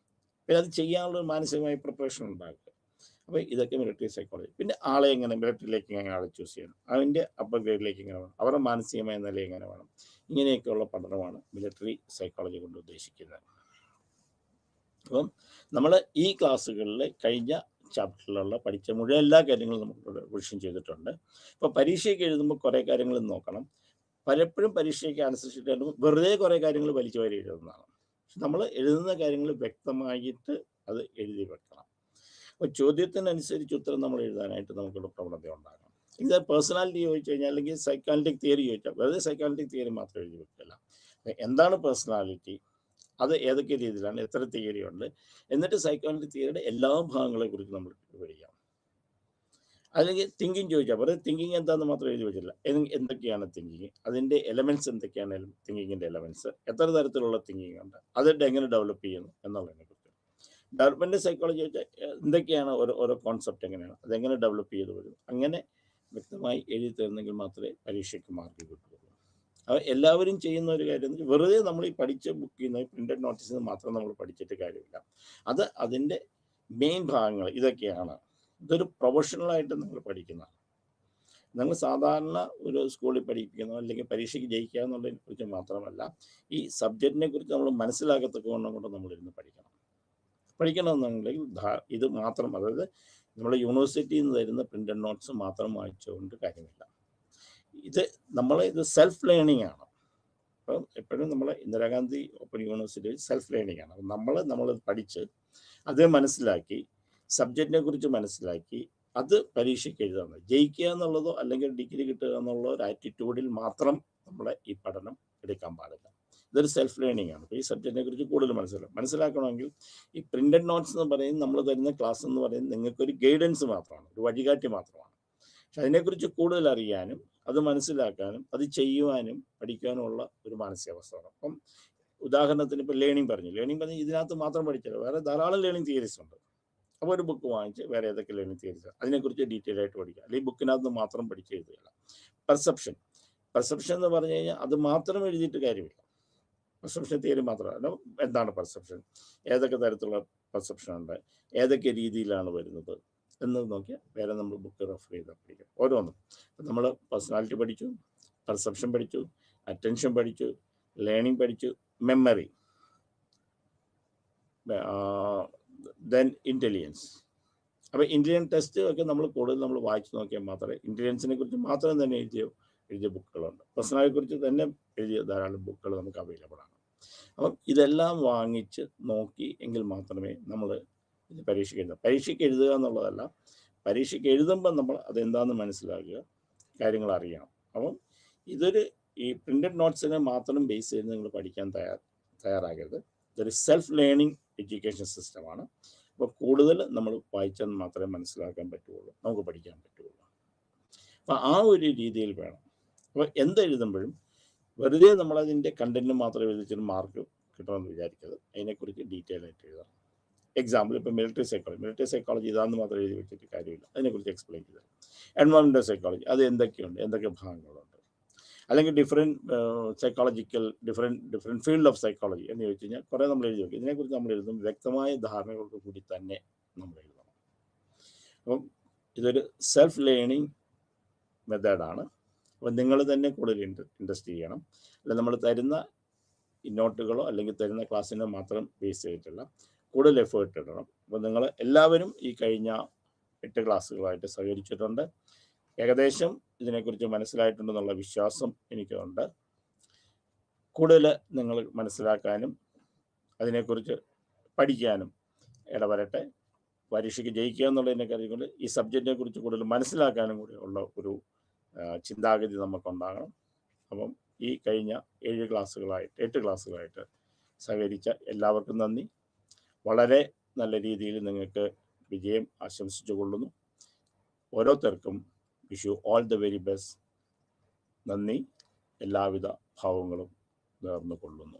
പിന്നെ അത് ചെയ്യാനുള്ള മാനസികമായ പ്രിപ്പറേഷൻ ഉണ്ടാക്കുക. അപ്പോൾ ഇതൊക്കെ മിലിറ്ററി സൈക്കോളജി. പിന്നെ ആളെ എങ്ങനെ മിലിറ്ററിയിലേക്ക് എങ്ങനെ ആളെ ചൂസ് ചെയ്യണം, അതിൻ്റെ അപ്പർ ഗ്രേഡിലേക്ക് എങ്ങനെ വേണം, അവരുടെ മാനസികമായ നില എങ്ങനെ വേണം, ഇങ്ങനെയൊക്കെയുള്ള പഠനമാണ് മിലിറ്ററി സൈക്കോളജി കൊണ്ട് ഉദ്ദേശിക്കുന്നത്. അപ്പം നമ്മൾ ഈ ക്ലാസ്സുകളിൽ കഴിഞ്ഞ ചാപ്റ്ററിലുള്ള പഠിച്ച മുഴുവൻ എല്ലാ കാര്യങ്ങളും നമുക്ക് റിവിഷൻ ചെയ്തിട്ടുണ്ട്. ഇപ്പോൾ പരീക്ഷയ്ക്ക് എഴുതുമ്പോൾ കുറേ കാര്യങ്ങൾ നോക്കണം. പലപ്പോഴും പരീക്ഷയ്ക്ക് ആൻസർ ഷീറ്റ് എഴുതുമ്പോൾ വെറുതെ കുറേ കാര്യങ്ങൾ വലിച്ചു വാരി എഴുതുന്നതാണ്. പക്ഷെ നമ്മൾ എഴുതുന്ന കാര്യങ്ങൾ വ്യക്തമായിട്ട് അത് എഴുതി വെക്കണം. അപ്പോൾ ചോദ്യത്തിനനുസരിച്ച് ഉത്തരം നമ്മൾ എഴുതാനായിട്ട് നമുക്കുള്ള പ്രവണത ഉണ്ടാകണം. ഇത് പേഴ്സണാലിറ്റി ചോദിച്ചു കഴിഞ്ഞാൽ, അല്ലെങ്കിൽ സൈക്കോളജിക് തിയറി ചോദിച്ചാൽ വെറുതെ സൈക്കോളജിക് തിയറി മാത്രം എഴുതി വെക്കില്ല. എന്താണ് പേഴ്സണാലിറ്റി, അത് ഏതൊക്കെ രീതിയിലാണ്, എത്ര തിയറി ഉണ്ട്, എന്നിട്ട് സൈക്കോളജിക് തിയറിയുടെ എല്ലാ ഭാഗങ്ങളെ കുറിച്ച് നമ്മൾ പഠിക്കാം. അല്ലെങ്കിൽ തിങ്കിങ് ചോദിച്ചാൽ വെറുതെ തിങ്കിങ് എന്താണെന്ന് മാത്രം എഴുതി വെച്ചില്ല, എന്തൊക്കെയാണ് തിങ്കിങ്, അതിൻ്റെ എലമെൻറ്റ്സ് എന്തൊക്കെയാണ്, തിങ്കിങ്ങിൻ്റെ എലമെൻറ്റ്സ്, എത്ര തരത്തിലുള്ള തിങ്കിങ് ഉണ്ട്, അതിൻ്റെ എങ്ങനെ ഡെവലപ്പ് ചെയ്യുന്നു എന്നുള്ളതിനെ കുറിച്ച്. ഡെവലപ്മെൻറ്റ് സൈക്കോളജി വെച്ചാൽ എന്തൊക്കെയാണ് ഓരോ കോൺസെപ്റ്റ്, എങ്ങനെയാണ് അതെങ്ങനെ ഡെവലപ്പ് ചെയ്ത് വരും, അങ്ങനെ വ്യക്തമായി എഴുതി തരുന്നെങ്കിൽ മാത്രമേ പരീക്ഷയ്ക്ക് മാർക്ക് കിട്ടുള്ളൂ. അത് എല്ലാവരും ചെയ്യുന്ന ഒരു കാര്യം എന്ന് വെച്ചാൽ വെറുതെ നമ്മൾ ഈ പഠിച്ച ബുക്കിൽ നിന്ന് പ്രിൻ്റഡ് നോട്ടീസിൽ നിന്ന് മാത്രം നമ്മൾ പഠിച്ചിട്ട് കാര്യമില്ല. അത് അതിൻ്റെ മെയിൻ ഭാഗങ്ങൾ ഇതൊക്കെയാണ്. ഇതൊരു പ്രൊഫഷണലായിട്ട് നിങ്ങൾ പഠിക്കുന്നതാണ്. നിങ്ങൾ സാധാരണ ഒരു സ്കൂളിൽ പഠിപ്പിക്കുന്ന അല്ലെങ്കിൽ പരീക്ഷയ്ക്ക് ജയിക്കുക എന്നുള്ളതിനെ കുറിച്ച് മാത്രമല്ല, ഈ സബ്ജക്റ്റിനെ കുറിച്ച് നമ്മൾ മനസ്സിലാക്കത്തക്കവണ്ണം കൊണ്ട് നമ്മളിരുന്ന് പഠിക്കണമെന്നുണ്ടെങ്കിൽ ഇത് മാത്രം, അതായത് നമ്മൾ യൂണിവേഴ്സിറ്റിയിൽ നിന്ന് തരുന്ന പ്രിൻ്റഡ് നോട്ട്സ് മാത്രം വായിച്ചുകൊണ്ട് കാര്യമില്ല. ഇത് സെൽഫ് ലേണിംഗ് ആണ്. അപ്പം എപ്പോഴും നമ്മൾ ഇന്ദിരാഗാന്ധി ഓപ്പൺ യൂണിവേഴ്സിറ്റിയിൽ സെൽഫ് ലേണിംഗ് ആണ്. അപ്പം നമ്മൾ പഠിച്ച് അത് മനസ്സിലാക്കി, സബ്ജക്റ്റിനെ കുറിച്ച് മനസ്സിലാക്കി, അത് പരീക്ഷയ്ക്ക് എഴുതാൻ ജയിക്കുക എന്നുള്ളതോ അല്ലെങ്കിൽ ഡിഗ്രി കിട്ടുക എന്നുള്ള ഒരു ആറ്റിറ്റ്യൂഡിൽ മാത്രം നമ്മളെ ഈ പഠനം എടുക്കാൻ പാടില്ല. ഇതൊരു സെൽഫ് ലേണിംഗ് ആണ്. അപ്പോൾ ഈ സബ്ജക്റ്റിനെ കുറിച്ച് കൂടുതൽ മനസ്സിലാക്കണമെങ്കിൽ ഈ പ്രിൻ്റഡ് നോട്ട്സ് എന്ന് പറയുന്നത്, നമ്മൾ തരുന്ന ക്ലാസ് എന്ന് പറയുന്നത് നിങ്ങൾക്കൊരു ഗൈഡൻസ് മാത്രമാണ്, ഒരു വഴികാട്ടി മാത്രമാണ്. പക്ഷെ അതിനെക്കുറിച്ച് കൂടുതൽ അറിയാനും അത് മനസ്സിലാക്കാനും അത് ചെയ്യുവാനും പഠിക്കാനുമുള്ള ഒരു മാനസികാവസ്ഥ വേണം. അപ്പം ഉദാഹരണത്തിന് ഇപ്പോൾ ലേണിംഗ് പറഞ്ഞു ഇതിനകത്ത് മാത്രം പഠിച്ചാൽ വേറെ ധാരാളം ലേണിംഗ് തിയറീസ് ഉണ്ട്. അപ്പോൾ ഒരു ബുക്ക് വാങ്ങിച്ച് വേറെ ഏതൊക്കെ ലേണിംഗ് തിയറീസ് അതിനെക്കുറിച്ച് ഡീറ്റെയിൽ ആയിട്ട് പഠിക്കുക, അല്ലെങ്കിൽ ബുക്കിനകത്ത് മാത്രം പഠിച്ച് എഴുതുകയില്ല. പെർസെപ്ഷൻ എന്ന് പറഞ്ഞു കഴിഞ്ഞാൽ അത് മാത്രം എഴുതിയിട്ട് കാര്യമില്ല. പെർസെപ്ഷൻ തിയറി മാത്രമല്ല, എന്താണ് പെർസെപ്ഷൻ, ഏതൊക്കെ തരത്തിലുള്ള പെർസെപ്ഷൻ ഉണ്ട്, ഏതൊക്കെ രീതിയിലാണ് വരുന്നത് എന്ന് നോക്കിയാൽ വേറെ നമ്മൾ ബുക്ക് റെഫർ ചെയ്ത് പഠിക്കാം. ഓരോന്നും നമ്മൾ പേഴ്സണാലിറ്റി പഠിച്ചു, പെർസെപ്ഷൻ പഠിച്ചു, അറ്റൻഷൻ പഠിച്ചു, ലേണിംഗ് പഠിച്ചു, മെമ്മറി, ദെൻ ഇൻ്റലിജൻസ്. അപ്പോൾ ഇൻ്റലിജൻസ് ടെസ്റ്റ് ഒക്കെ നമ്മൾ കൂടുതൽ വായിച്ചു നോക്കിയാൽ മാത്രമേ, ഇൻ്റലിജൻസിനെ കുറിച്ച് മാത്രം തന്നെ എഴുതിയ ബുക്കുകളുണ്ട്. പേഴ്സണാലിറ്റിയെ കുറിച്ച് തന്നെ എഴുതിയ ധാരാളം ബുക്കുകൾ നമുക്ക് അവൈലബിൾ ആണ്. അപ്പം ഇതെല്ലാം വാങ്ങിച്ച് നോക്കി എങ്കിൽ മാത്രമേ നമ്മൾ ഇത് പരീക്ഷയ്ക്ക് എഴുതുക എന്നുള്ളതല്ല, പരീക്ഷയ്ക്ക് എഴുതുമ്പോൾ നമ്മൾ അതെന്താണെന്ന് മനസ്സിലാക്കുക, കാര്യങ്ങൾ അറിയണം. അപ്പം ഈ പ്രിൻ്റഡ് നോട്ട്സിനെ മാത്രം ബേസ് ചെയ്ത് നിങ്ങൾ പഠിക്കാൻ തയ്യാറാകരുത്. ഇതൊരു സെൽഫ് ലേണിംഗ് എഡ്യൂക്കേഷൻ സിസ്റ്റമാണ്. അപ്പോൾ കൂടുതൽ നമ്മൾ വായിച്ചാൽ മാത്രമേ മനസ്സിലാക്കാൻ പറ്റുള്ളൂ, നമുക്ക് പഠിക്കാൻ പറ്റുള്ളൂ. അപ്പോൾ ആ ഒരു രീതിയിൽ വേണം. അപ്പോൾ എന്തെഴുതുമ്പോഴും വെറുതെ നമ്മളതിൻ്റെ കണ്ടൻറ്റ് മാത്രം എഴുതിച്ചിട്ട് മാർക്ക് കിട്ടണമെന്ന് വിചാരിക്കരുത്. അതിനെക്കുറിച്ച് ഡീറ്റെയിൽ ആയിട്ട് എഴുതണം. എക്സാമ്പിൾ ഇപ്പോൾ മിലിറ്ററി സൈക്കോളജി ഇതാണെന്ന് മാത്രം എഴുതി വെച്ചിട്ട് കാര്യമില്ല, അതിനെക്കുറിച്ച് എക്സ്പ്ലെയിൻ ചെയ്തത്. എൻവയോൺമെൻറ്റൽ സൈക്കോളജി അത് എന്തൊക്കെയുണ്ട്, എന്തൊക്കെ ഭാഗങ്ങളുണ്ട്, അല്ലെങ്കിൽ ഡിഫറെൻറ്റ് ഫീൽഡ് ഓഫ് സൈക്കോളജി എന്ന് ചോദിച്ചു കഴിഞ്ഞാൽ കുറേ നമ്മൾ എഴുതി വെക്കും. ഇതിനെക്കുറിച്ച് നമ്മൾ എഴുതും വ്യക്തമായ ധാരണകളോട് കൂടി തന്നെ നമ്മൾ എഴുതണം. അപ്പം ഇതൊരു സെൽഫ് ലേണിംഗ് മെത്തേഡാണ്. അപ്പം നിങ്ങൾ തന്നെ കൂടുതൽ ഇൻട്രസ്റ്റ് ചെയ്യണം. അല്ല നമ്മൾ തരുന്ന നോട്ടുകളോ അല്ലെങ്കിൽ തരുന്ന ക്ലാസ്സിനെ മാത്രം ബേസ് ചെയ്തിട്ടുള്ള കൂടുതൽ എഫേർട്ട് ഇടണം. അപ്പോൾ നിങ്ങൾ എല്ലാവരും ഈ കഴിഞ്ഞ 8 ക്ലാസ്സുകളായിട്ട് സഹകരിച്ചിട്ടുണ്ട്. ഏകദേശം ഇതിനെക്കുറിച്ച് മനസ്സിലായിട്ടുണ്ടെന്നുള്ള വിശ്വാസം എനിക്കുണ്ട്. കൂടുതൽ നിങ്ങൾ മനസ്സിലാക്കാനും അതിനെക്കുറിച്ച് പഠിക്കാനും ഇടവരട്ടെ. പരീക്ഷയ്ക്ക് ജയിക്കുക എന്നുള്ളതിനെ കരുതിക്കൊണ്ട് ഈ സബ്ജക്റ്റിനെ കുറിച്ച് കൂടുതൽ മനസ്സിലാക്കാനും കൂടി ഉള്ള ഒരു ചിന്താഗതി നമുക്കുണ്ടാകണം. അപ്പം ഈ കഴിഞ്ഞ 8 ക്ലാസ്സുകളായിട്ട് സഹകരിച്ച എല്ലാവർക്കും നന്ദി. വളരെ നല്ല രീതിയിൽ നിങ്ങൾക്ക് വിജയം ആശംസിച്ചു കൊള്ളുന്നു. ഓരോരുത്തർക്കും Vishu all the very best. നന്ദി. എല്ലാവിധ ഭാവങ്ങളും നേർന്നു കൊള്ളുന്നു.